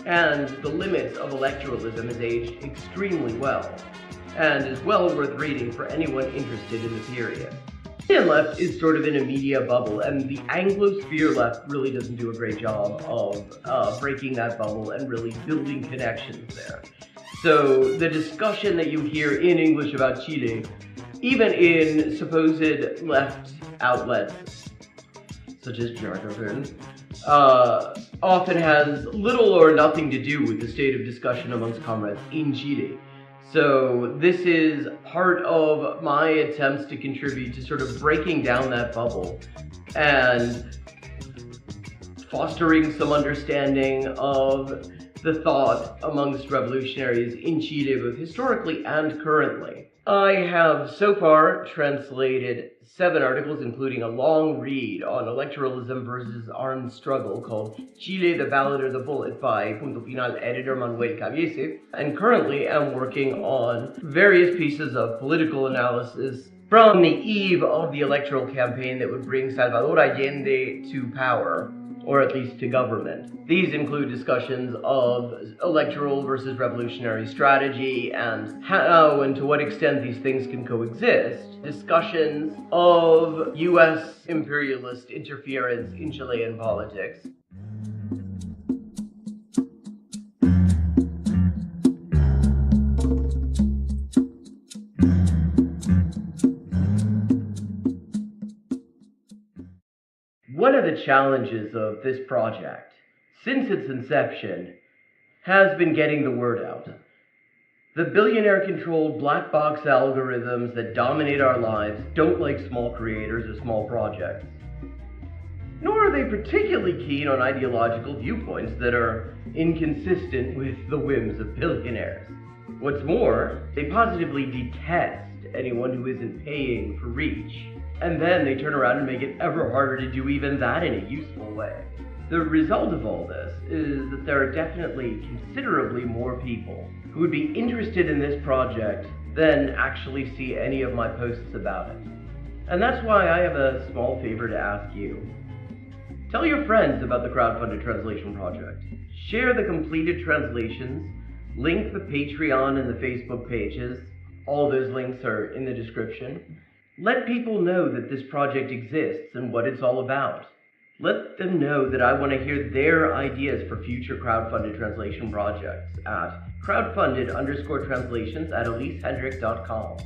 A: and the limits of electoralism has aged extremely well, and is well worth reading for anyone interested in the period. The left is sort of in a media bubble, and the Anglosphere left really doesn't do a great job of breaking that bubble and really building connections there. So the discussion that you hear in English about Chile, even in supposed left outlets, such as Jacobin, often has little or nothing to do with the state of discussion amongst comrades in Chile. So this is part of my attempts to contribute to sort of breaking down that bubble and fostering some understanding of the thought amongst revolutionaries in Chile, both historically and currently. I have so far translated 7 articles, including a long read on electoralism versus armed struggle called Chile, the Ballot or the Bullet by Punto Final editor Manuel Caviese, and currently am working on various pieces of political analysis from the eve of the electoral campaign that would bring Salvador Allende to power, or at least to government. These include discussions of electoral versus revolutionary strategy and how and to what extent these things can coexist, discussions of US imperialist interference in Chilean politics, One of the challenges of this project, since its inception, has been getting the word out. The billionaire-controlled black box algorithms that dominate our lives don't like small creators or small projects. Nor are they particularly keen on ideological viewpoints that are inconsistent with the whims of billionaires. What's more, they positively detest anyone who isn't paying for reach. And then they turn around and make it ever harder to do even that in a useful way. The result of all this is that there are definitely considerably more people who would be interested in this project than actually see any of my posts about it. And that's why I have a small favor to ask you. Tell your friends about the crowdfunded translation project. Share the completed translations, link the Patreon and the Facebook pages. All those links are in the description. Let people know that this project exists and what it's all about. Let them know that I want to hear their ideas for future crowdfunded translation projects at crowdfunded_translations@elisehendrick.com.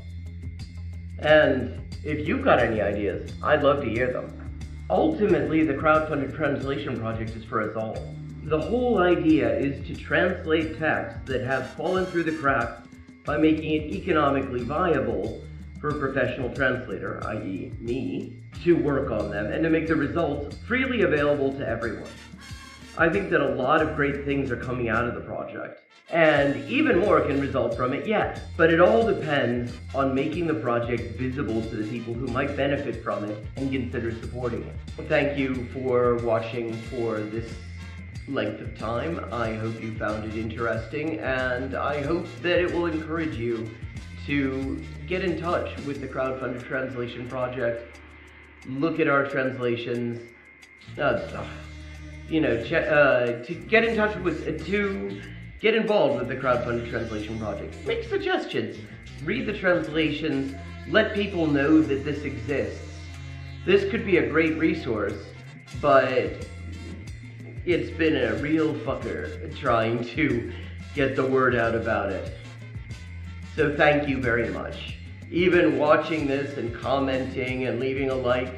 A: And if you've got any ideas, I'd love to hear them. Ultimately, the crowdfunded translation project is for us all. The whole idea is to translate texts that have fallen through the cracks by making it economically viable for a professional translator, i.e. me, to work on them and to make the results freely available to everyone. I think that a lot of great things are coming out of the project, and even more can result from it yet. But it all depends on making the project visible to the people who might benefit from it and consider supporting it. Thank you for watching for this length of time. I hope you found it interesting, and I hope that it will encourage you to get in touch with the crowdfunded translation project, look at our translations, to get in touch with, to get involved with the crowdfunded translation project. Make suggestions, read the translations, let people know that this exists. This could be a great resource, but it's been a real fucker trying to get the word out about it. So thank you very much. Even watching this and commenting and leaving a like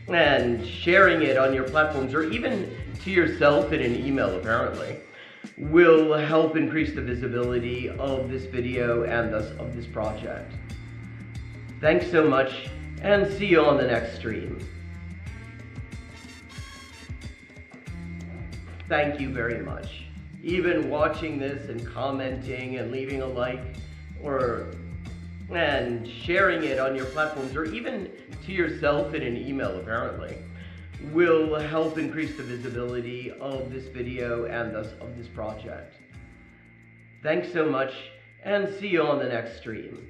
A: and sharing it on your platforms, or even to yourself in an email apparently, will help increase the visibility of this video and thus of this project. Thanks so much, and see you on the next stream. Thank you very much. Even watching this and commenting and leaving a like and sharing it on your platforms, or even to yourself in an email apparently, will help increase the visibility of this video and thus of this project. Thanks so much, and see you on the next stream.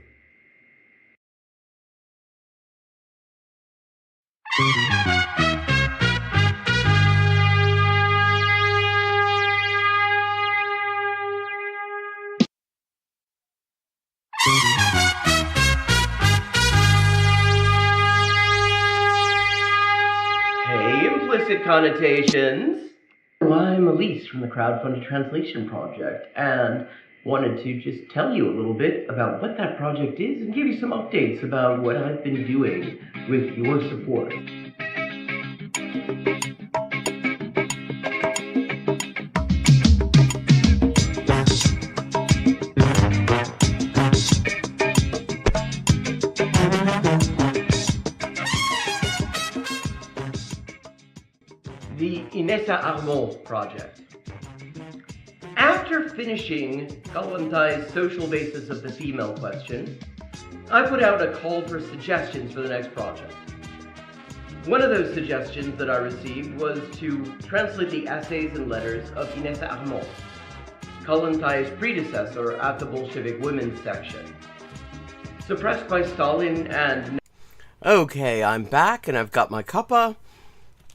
A: Hey, implicit connotations. Well, I'm Elise from the Crowdfunded Translation Project, and wanted to just tell you a little bit about what that project is and give you some updates about what I've been doing with your support. The Inessa Armand project. After finishing Kalantai's social basis of the female question, I put out a call for suggestions for the next project. One of those suggestions that I received was to translate the essays and letters of Inessa Armand, Kalantai's predecessor at the Bolshevik Women's Section. Suppressed by Stalin and... Okay, I'm back and I've got my cuppa.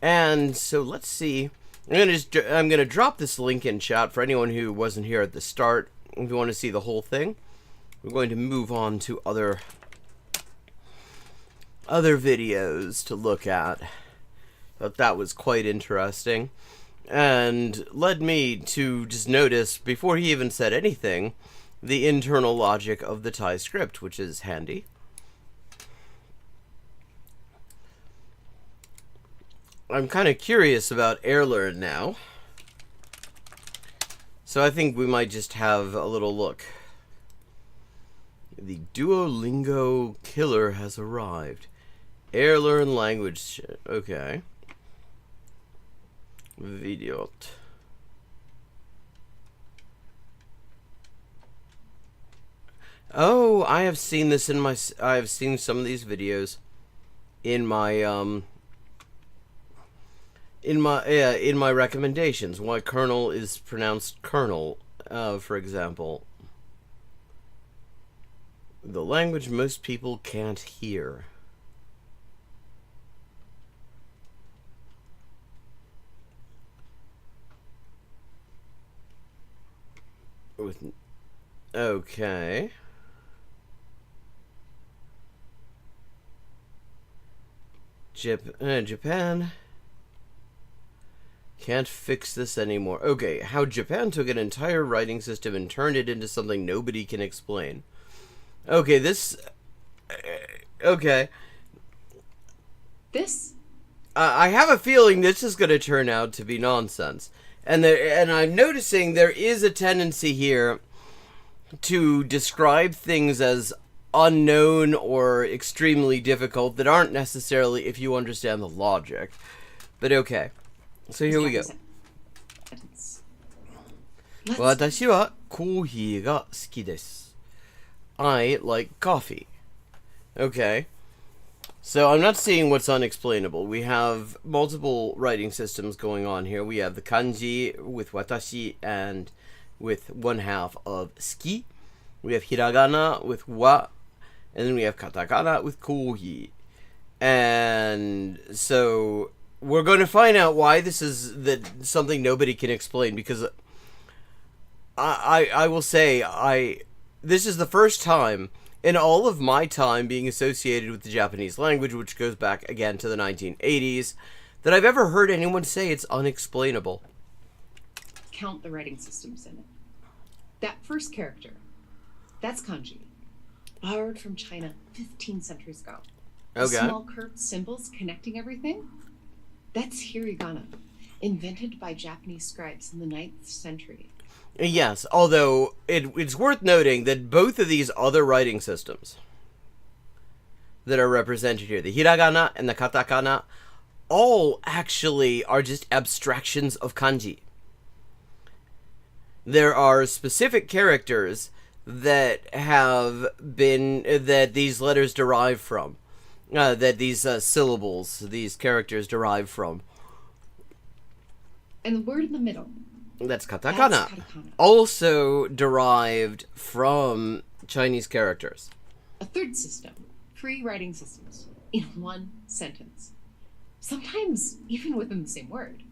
A: And so let's see. I'm gonna drop this link in chat for anyone who wasn't here at the start. If you want to see the whole thing, we're going to move on to other videos to look at. Thought that was quite interesting, and led me to just notice before he even said anything the internal logic of the Thai script, which is handy. I'm kind of curious about AirLearn now, so I think we might just have a little look. The Duolingo killer has arrived. AirLearn language, okay. Video. Oh, I have seen this in my. I have seen some of these videos in my in my recommendations. Why Colonel is pronounced Colonel, for example. The language most people can't hear. Okay. Japan can't fix this anymore. Okay, how Japan took an entire writing system and turned it into something nobody can explain. Okay, this... okay.
C: This?
A: I have a feeling this is going to turn out to be nonsense. And I'm noticing there is a tendency here to describe things as unknown or extremely difficult that aren't necessarily if you understand the logic. But okay. So here we go. 私はコーヒーが好きです. I like coffee. Okay. So I'm not seeing what's unexplainable. We have multiple writing systems going on here. We have the kanji with watashi and with one half of suki. We have hiragana with wa, and then we have katakana with kohi. And so we're going to find out why this is something nobody can explain, because I will say this is the first time in all of my time being associated with the Japanese language, which goes back again to the 1980s, that I've ever heard anyone say it's unexplainable.
C: Count the writing systems in it. That first character, that's kanji, borrowed from China 15 centuries ago.
A: Okay.
C: The small curved symbols connecting everything, that's hiragana, invented by Japanese scribes in the 9th century.
A: Yes, although it's worth noting that both of these other writing systems that are represented here, the hiragana and the katakana, all actually are just abstractions of kanji. There are specific characters that these letters derive from, that these syllables, these characters derive from.
C: And the word in the middle,
A: that's katakana.
C: That's katakana.
A: Also derived from Chinese characters.
C: A third system, free writing systems, in one sentence. Sometimes even within the same word.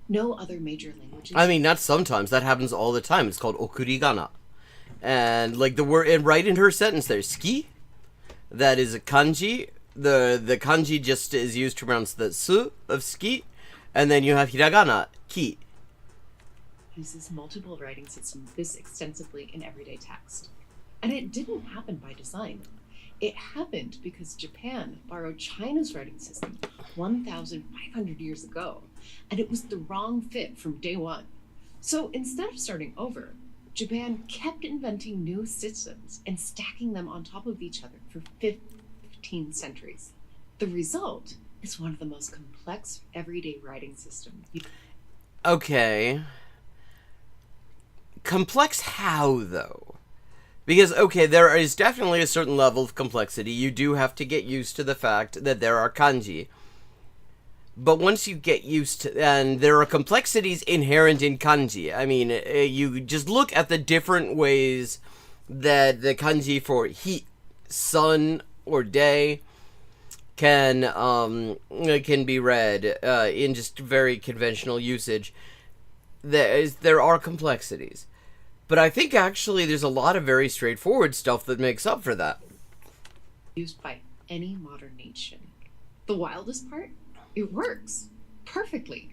C: No other major languages.
A: I mean, not sometimes. That happens all the time. It's called okurigana. And like the word, and right in her sentence there's ski. That is a kanji. The kanji just is used to pronounce the su of ski. And then you have hiragana, ki.
C: Uses multiple writing systems this extensively in everyday text. And it didn't happen by design. It happened because Japan borrowed China's writing system 1,500 years ago, and it was the wrong fit from day one. So instead of starting over, Japan kept inventing new systems and stacking them on top of each other for 15 centuries. The result is one of the most complex everyday writing systems.
A: Okay. Complex how, though? Because, okay, there is definitely a certain level of complexity. You do have to get used to the fact that there are kanji. But once you get used to... And there are complexities inherent in kanji. I mean, you just look at the different ways that the kanji for heat, sun, or day can be read in just very conventional usage. There are complexities. But I think actually there's a lot of very straightforward stuff that makes up for that.
C: Used by any modern nation. The wildest part? It works. Perfectly.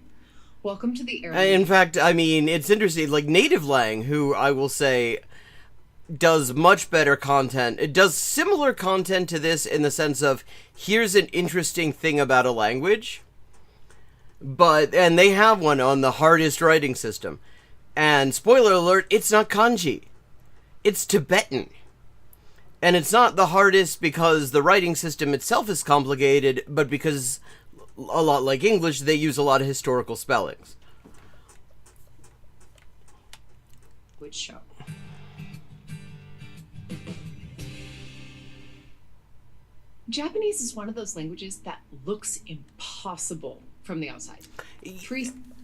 C: Welcome to the era.
A: In fact, I mean, it's interesting. Like, Native Lang, who I will say does much better content. It does similar content to this in the sense of, here's an interesting thing about a language. And they have one on the hardest writing system. And spoiler alert, it's not kanji. It's Tibetan. And it's not the hardest because the writing system itself is complicated, but because, a lot like English, they use a lot of historical spellings.
C: Which show? Japanese is one of those languages that looks impossible from the outside.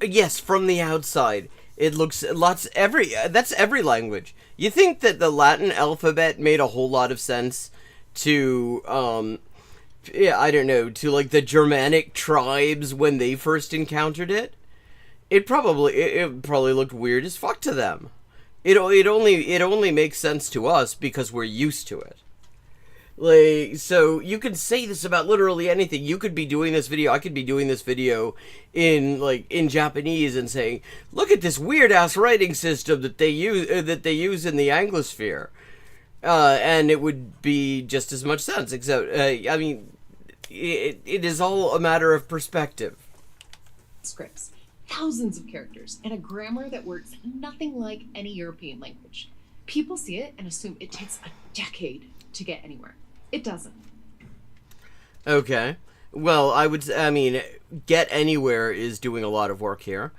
A: Yes, from the outside. It looks that's every language. You think that the Latin alphabet made a whole lot of sense to, I don't know, to like the Germanic tribes when they first encountered it? It probably looked weird as fuck to them. It only makes sense to us because we're used to it. Like, so you could say this about literally anything. You could be doing this video, I could be doing this video in Japanese and saying, look at this weird ass writing system that they use in the Anglosphere. And it would be just as much sense, except, I mean, it is all a matter of perspective.
C: Scripts, thousands of characters, and a grammar that works nothing like any European language. People see it and assume it takes a decade to get anywhere. It doesn't.
A: Okay. Well, I mean, get anywhere is doing a lot of work here.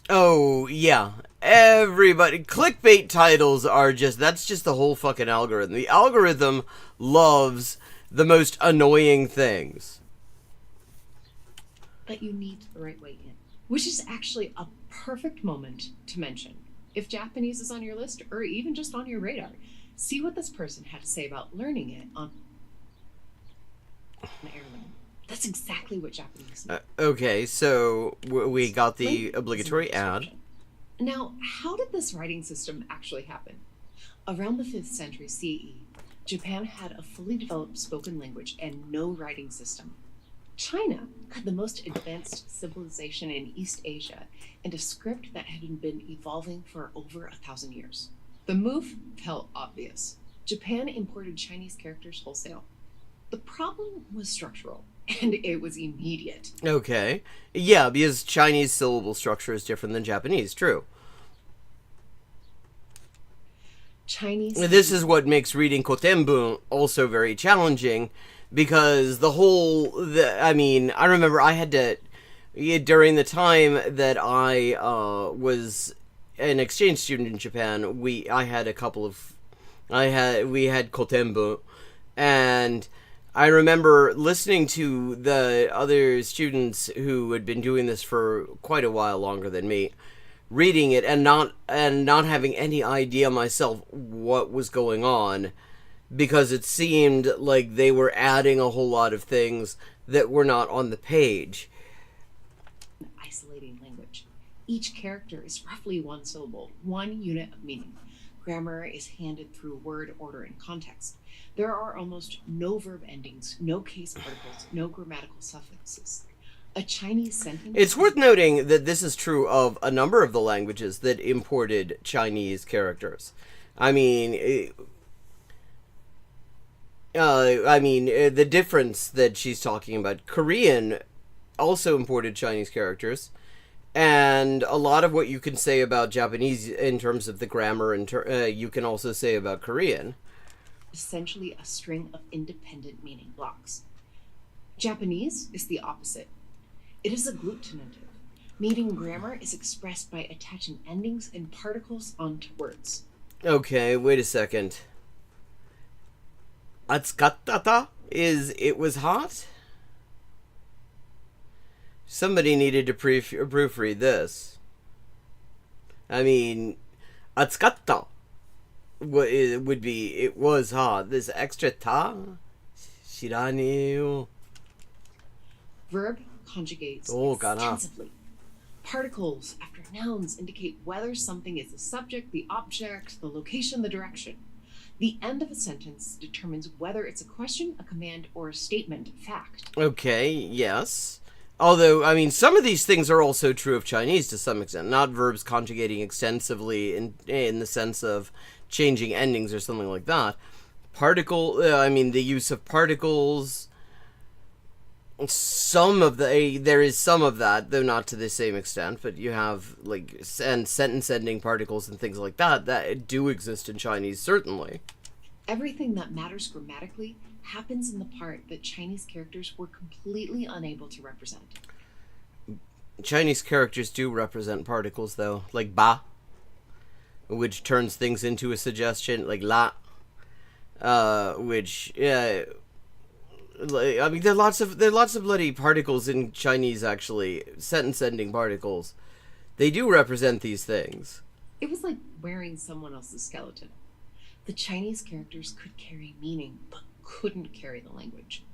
A: Oh, yeah. Everybody, clickbait titles are that's just the whole fucking algorithm. The algorithm loves the most annoying things.
C: But you need the right way in, which is actually a perfect moment to mention. If Japanese is on your list, or even just on your radar, see what this person had to say about learning it on airline. That's exactly what Japanese means.
A: Okay, so we got the obligatory ad.
C: Now, how did this writing system actually happen? Around the 5th century CE, Japan had a fully developed spoken language and no writing system. China had the most advanced civilization in East Asia and a script that had been evolving for over 1,000 years. The move felt obvious. Japan imported Chinese characters wholesale. The problem was structural, and it was immediate.
A: Okay. Yeah, because Chinese syllable structure is different than Japanese, true. This is what makes reading Kotenbun also very challenging, because I remember I had to, during the time that I was an exchange student in Japan, we had Kotenbun, and I remember listening to the other students who had been doing this for quite a while longer than me, reading it and not having any idea myself what was going on, because it seemed like they were adding a whole lot of things that were not on the page.
C: Isolating language. Each character is roughly one syllable, one unit of meaning. Grammar is handed through word, order, and context. There are almost no verb endings, no case particles, no grammatical suffixes. A Chinese sentence...
A: It's worth noting that this is true of a number of the languages that imported Chinese characters. The difference that she's talking about, Korean also imported Chinese characters, and a lot of what you can say about Japanese in terms of the grammar, you can also say about Korean.
C: Essentially a string of independent meaning blocks. Japanese is the opposite. It is agglutinative, meaning grammar is expressed by attaching endings and particles onto words.
A: Okay, wait a second. Atsukattata is it was hot? Somebody needed to proofread this. I mean, atsukatta would be it was hot. This extra ta? Shirane.
C: Verb conjugates extensively. Particles after nouns indicate whether something is the subject, the object, the location, the direction. The end of a sentence determines whether it's a question, a command, or a statement fact.
A: Okay, yes. Although, I mean, some of these things are also true of Chinese to some extent. Not verbs conjugating extensively in the sense of changing endings or something like that. The use of particles. There is some of that, though not to the same extent, but you have, sentence ending particles and things like that do exist in Chinese, certainly.
C: Everything that matters grammatically happens in the part that Chinese characters were completely unable to represent.
A: Chinese characters do represent particles, though, like ba, which turns things into a suggestion, like la, which, yeah... I mean, there are lots of bloody particles in Chinese, actually. Sentence-ending particles. They do represent these things.
C: It was like wearing someone else's skeleton. The Chinese characters could carry meaning, but couldn't carry the language.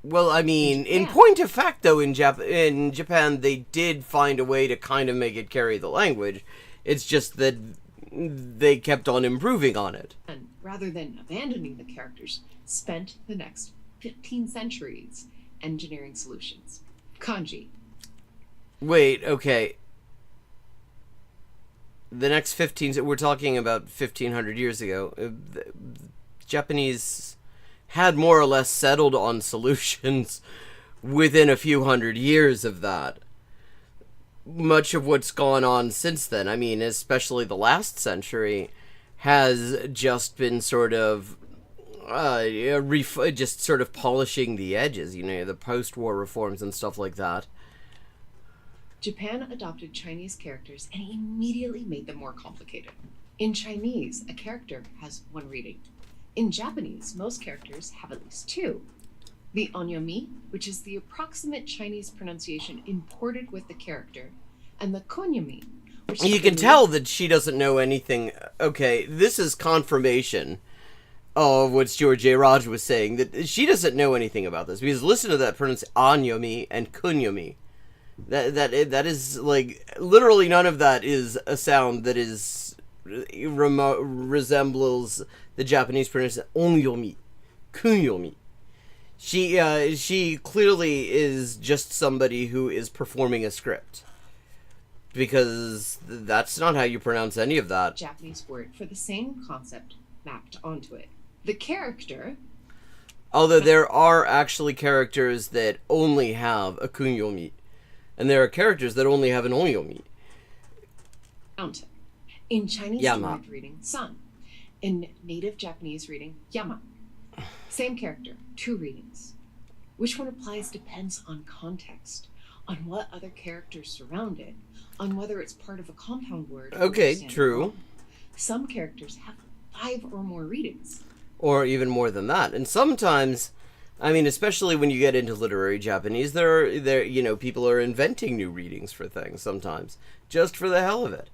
A: Well, I mean, in point of fact, though, in Japan, they did find a way to kind of make it carry the language. It's just that they kept on improving on it.
C: And rather than abandoning the characters, spent the next 15 centuries engineering solutions. Kanji.
A: Wait, okay. The next 15... We're talking about 1,500 years ago. The Japanese had more or less settled on solutions within a few hundred years of that. much of what's gone on since then, I mean, especially the last century, has just been sort of just sort of polishing the edges, the post-war reforms and stuff like that.
C: Japan adopted Chinese characters and immediately made them more complicated. In Chinese, a character has one reading. In Japanese, most characters have at least two. The onyomi, which is the approximate Chinese pronunciation imported with the character, and the konyomi, which
A: you can tell that she doesn't know anything. Okay, this is confirmation of what George J. Raj was saying, that she doesn't know anything about this, because listen to that pronunciation, onyomi and kunyomi. That is, like, literally none of that is a sound that is resembles the Japanese pronunciation onyomi, kunyomi. She clearly is just somebody who is performing a script, because that's not how you pronounce any of that.
C: Japanese word for the same concept mapped onto it. The character,
A: although there are actually characters that only have a kunyomi, and there are characters that only have an onyomi.
C: Mountain. In Chinese
A: Yama.
C: direct reading, sun. In native Japanese reading, yama. Same character, two readings. Which one applies depends on context, on what other characters surround it, on whether it's part of a compound word.
A: Okay, true.
C: Some characters have 5 or more readings.
A: Or even more than that. And sometimes, I mean, especially when you get into literary Japanese, there people are inventing new readings for things sometimes, just for the hell of it.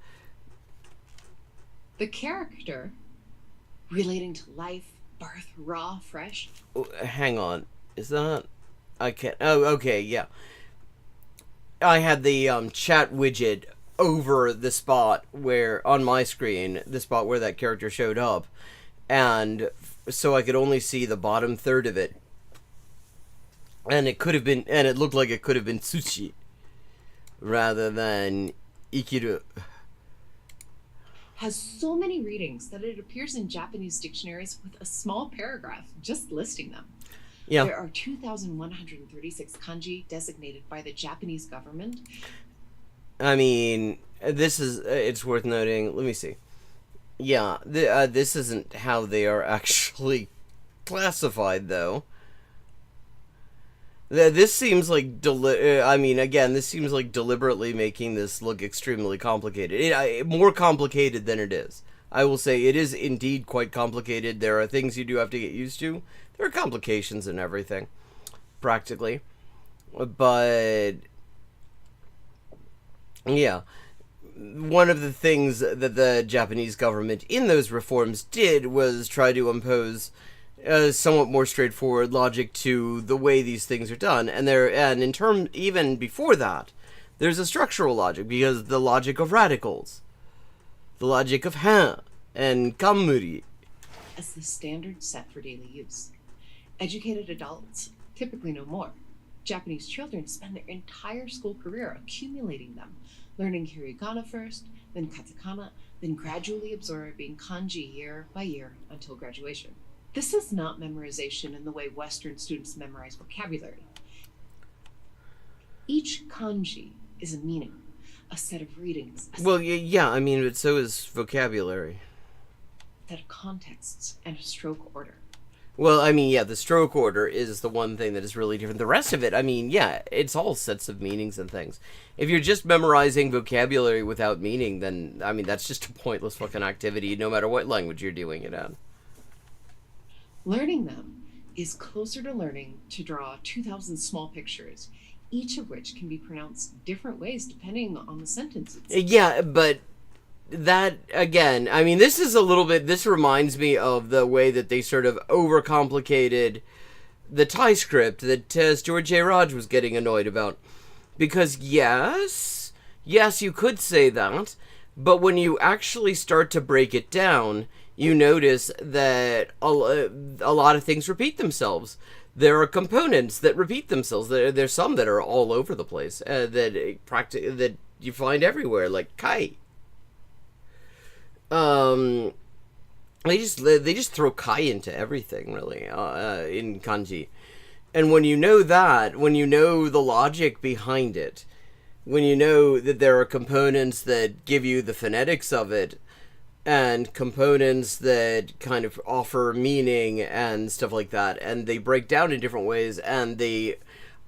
C: The character relating to life, birth, raw, fresh.
A: Oh, hang on. Is that... I can't... Oh, okay, yeah. I had the chat widget over the spot where, on my screen, the spot where that character showed up, and so I could only see the bottom third of it. And it could have been... And it looked like it could have been Tsuchi, rather than Ikiru.
C: Has so many readings that it appears in Japanese dictionaries with a small paragraph just listing them.
A: Yeah.
C: There are 2,136 kanji designated by the Japanese government.
A: I mean, it's worth noting. Let me see. Yeah, this isn't how they are actually classified, though. This seems like this seems like deliberately making this look extremely complicated. More complicated than it is. I will say it is indeed quite complicated. There are things you do have to get used to. There are complications and everything, practically. But yeah, one of the things that the Japanese government in those reforms did was try to impose somewhat more straightforward logic to the way these things are done, even before that, there's a structural logic, because the logic of radicals, the logic of han and kamuri,
C: as the standard set for daily use. Educated adults typically know more. Japanese children spend their entire school career accumulating them, learning hiragana first, then katakana, then gradually absorbing kanji year by year until graduation. This is not memorization in the way Western students memorize vocabulary. Each kanji is a meaning, a set of readings.
A: Well, yeah, I mean, but so is vocabulary.
C: Set of contexts and a stroke order.
A: Well, I mean, yeah, the stroke order is the one thing that is really different. The rest of it, I mean, yeah, it's all sets of meanings and things. If you're just memorizing vocabulary without meaning, then, I mean, that's just a pointless fucking activity, no matter what language you're doing it in.
C: Learning them is closer to learning to draw 2,000 small pictures, each of which can be pronounced different ways depending on the sentences.
A: Yeah, but that, again, I mean, this reminds me of the way that they sort of overcomplicated the Thai script that George J. Raj was getting annoyed about. Because, yes, you could say that, but when you actually start to break it down, you notice that a lot of things repeat themselves. There are components that repeat themselves. There's some that are all over the place, that you find everywhere, like kai. They just throw kai into everything, really, in kanji. And when you know that, when you know the logic behind it, when you know that there are components that give you the phonetics of it, and components that kind of offer meaning and stuff like that, and they break down in different ways, and they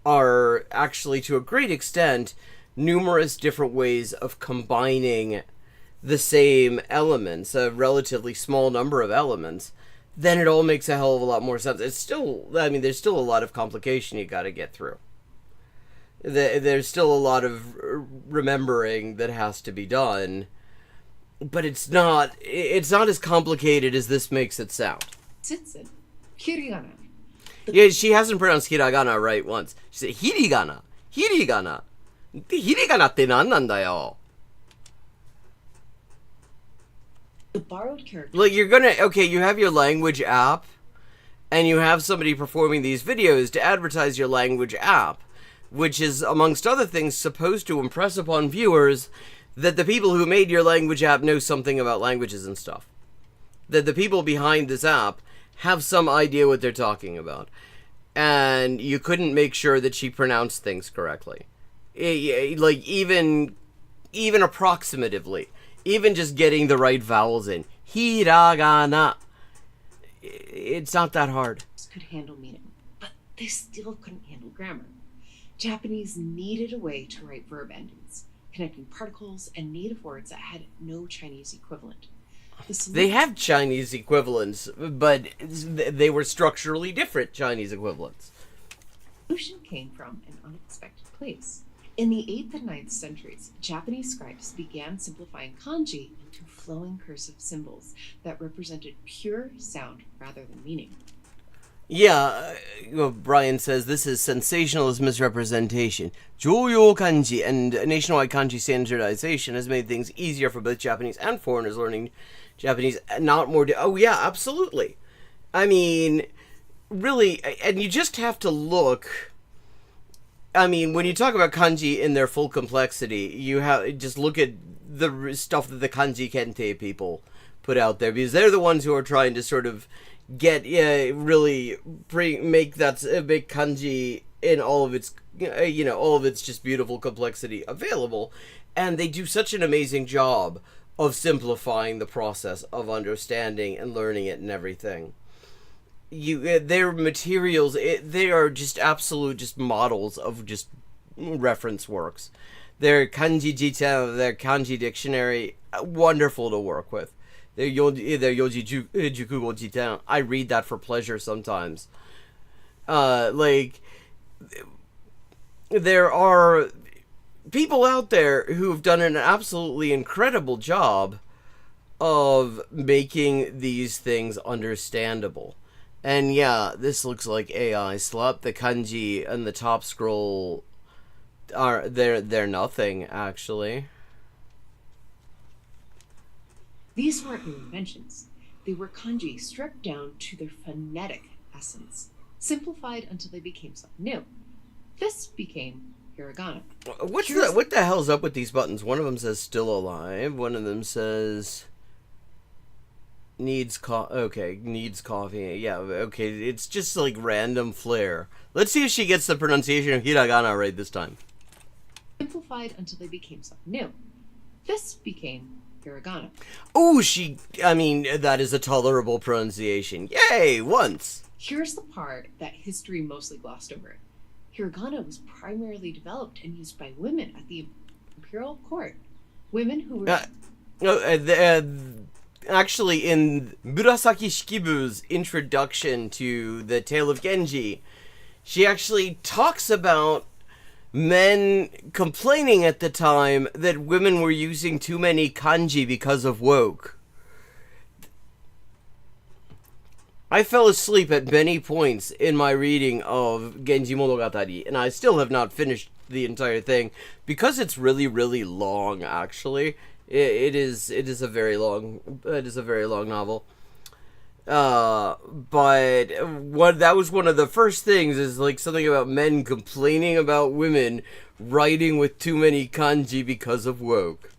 A: are actually, to a great extent, numerous different ways of combining the same elements, a relatively small number of elements, then it all makes a hell of a lot more sense. It's still, I mean, there's still a lot of complication you got to get through. There's still a lot of remembering that has to be done, but it's not as complicated as this makes it sound.
C: Sitsen. Hiragana.
A: Yeah, she hasn't pronounced hiragana right once. She said hiragana. Hiragana. Hiraganaって何なんだよ?
C: The borrowed character.
A: Like, you have your language app, and you have somebody performing these videos to advertise your language app, which is, amongst other things, supposed to impress upon viewers that the people who made your language app know something about languages and stuff. That the people behind this app have some idea what they're talking about. And you couldn't make sure that she pronounced things correctly. Like, even approximatively. Even just getting the right vowels in. Hiragana. It's not that hard.
C: Could handle meaning, but they still couldn't handle grammar. Japanese needed a way to write verb endings, connecting particles and native words that had no Chinese equivalent.
A: They have Chinese equivalents, but they were structurally different Chinese equivalents.
C: The solution came from an unexpected place. In the 8th and 9th centuries, Japanese scribes began simplifying kanji into flowing cursive symbols that represented pure sound rather than meaning.
A: Yeah, Brian says this is sensationalist misrepresentation. Joyo kanji and nationwide kanji standardization has made things easier for both Japanese and foreigners learning Japanese, not more... Oh, yeah, absolutely. I mean, really, and you just have to look... I mean, when you talk about kanji in their full complexity, you have just look at the stuff that the kanji kente people put out there, because they're the ones who are trying to sort of get really make kanji in all of its all of its just beautiful complexity available, and they do such an amazing job of simplifying the process of understanding and learning it and everything. Their materials, they are just absolute just models of just reference works. Their kanji jitan, their kanji dictionary, wonderful to work with. Their yoji jukugo jitan, I read that for pleasure sometimes. Like, there are people out there who've done an absolutely incredible job of making these things understandable. And yeah, this looks like AI slop. The kanji and the top scroll are they're nothing, actually.
C: These weren't new inventions. They were kanji stripped down to their phonetic essence, simplified until they became something new. This became hiragana.
A: What the hell's up with these buttons? One of them says still alive. One of them says needs coffee. Yeah, okay. It's just like random flair. Let's see if she gets the pronunciation of hiragana right this time.
C: Simplified until they became something new. This became hiragana.
A: Oh, I mean, that is a tolerable pronunciation. Yay, once.
C: Here's the part that history mostly glossed over. Hiragana was primarily developed and used by women at the imperial court. Women who were...
A: Actually, in Murasaki Shikibu's introduction to the Tale of Genji, she actually talks about men complaining at the time that women were using too many kanji because of woke. I fell asleep at many points in my reading of Genji Monogatari, and I still have not finished the entire thing, because it's really, really long, actually. It is a very long novel. But that was one of the first things, is like something about men complaining about women writing with too many kanji because of woke.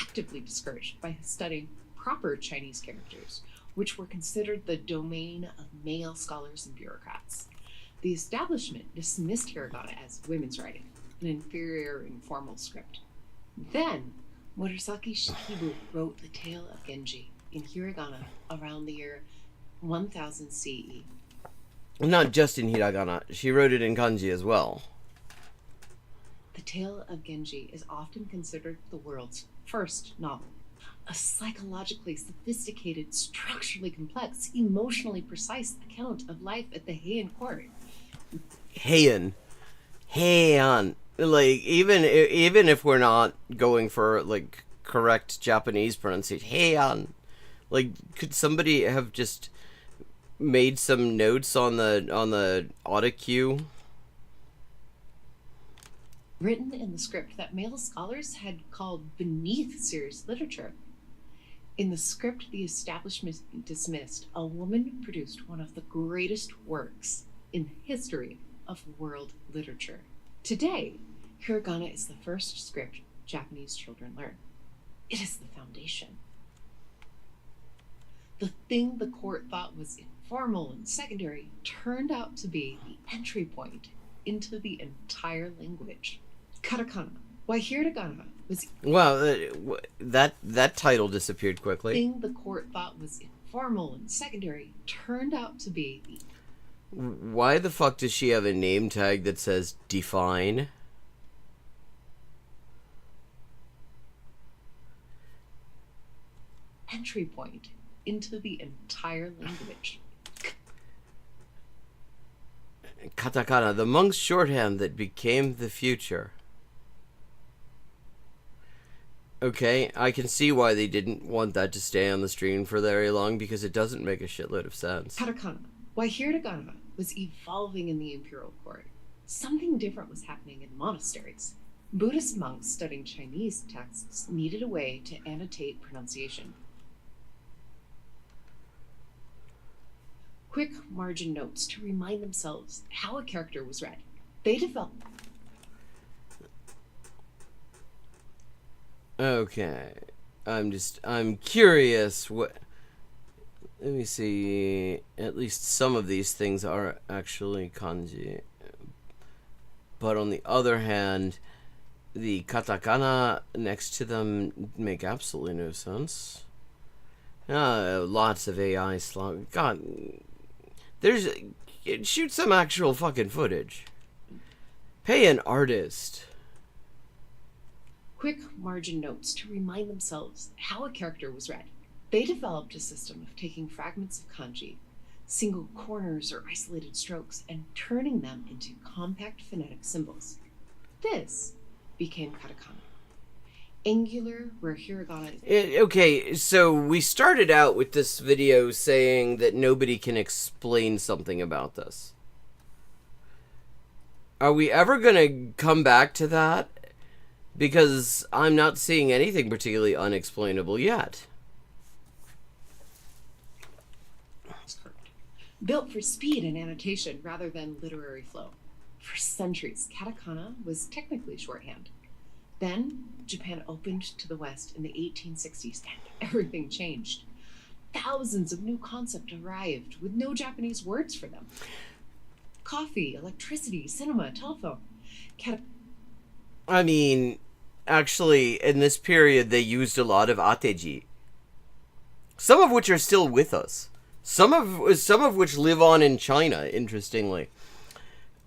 C: Actively discouraged by studying proper Chinese characters, which were considered the domain of male scholars and bureaucrats. The establishment dismissed hiragana as women's writing. an inferior informal script. Then, Murasaki Shikibu wrote The Tale of Genji in hiragana around the year 1000 CE.
A: Not just in hiragana, she wrote it in kanji as well.
C: The Tale of Genji is often considered the world's first novel. A psychologically sophisticated, structurally complex, emotionally precise account of life at the Heian court.
A: Heian. Like, even if we're not going for, like, correct Japanese pronunciation, Heian. Like, could somebody have just made some notes on the autocue?
C: Written in the script that male scholars had called beneath serious literature. In the script the establishment dismissed, a woman produced one of the greatest works in the history of world literature. Today, hiragana is the first script Japanese children learn. It is the foundation. The thing the court thought was informal and secondary turned out to be the entry point into the entire language. Katakana. Why hiragana was...
A: Wow, that title disappeared quickly.
C: The thing the court thought was informal and secondary turned out to be the...
A: Why the fuck does she have a name tag that says define?
C: entry point into the entire language.
A: Katakana, the monk's shorthand that became the future. Okay, I can see why they didn't want that to stay on the screen for very long, because it doesn't make a shitload of sense.
C: Katakana. Why hiragana was evolving in the imperial court. Something different was happening in monasteries. Buddhist monks studying Chinese texts needed a way to annotate pronunciation. Quick margin notes to remind themselves how a character was read. They developed...
A: Okay, I'm curious what... Let me see, at least some of these things are actually kanji. But on the other hand, the katakana next to them make absolutely no sense. Lots of AI slog. God, shoot some actual fucking footage. Pay an artist.
C: Quick margin notes to remind themselves how a character was read. They developed a system of taking fragments of kanji, single corners or isolated strokes, and turning them into compact phonetic symbols. This became katakana. Angular, where hiragana is...
A: Okay, so we started out with this video saying that nobody can explain something about this. Are we ever gonna come back to that? Because I'm not seeing anything particularly unexplainable yet.
C: Built for speed and annotation rather than literary flow. For centuries, katakana was technically shorthand. Then, Japan opened to the West in the 1860s, and everything changed. Thousands of new concepts arrived with no Japanese words for them. Coffee, electricity, cinema, telephone.
A: I mean, actually, in this period, they used a lot of ateji. Some of which are still with us. Some of which live on in China, interestingly.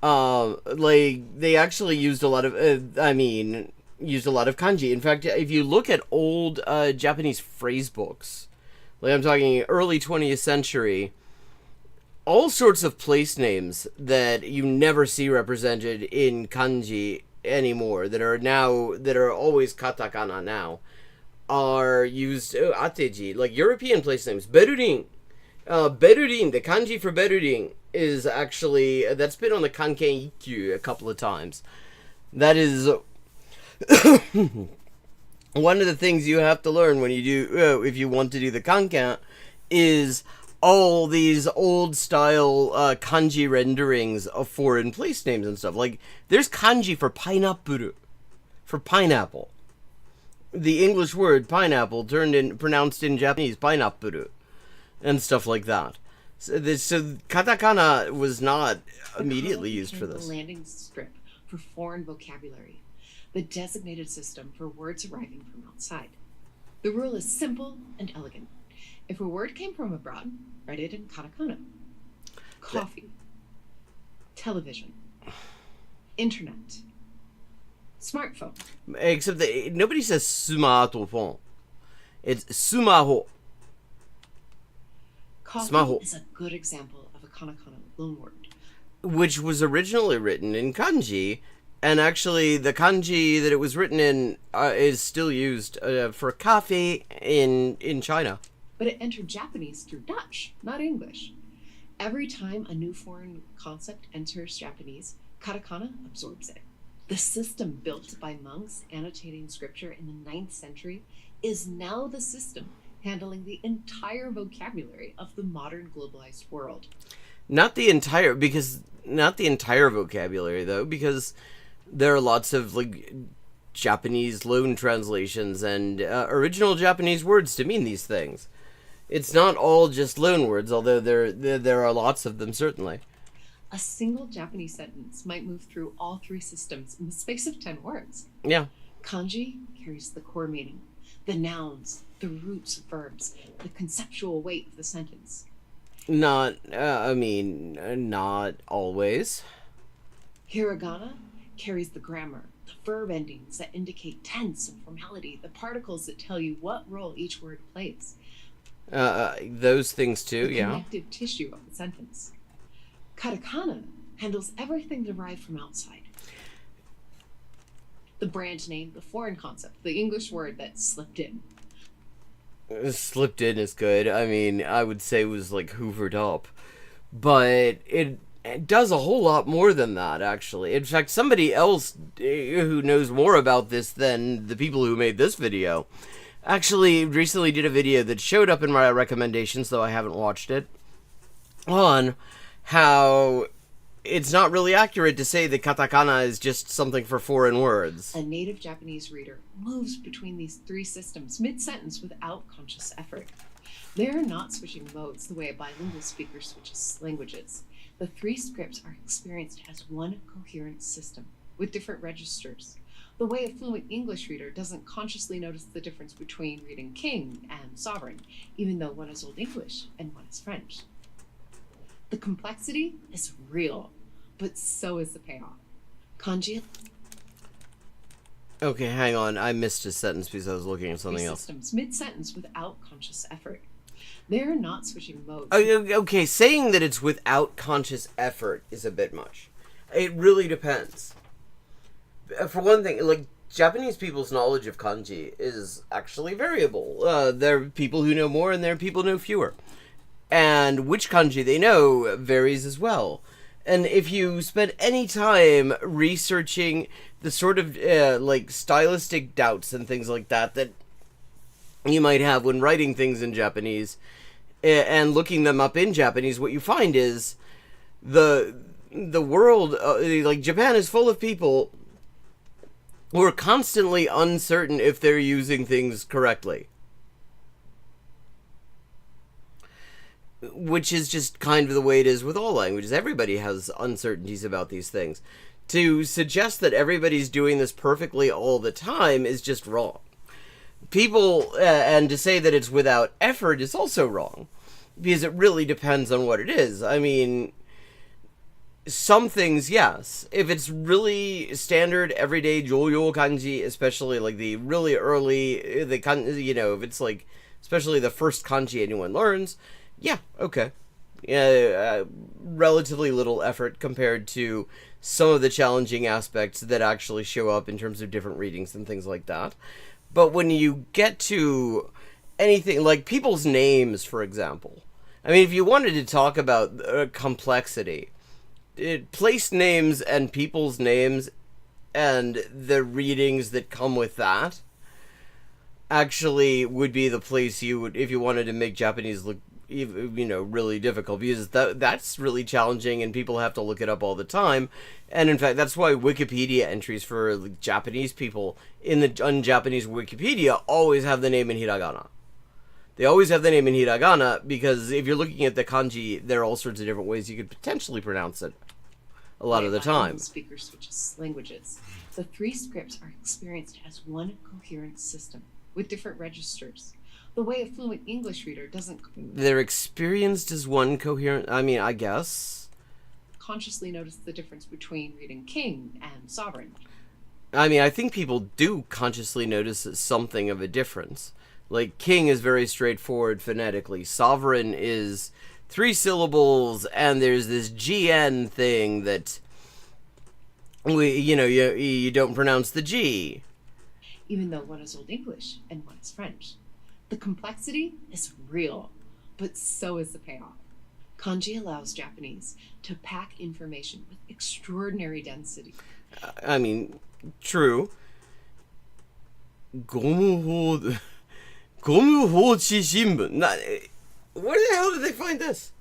A: Like, they actually used a lot of, used a lot of kanji. In fact, if you look at old Japanese phrase books, like I'm talking early 20th century, all sorts of place names that you never see represented in kanji anymore, that are always katakana now, are used ateji, like European place names. Berurin. Berurin, the kanji for Berurin is actually, that's been on the Kanken Ikkyu a couple of times. That is one of the things you have to learn when you do, if you want to do the Kanken, is all these old style kanji renderings of foreign place names and stuff. Like, there's kanji for pineapple, for pineapple. The English word pineapple pronounced in Japanese pineapple, and stuff like that. So katakana was not immediately used for this.
C: The landing strip for foreign vocabulary, the designated system for words arriving from outside. The rule is simple and elegant. If a word came from abroad, write it in katakana. Coffee, television, internet, smartphone.
A: Except that nobody says smartphone. It's sumaho.
C: Coffee
A: Smaho.
C: is a good example of a katakana loanword.
A: Which was originally written in kanji, and actually the kanji that it was written in is still used for coffee in China.
C: But it entered Japanese through Dutch, not English. Every time a new foreign concept enters Japanese, katakana absorbs it. The system built by monks annotating scripture in the 9th century is now the system handling the entire vocabulary of the modern globalized world.
A: Not the entire vocabulary, though, because there are lots of like Japanese loan translations and original Japanese words to mean these things. It's not all just loan words, although there are lots of them, certainly.
C: A single Japanese sentence might move through all 3 systems in the space of 10 words.
A: Yeah.
C: Kanji carries the core meaning, the nouns, the roots of verbs, the conceptual weight of the sentence.
A: Not always.
C: Hiragana carries the grammar, the verb endings that indicate tense and formality, the particles that tell you what role each word plays.
A: Those things too,
C: the
A: yeah.
C: connective tissue of the sentence. Katakana handles everything derived from outside. The brand name, the foreign concept, the English word that slipped in.
A: Slipped in is good. I mean, I would say it was like hoovered up. But it does a whole lot more than that, actually. In fact, somebody else who knows more about this than the people who made this video actually recently did a video that showed up in my recommendations, though I haven't watched it, on how it's not really accurate to say that katakana is just something for foreign words.
C: A native Japanese reader moves between these 3 systems mid-sentence without conscious effort. They're not switching modes the way a bilingual speaker switches languages. The 3 scripts are experienced as one coherent system with different registers. The way a fluent English reader doesn't consciously notice the difference between reading king and sovereign, even though one is Old English and one is French. The complexity is real, but so is the payoff. Kanji.
A: Okay, hang on. I missed a sentence because I was looking at something else.
C: Systems mid-sentence without conscious effort. They're not switching modes.
A: Okay, saying that it's without conscious effort is a bit much. It really depends. For one thing, like, Japanese people's knowledge of kanji is actually variable. There are people who know more and there are people who know fewer. And which kanji they know varies as well. And if you spend any time researching the sort of, like, stylistic doubts and things like that that you might have when writing things in Japanese, and looking them up in Japanese, what you find is the world, like, Japan is full of people who are constantly uncertain if they're using things correctly. Which is just kind of the way it is with all languages. Everybody has uncertainties about these things. To suggest that everybody's doing this perfectly all the time is just wrong. People, and to say that it's without effort is also wrong. Because it really depends on what it is. I mean, some things, yes. If it's really standard, everyday Joyo kanji, especially like the really early, if it's like, especially the first kanji anyone learns, yeah, okay. Relatively little effort compared to some of the challenging aspects that actually show up in terms of different readings and things like that. But when you get to anything like people's names, for example, I mean, if you wanted to talk about complexity, place names and people's names and the readings that come with that actually would be the place you would, if you wanted to make Japanese look, really difficult, because that's really challenging and people have to look it up all the time. And in fact, that's why Wikipedia entries for Japanese people on Japanese Wikipedia always have the name in hiragana. They always have the name in hiragana because if you're looking at the kanji, there are all sorts of different ways you could potentially pronounce it. a lot of the time.
C: Speaker switches languages. The three scripts are experienced as one coherent system with different registers. The way a fluent English reader doesn't...
A: They're experienced as one coherent... I mean, I guess.
C: ...consciously notice the difference between reading king and sovereign.
A: I mean, I think people do consciously notice something of a difference. Like, king is very straightforward phonetically. Sovereign is 3 syllables, and there's this GN thing that... you don't pronounce the G.
C: Even though one is Old English and one is French. The complexity is real, but so is the payoff. Kanji allows Japanese to pack information with extraordinary density.
A: I mean, true. Gomuhochi Shimbun. Where the hell did they find this?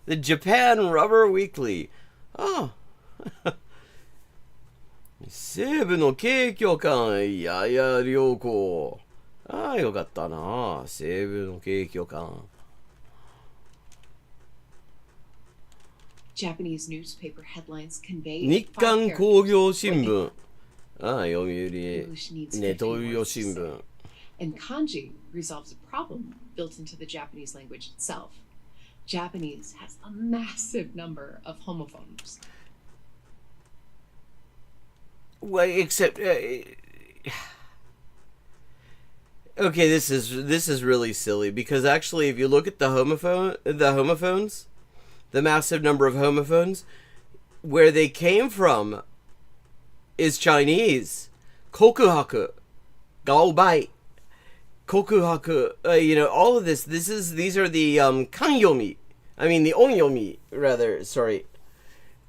A: The Japan Rubber Weekly. Oh. 西部の景況感やや良好。ああ、よかったな。西部の景況感。
C: Japanese newspaper headlines convey
A: 日刊工業新聞。ああ、読売ネトウヨ新聞。
C: And kanji resolves a problem built into the Japanese language itself. Japanese has a massive number of homophones.
A: Well, except... okay, this is really silly, because actually if you look at the homophones, the massive number of homophones, where they came from is Chinese. Kokuhaku, gaobai, kokuhaku, all of these are the kanyomi, the onyomi, rather, sorry,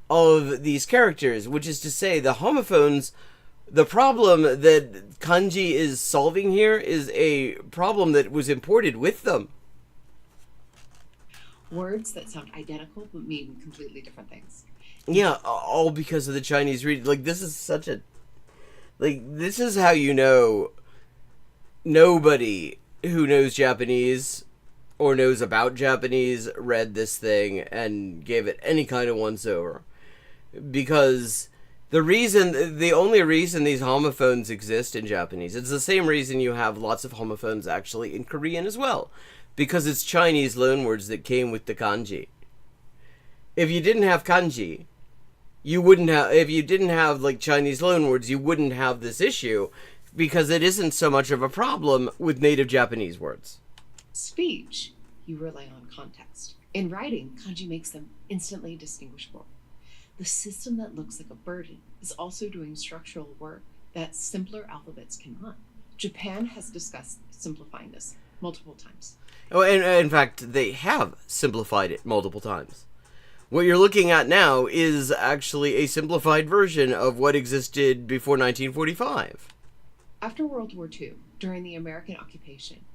A: of these characters, which is to say the homophones, the problem that kanji is solving here is a problem that was imported with them.
C: Words that sound identical but mean completely different things.
A: Yeah, all because of the Chinese read. Like, this is such a... Like, this is how you know nobody who knows Japanese or knows about Japanese read this thing and gave it any kind of once-over. Because the only reason these homophones exist in Japanese, it's the same reason you have lots of homophones actually in Korean as well. Because it's Chinese loanwords that came with the kanji. If you didn't have kanji, if you didn't have like Chinese loanwords, you wouldn't have this issue, because it isn't so much of a problem with native Japanese words.
C: Speech, you rely on context. In writing, kanji makes them instantly distinguishable. The system that looks like a burden is also doing structural work that simpler alphabets cannot. Japan has discussed simplifying this multiple times.
A: Oh, and in fact, they have simplified it multiple times. What you're looking at now is actually a simplified version of what existed before 1945.
C: After World War II, during the American occupation,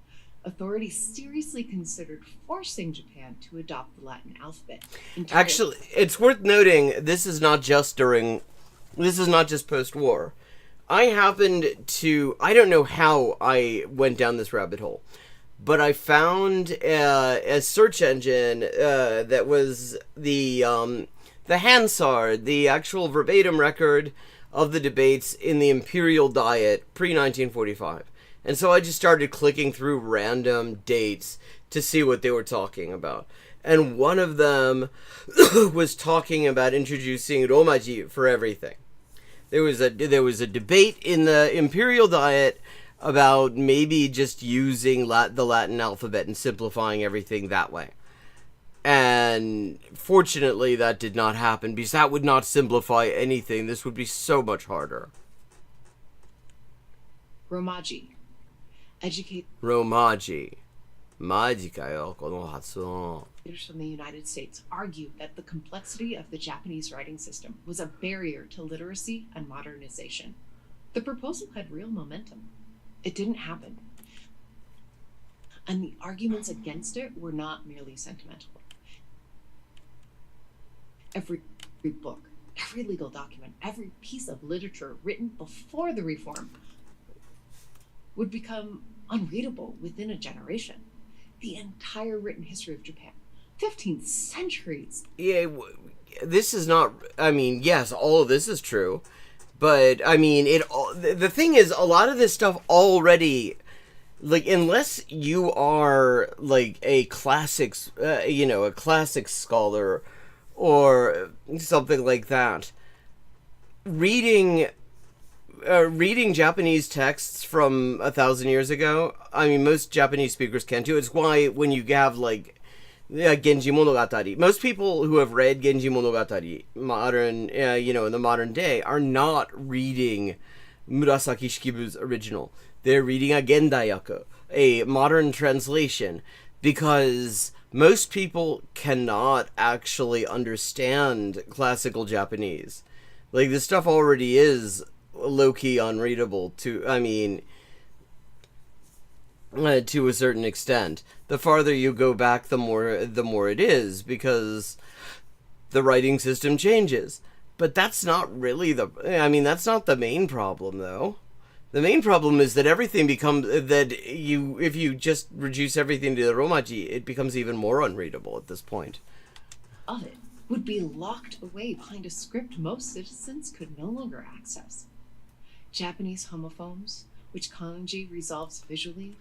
C: authorities seriously considered forcing Japan to adopt the Latin alphabet.
A: Actually, it's worth noting, this is not just post-war. I don't know how I went down this rabbit hole, but I found a search engine that was the Hansard, the actual verbatim record of the debates in the Imperial Diet pre-1945. And so I just started clicking through random dates to see what they were talking about. And one of them was talking about introducing romaji for everything. There was a debate in the Imperial Diet about maybe just using the Latin alphabet and simplifying everything that way. And fortunately that did not happen, because that would not simplify anything. This would be so much harder.
C: Romaji. Educate
A: Romaji. Maji kayo, kono hatsuon.
C: Leaders from the United States argued that the complexity of the Japanese writing system was a barrier to literacy and modernization. The proposal had real momentum. It didn't happen. And the arguments against it were not merely sentimental. Every book, every legal document, every piece of literature written before the reform would become unreadable within a generation. The entire written history of Japan, 15 centuries.
A: Yeah, this is not, I mean, yes, all of this is true, but, I mean, the thing is, a lot of this stuff already, like, unless you are, like, a classics, a classics scholar, or something like that, reading Japanese texts from 1,000 years ago, I mean, most Japanese speakers can too. It's why when you have, like, Genji Monogatari, most people who have read Genji Monogatari, modern, in the modern day, are not reading Murasaki Shikibu's original. They're reading a Gendaiyaku, a modern translation, because most people cannot actually understand classical Japanese. Like, this stuff already is low-key unreadable to a certain extent. The farther you go back, the more it is, because the writing system changes. But that's not really that's not the main problem, though. The main problem is that everything becomes, if you just reduce everything to the Romaji, it becomes even more unreadable at this point.
C: Of it would be locked away behind a script most citizens could no longer access. Japanese homophones, which kanji resolves visually.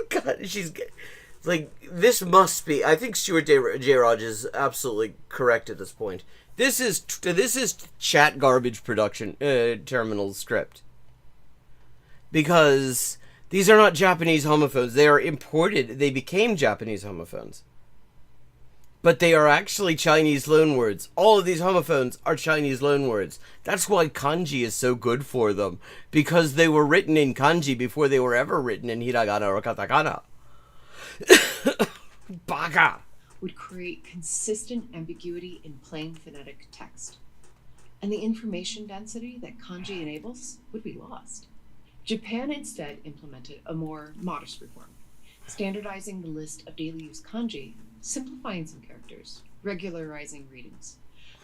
A: God, she's like, this must be. I think Stuart J. Raj is absolutely correct at this point. This is chat garbage production terminal script, because these are not Japanese homophones. They are imported. They became Japanese homophones, but they are actually Chinese loanwords. All of these homophones are Chinese loanwords. That's why kanji is so good for them, because they were written in kanji before they were ever written in hiragana or katakana. Baka!
C: Would create consistent ambiguity in plain phonetic text. And the information density that kanji enables would be lost. Japan instead implemented a more modest reform, standardizing the list of daily use kanji, simplifying some characters, regularizing readings,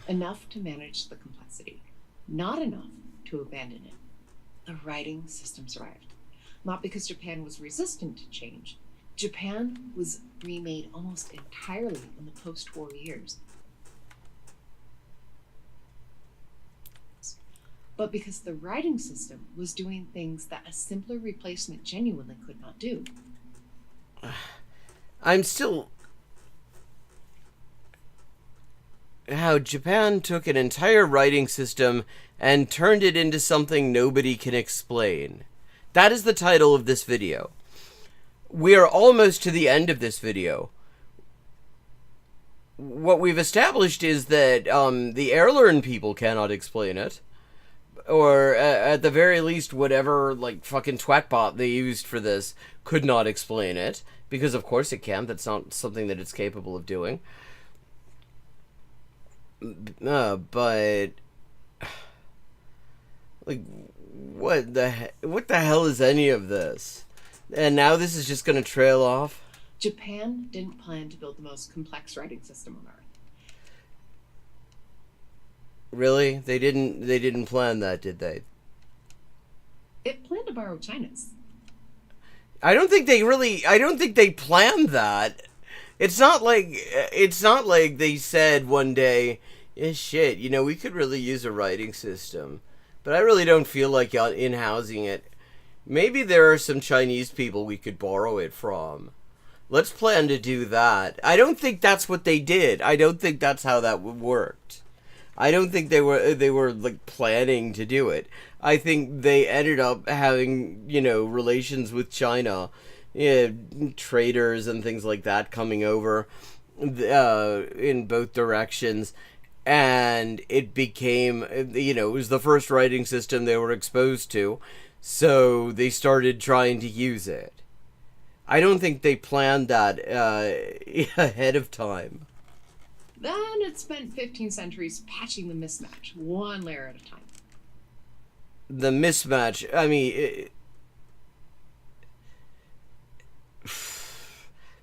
C: enough to manage the complexity, not enough to abandon it. The writing system survived, not because Japan was resistant to change. Japan was remade almost entirely in the post-war years, but because the writing system was doing things that a simpler replacement genuinely could not do.
A: I'm still... How Japan took an entire writing system and turned it into something nobody can explain. That is the title of this video. We are almost to the end of this video. What we've established is that the Heirlearn people cannot explain it. Or at the very least, whatever like fucking twatbot they used for this could not explain it. Because of course it can. That's not something that it's capable of doing. But like, what the hell is any of this? And now this is just going to trail off?
C: Japan didn't plan to build the most complex writing system on Earth.
A: Really? They didn't plan that, did they?
C: It planned to borrow China's.
A: I don't think they planned that. It's not like they said one day, yeah, shit, we could really use a writing system. But I really don't feel like in-housing it. Maybe there are some Chinese people we could borrow it from. Let's plan to do that. I don't think that's what they did. I don't think that's how that worked. I don't think they were like planning to do it. I think they ended up having, relations with China, traders and things like that coming over in both directions. And it became, it was the first writing system they were exposed to. So they started trying to use it. I don't think they planned that ahead of time.
C: Then it spent 15 centuries patching the mismatch, one layer at a time.
A: The mismatch, I mean...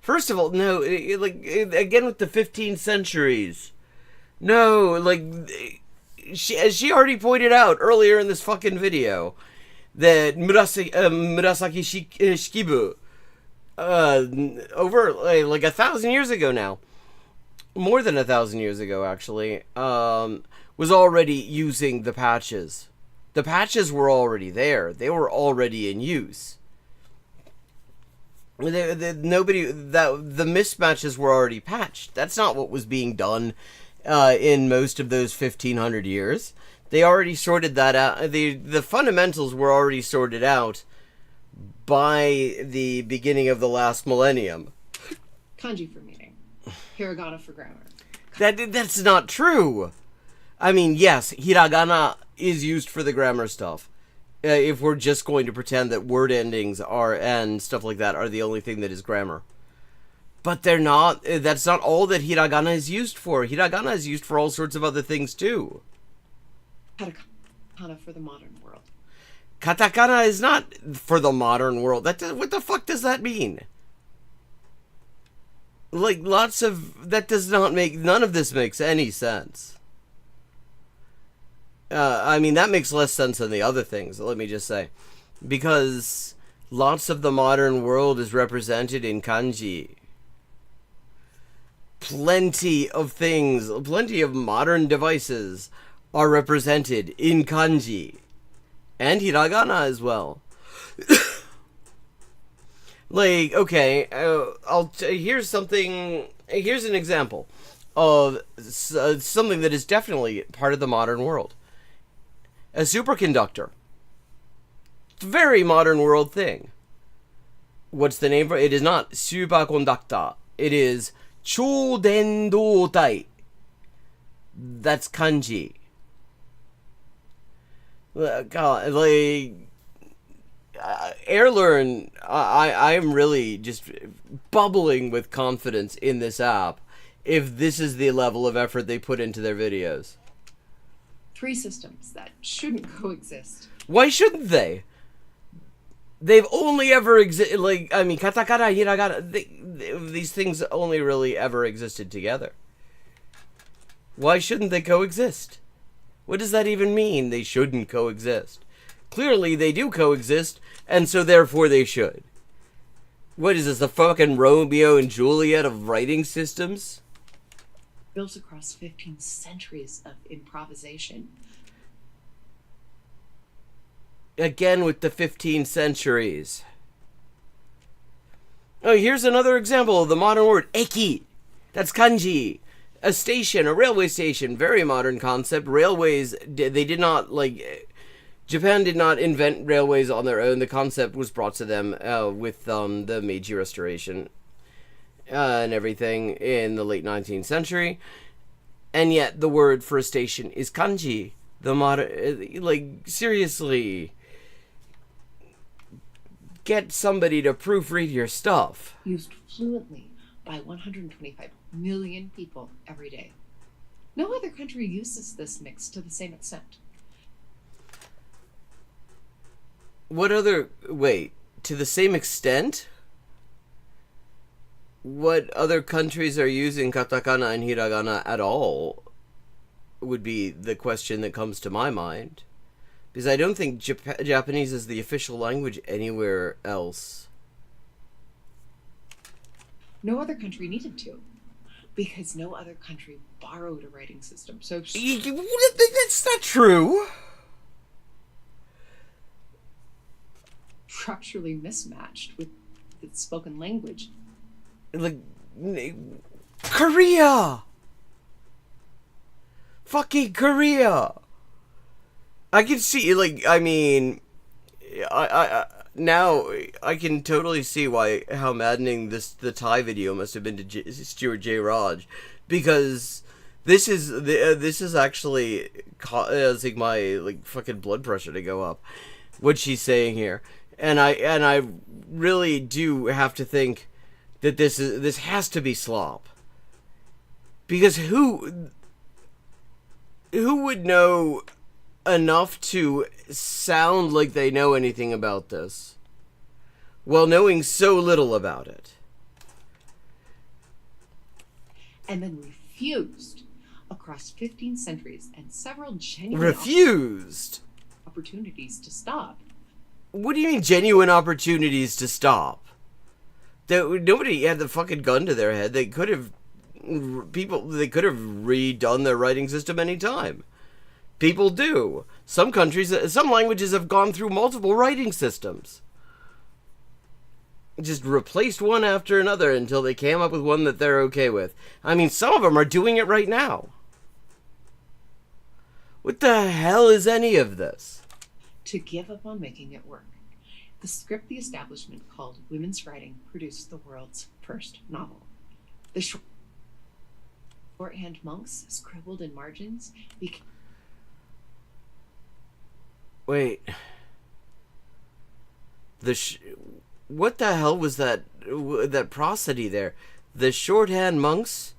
A: First of all, no, again with the 15 centuries. No, as she already pointed out earlier in this fucking video, that Murasaki Shikibu, over 1,000 years ago now, more than 1,000 years ago, actually, was already using the patches. The patches were already there. They were already in use. The mismatches were already patched. That's not what was being done in most of those 1,500 years. They already sorted that out. The fundamentals were already sorted out by the beginning of the last millennium.
C: Kanji for meaning. Hiragana for grammar.
A: That's not true. I mean, yes, hiragana is used for the grammar stuff. If we're just going to pretend that word endings and stuff like that are the only thing that is grammar. But they're not. That's not all that hiragana is used for. Hiragana is used for all sorts of other things too.
C: Katakana for the modern world.
A: Katakana is not for the modern world. What the fuck does that mean? Like, that does not make, none of this makes any sense. I mean, that makes less sense than the other things, let me just say. Because lots of the modern world is represented in kanji. Plenty of things, plenty of modern devices are represented in kanji. And hiragana as well. Like, okay, here's an example of something that is definitely part of the modern world. A superconductor. Very modern world thing. What's the name for it? It is not superconductor. It is chōdendōtai. That's kanji. God, like... Airlearn, I'm really just bubbling with confidence in this app if this is the level of effort they put into their videos.
C: 3 systems that shouldn't coexist.
A: Why shouldn't they? They've only ever existed, like, I mean, katakana, hiragana, these things only really ever existed together. Why shouldn't they coexist? What does that even mean, they shouldn't coexist? Clearly, they do coexist, and so therefore they should. What is this, the fucking Romeo and Juliet of writing systems?
C: Built across 15 centuries of improvisation.
A: Again with the 15 centuries. Oh, here's another example of the modern word, eki. That's kanji. A station, a railway station, very modern concept. Railways, they did not, like... Japan did not invent railways on their own. The concept was brought to them with the Meiji Restoration and everything in the late 19th century. And yet the word for a station is kanji. The modern, like, seriously, get somebody to proofread your stuff.
C: Used fluently by 125 million people every day. No other country uses this mix to the same extent.
A: Wait, to the same extent? What other countries are using katakana and hiragana at all would be the question that comes to my mind. Because I don't think Japanese is the official language anywhere else.
C: No other country needed to. Because no other country borrowed a writing system. So
A: that's not true.
C: Structurally mismatched with its spoken language.
A: Like, Korea! Fucking Korea! I can see, like, I mean, now I can totally see how maddening the Thai video must have been to Stuart J. Raj, because this is actually causing my fucking blood pressure to go up. What she's saying here. And I really do have to think that this has to be slop. Because who would know enough to sound like they know anything about this while knowing so little about it?
C: And then refused across 15 centuries and several genuine opportunities to stop.
A: What do you mean genuine opportunities to stop? Nobody had the fucking gun to their head. They could have they could have redone their writing system anytime. People do. Some languages have gone through multiple writing systems. Just replaced one after another until they came up with one that they're okay with. I mean, some of them are doing it right now. What the hell is any of this?
C: To give up on making it work. The script the establishment called women's writing produced the world's first novel. The shorthand monks scribbled in margins became...
A: Wait. What the hell was that prosody there? The shorthand monks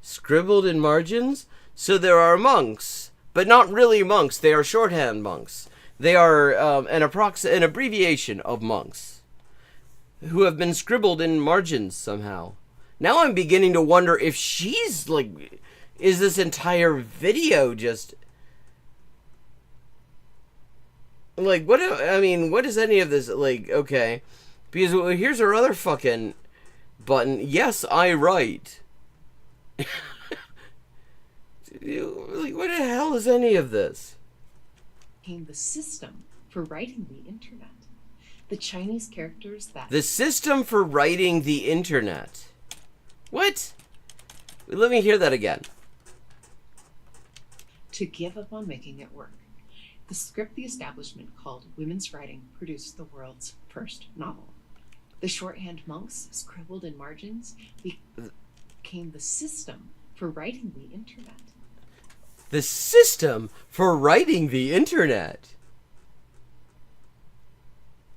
A: scribbled in margins? So there are monks, but not really monks. They are shorthand monks. They are an abbreviation of monks who have been scribbled in margins somehow. Now I'm beginning to wonder if she's like, is this entire video just like, what is any of this like? Okay, because here's her other fucking button. Yes, I write. Like, what the hell is any of this?
C: The system for writing the internet. The Chinese characters that...
A: The system for writing the internet. What? Let me hear that again.
C: To give up on making it work. The script the establishment called women's writing produced the world's first novel. The shorthand monks scribbled in margins became the system for writing the internet.
A: The system for writing the internet.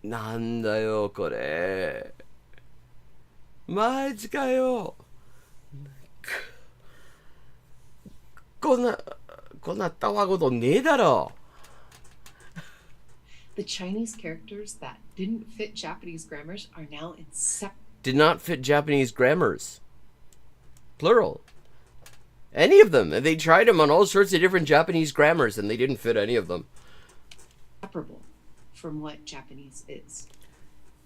A: なんだよこれ。マジかよ。こんなたわごとねえだろ。
C: The Chinese characters that didn't fit Japanese grammars are now
A: did not fit Japanese grammars. Plural. Any of them. They tried them on all sorts of different Japanese grammars and they didn't fit any of them.
C: Separable from what Japanese is.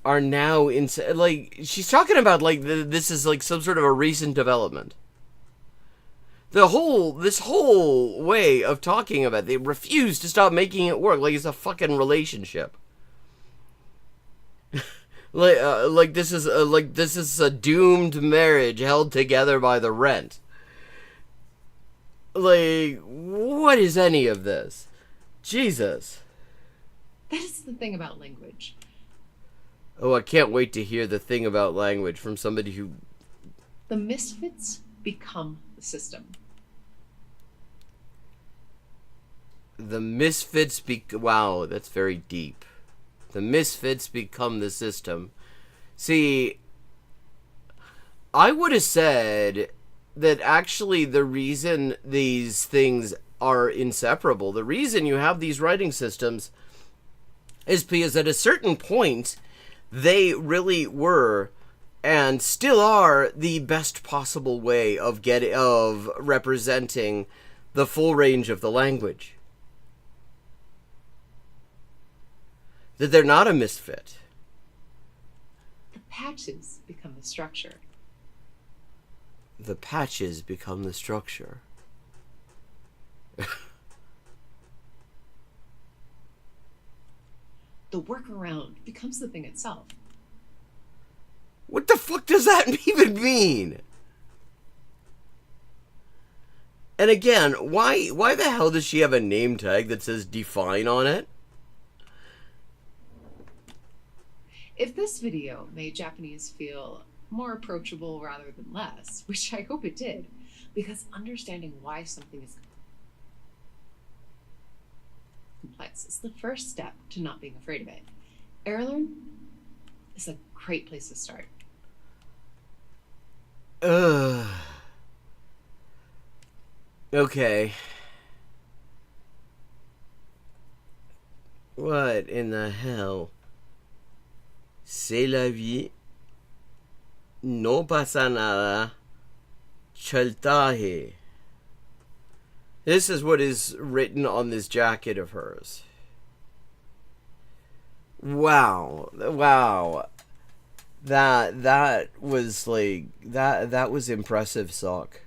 A: Are now like, she's talking about like this is like some sort of a recent development. This whole way of talking about it, they refuse to stop making it work like it's a fucking relationship. like this is a doomed marriage held together by the rent. Like, what is any of this? Jesus.
C: That is the thing about language.
A: Oh, I can't wait to hear the thing about language from somebody who...
C: The misfits become the system.
A: The misfits wow, that's very deep. The misfits become the system. See, I would have said that actually the reason these things are inseparable, the reason you have these writing systems, is because at a certain point, they really were, and still are, the best possible way of representing the full range of the language. That they're not a misfit.
C: The patches become the structure.
A: The patches become the structure.
C: The workaround becomes the thing itself.
A: What the fuck does that even mean? And again, why the hell does she have a name tag that says define on it?
C: If this video made Japanese feel more approachable rather than less, which I hope it did, because understanding why something is complex is the first step to not being afraid of it. Erlearn is a great place to start.
A: Okay. What in the hell? C'est la vie. No pasa nada. Chalta hai. This is what is written on this jacket of hers. Wow. Wow. That was like that was impressive suck.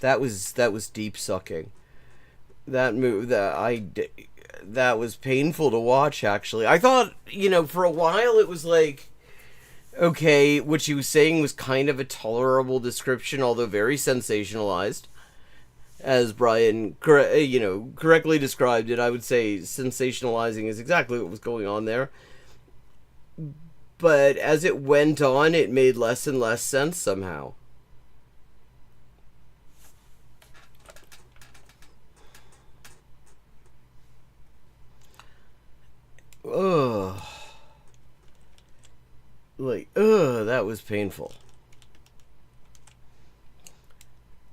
A: That was deep sucking. That move that was painful to watch, actually. I thought, for a while it was like, okay, what she was saying was kind of a tolerable description, although very sensationalized. As Brian, correctly described it, I would say sensationalizing is exactly what was going on there. But as it went on, it made less and less sense somehow. Ugh. That was painful.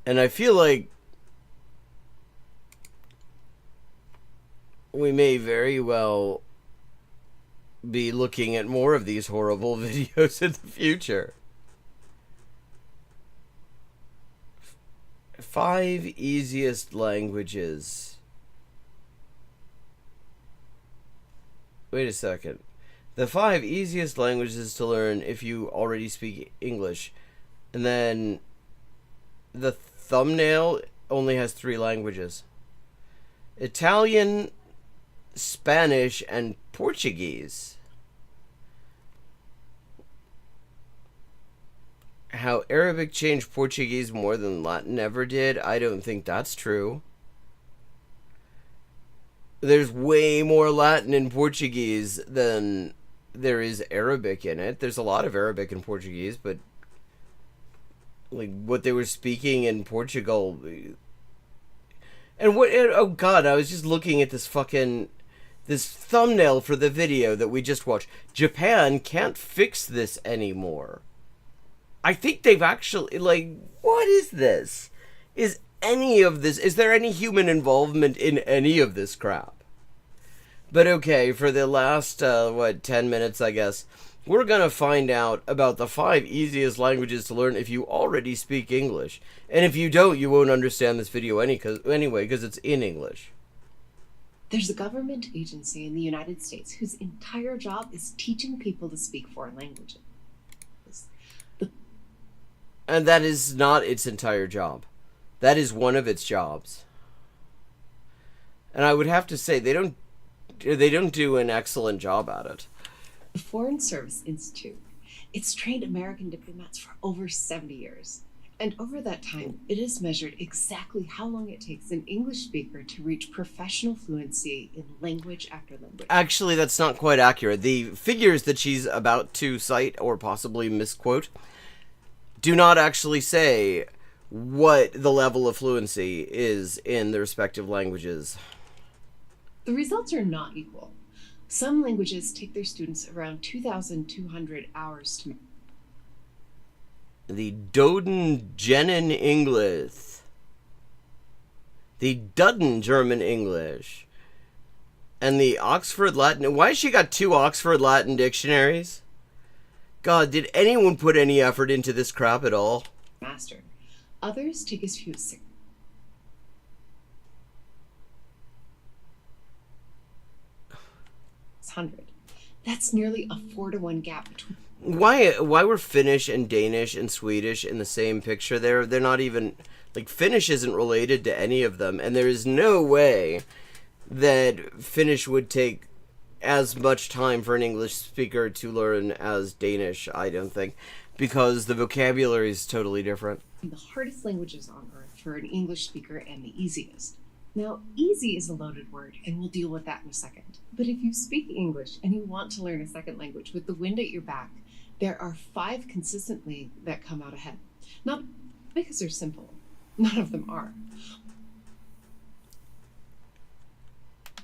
A: And I feel like we may very well be looking at more of these horrible videos in the future. 5 easiest languages. Wait a second. The 5 easiest languages to learn if you already speak English. And then the thumbnail only has 3 languages. Italian, Spanish, and Portuguese. How Arabic changed Portuguese more than Latin ever did? I don't think that's true. There's way more Latin in Portuguese than there is Arabic in it. There's a lot of Arabic in Portuguese, but like what they were speaking in Portugal. And oh god, I was just looking at this thumbnail for the video that we just watched. Japan can't fix this anymore. I think they've actually, what is this? Is there any human involvement in any of this crap? But okay, for the last, 10 minutes, I guess, we're gonna find out about the 5 easiest languages to learn if you already speak English. And if you don't, you won't understand this video anyway, because it's in English.
C: There's a government agency in the United States whose entire job is teaching people to speak foreign languages.
A: And that is not its entire job. That is one of its jobs. And I would have to say, they don't do an excellent job at it.
C: The Foreign Service Institute. It's trained American diplomats for over 70 years. And over that time, it has measured exactly how long it takes an English speaker to reach professional fluency in language after language.
A: Actually, that's not quite accurate. The figures that she's about to cite, or possibly misquote, do not actually say what the level of fluency is in the respective languages.
C: The results are not equal. Some languages take their students around 2,200 hours to...
A: The Duden English. The Duden German English. And the Oxford Latin... Why has she got 2 Oxford Latin dictionaries? God, did anyone put any effort into this crap at all?
C: Master. Others take as few as 600. That's nearly a 4-to-1 gap between...
A: Why were Finnish and Danish and Swedish in the same picture there? They're not even... Finnish isn't related to any of them, and there is no way that Finnish would take as much time for an English speaker to learn as Danish, I don't think, because the vocabulary is totally different.
C: The hardest languages on earth for an English speaker and the easiest. Now, easy is a loaded word, and we'll deal with that in a second. But if you speak English and you want to learn a second language with the wind at your back, there are 5 consistently that come out ahead. Not because they're simple. None of them are.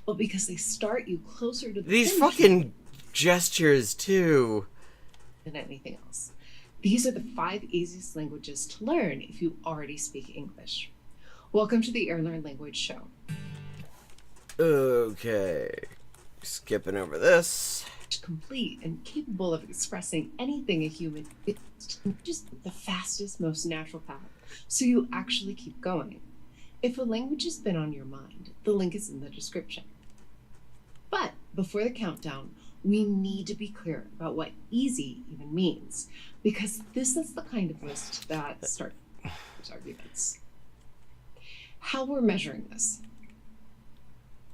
C: But because they start you closer to the
A: These fucking gestures, too.
C: Than anything else. These are the 5 easiest languages to learn if you already speak English. Welcome to the Learn Language Show.
A: Okay. Skipping over this.
C: Complete and capable of expressing anything a human is, just the fastest, most natural path, so you actually keep going. If a language has been on your mind, the link is in the description. But before the countdown, We need to be clear about what easy even means, because this is the kind of list that starts arguments. How we're measuring this.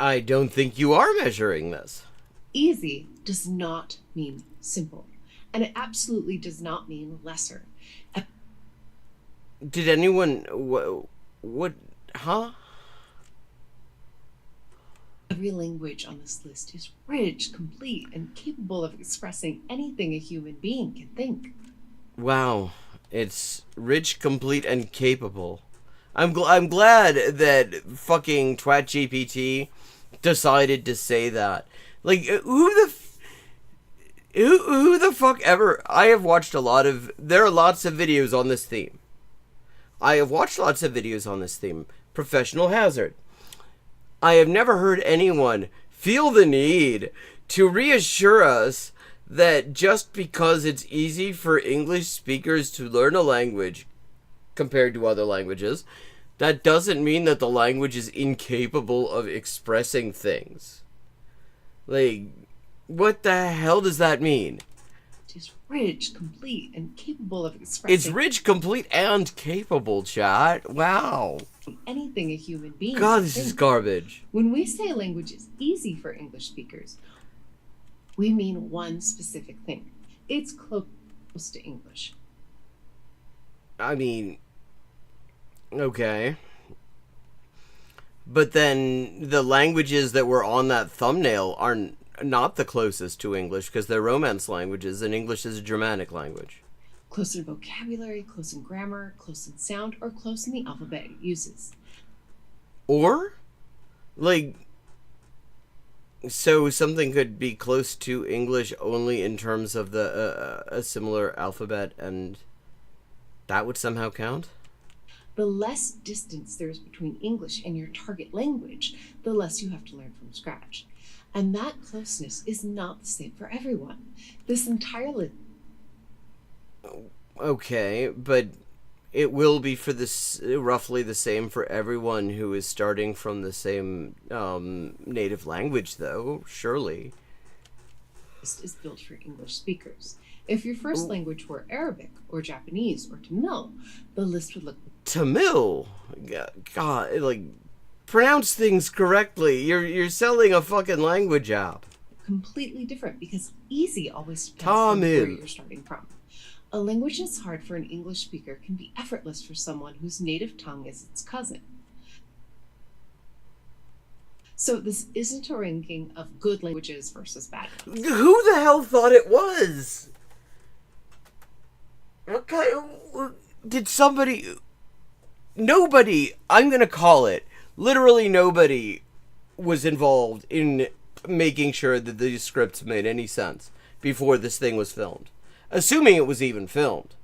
A: I don't think you are measuring this.
C: Easy does not mean simple, and it absolutely does not mean lesser.
A: Did anyone... What? Huh?
C: Every language on this list is rich, complete, and capable of expressing anything a human being can think.
A: Wow. It's rich, complete, and capable. I'm glad that fucking TwatGPT decided to say that. Like, who the fuck ever... I have watched a lot of... There are lots of videos on this theme. I have watched lots of videos on this theme. Professional hazard. I have never heard anyone feel the need to reassure us that just because it's easy for English speakers to learn a language compared to other languages, that doesn't mean that the language is incapable of expressing things. Like, what the hell does that mean?
C: It's rich, complete, and capable of expressing...
A: It's rich, complete, and capable, chat. Wow.
C: Anything a human being
A: God,
C: can
A: this is
C: think.
A: garbage.
C: When we say a language is easy for English speakers, we mean one specific thing. It's close to English.
A: I mean, okay. But then the languages that were on that thumbnail are not the closest to English because they're Romance languages and English is a Germanic language.
C: Close in vocabulary, close in grammar, close in sound, or close in the alphabet it uses.
A: Or? Like, so something could be close to English only in terms of the a similar alphabet, and that would somehow count?
C: The less distance there is between English and your target language, the less you have to learn from scratch. And that closeness is not the same for everyone. This entire list...
A: Okay, but it will be for this roughly the same for everyone who is starting from the same native language, though, surely.
C: This is built for English speakers. If your first language were Arabic or Japanese or Tamil, the list would look...
A: Tamil? God, like, pronounce things correctly. You're selling a fucking language app.
C: completely different because easy always depends on where
A: Tamil.
C: you're starting from. A language that's hard for an English speaker can be effortless for someone whose native tongue is its cousin. So this isn't a ranking of good languages versus bad ones.
A: Who the hell thought it was? What kind of... Did somebody... Nobody, I'm gonna call it, literally nobody was involved in making sure that these scripts made any sense before this thing was filmed. Assuming it was even filmed.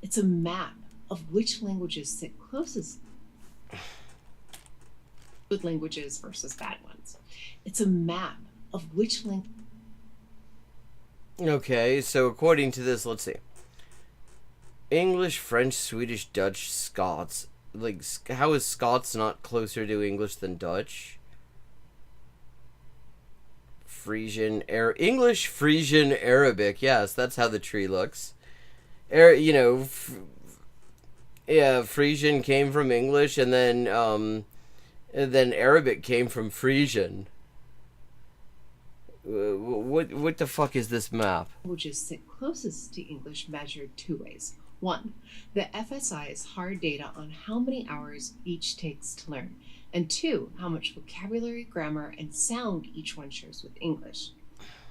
C: It's a map of which languages sit closest good languages versus bad ones. It's a map of which language.
A: Okay, so according to this, let's see. English, French, Swedish, Dutch, Scots. Like, how is Scots not closer to English than Dutch? Frisian, English, Frisian, Arabic. Yes, that's how the tree looks. Yeah, Frisian came from English, and then Arabic came from Frisian. What the fuck is this map?
C: Languages sit closest to English measured two ways. One, the FSI is hard data on how many hours each takes to learn. And two, how much vocabulary, grammar, and sound each one shares with English.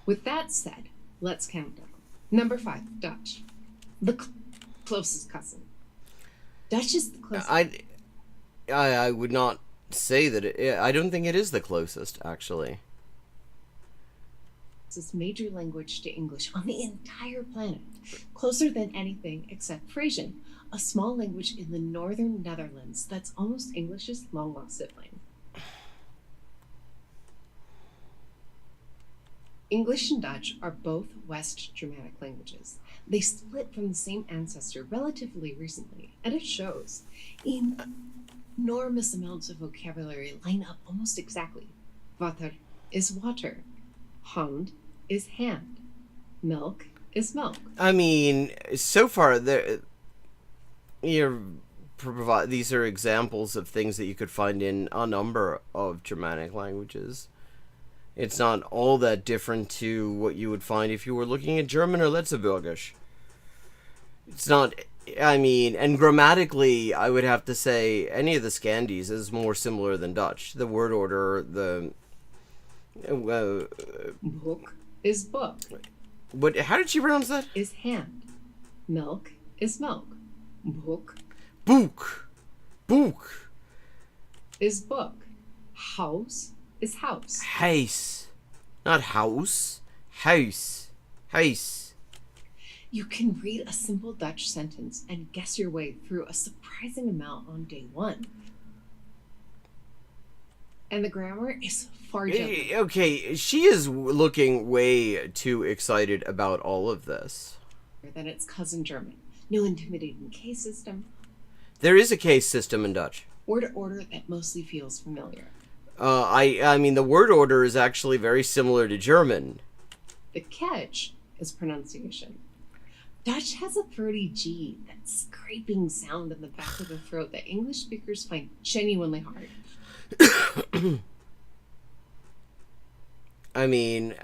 C: With that said, let's count down. Number 5, Dutch. The closest cousin. Dutch is the closest.
A: I would not say that I don't think it is the closest, actually.
C: This major language to English on the entire planet, closer than anything except Frisian, a small language in the northern Netherlands that's almost English's long-lost sibling. English and Dutch are both West Germanic languages. They split from the same ancestor relatively recently, and it shows. In enormous amounts of vocabulary line up almost exactly. Water is water. Hand is hand. Milk is milk.
A: I mean, so far these are examples of things that you could find in a number of Germanic languages. It's not all that different to what you would find if you were looking at German or Letzteburgisch. It's not, I mean, and grammatically, I would have to say any of the Scandies is more similar than Dutch. The word order, the...
C: Book is book.
A: What? How did she pronounce that?
C: Is hand. Milk is milk. Book.
A: Book. Book.
C: Is book. House is house.
A: Huis. Not house. House. House.
C: You can read a simple Dutch sentence and guess your way through a surprising amount on day one. And the grammar is far gentler.
A: Okay, she is looking way too excited about all of this.
C: Than its cousin German. No intimidating case system.
A: There is a case system in Dutch.
C: Word order that mostly feels familiar.
A: I mean, the word order is actually very similar to German.
C: The catch is pronunciation. Dutch has a throaty G, that scraping sound in the back of the throat that English speakers find genuinely hard.
A: I mean,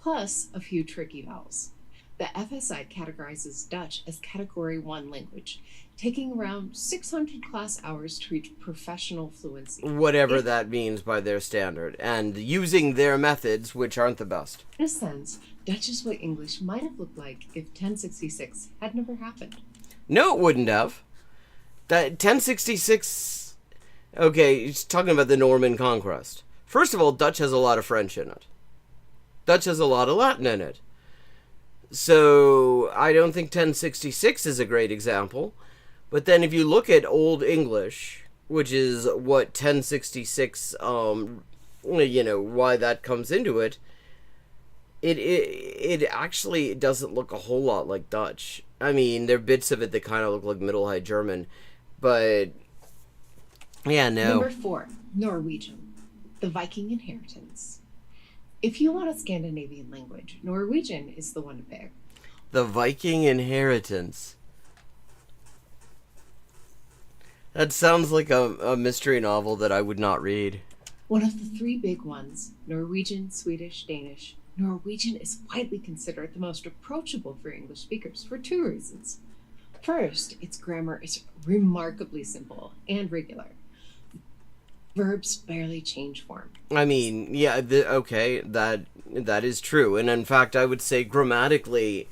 C: Plus a few tricky vowels. The FSI categorizes Dutch as Category 1 language, taking around 600 class hours to reach professional fluency.
A: Whatever that means by their standard, and using their methods, which aren't the best.
C: In a sense, Dutch is what English might have looked like if 1066 had never happened.
A: No, it wouldn't have. That 1066... Okay, he's talking about the Norman Conquest. First of all, Dutch has a lot of French in it. Dutch has a lot of Latin in it. So, I don't think 1066 is a great example. But then if you look at Old English, which is what 1066, why that comes into it, it actually doesn't look a whole lot like Dutch. I mean, there are bits of it that kind of look like Middle High German, but yeah, no.
C: Number 4, Norwegian, the Viking inheritance. If you want a Scandinavian language, Norwegian is the one to pick.
A: The Viking inheritance. That sounds like a mystery novel that I would not read.
C: One of the 3 big ones, Norwegian, Swedish, Danish. Norwegian is widely considered the most approachable for English speakers for 2 reasons. First, its grammar is remarkably simple and regular. Verbs barely change form.
A: I mean, yeah, okay, that is true. And in fact, I would say grammatically,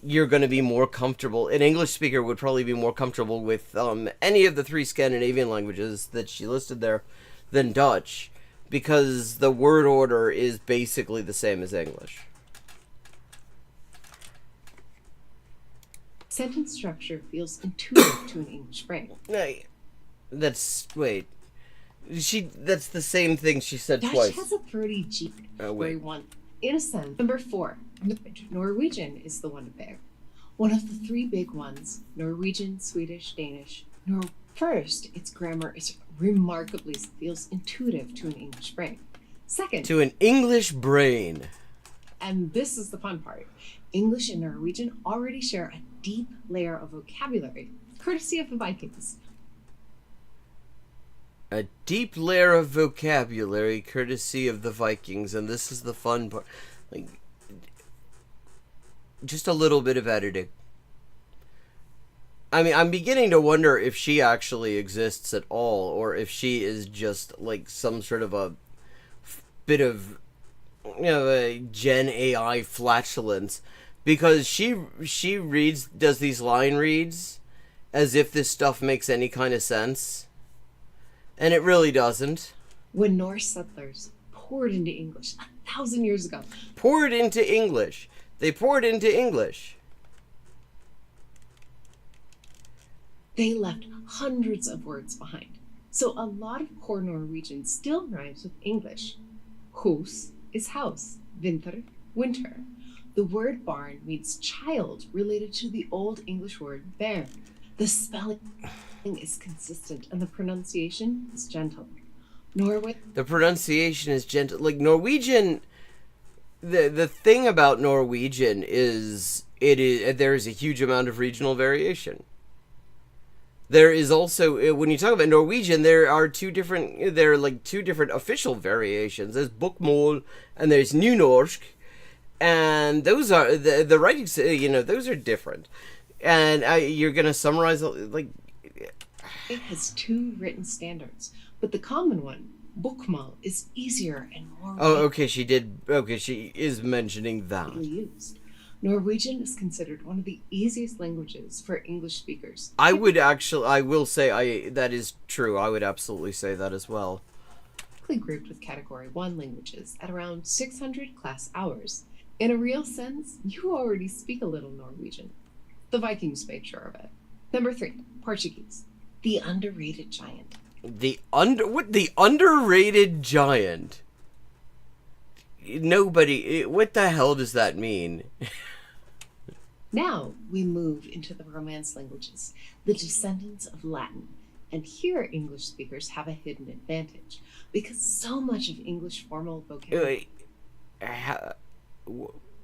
A: you're going to be more comfortable. An English speaker would probably be more comfortable with any of the 3 Scandinavian languages that she listed there than Dutch, because the word order is basically the same as English.
C: Sentence structure feels intuitive to an English brain.
A: That's the same thing she said
C: Dutch
A: twice.
C: has a throaty G.
A: Wait.
C: One. In a sense. Number 4, Norwegian is the one to pick. One of the 3 big ones, Norwegian, Swedish, Danish. First, its grammar is remarkably feels intuitive to an English brain. Second,
A: to an English brain.
C: And this is the fun part, English and Norwegian already share a deep layer of vocabulary, courtesy of the Vikings.
A: A deep layer of vocabulary courtesy of the Vikings, and this is the fun part. Like, just a little bit of editing. I mean, I'm beginning to wonder if she actually exists at all, or if she is just like some sort of a bit of, a Gen AI flatulence, because she does these line reads as if this stuff makes any kind of sense, and it really doesn't.
C: When Norse settlers poured into English 1,000 years ago.
A: Poured into English. They poured into English.
C: They left hundreds of words behind. So a lot of core Norwegian still rhymes with English. Hus is house, vinter, winter. The word barn means child, related to the Old English word bairn. The spelling is consistent and the pronunciation is gentle. Norway.
A: The pronunciation is gentle. Like Norwegian, the thing about Norwegian is there is a huge amount of regional variation. There is also, when you talk about Norwegian, there are two different official variations. There's bokmål and there's nynorsk, and those are the writings. Those are different. And you're gonna summarize like.
C: It has two written standards, but the common one, bokmål, is easier and more.
A: Oh, okay. She did. Okay, she is mentioning that.
C: Used. Norwegian is considered one of the easiest languages for English speakers.
A: I will say that is true. I would absolutely say that as well.
C: Typically grouped with Category 1 languages at around 600 class hours. In a real sense, you already speak a little Norwegian. The Vikings made sure of it. Number 3, Portuguese. The underrated giant.
A: The underrated giant? Nobody... What the hell does that mean?
C: Now we move into the Romance languages, the descendants of Latin. And here English speakers have a hidden advantage, because so much of English formal vocabulary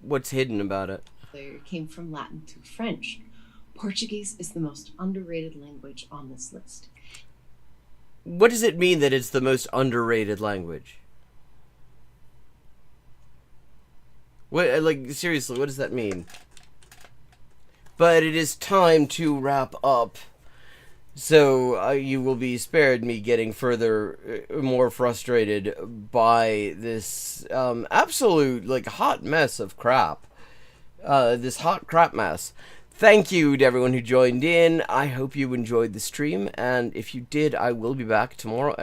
A: what's hidden about it?
C: Came from Latin to French. Portuguese is the most underrated language on this list.
A: What does it mean that it's the most underrated language? What, like, seriously, what does that mean? But it is time to wrap up. So you will be spared me getting more frustrated by this absolute, like, hot mess of crap. This hot crap mess. Thank you to everyone who joined in. I hope you enjoyed the stream, and if you did, I will be back tomorrow at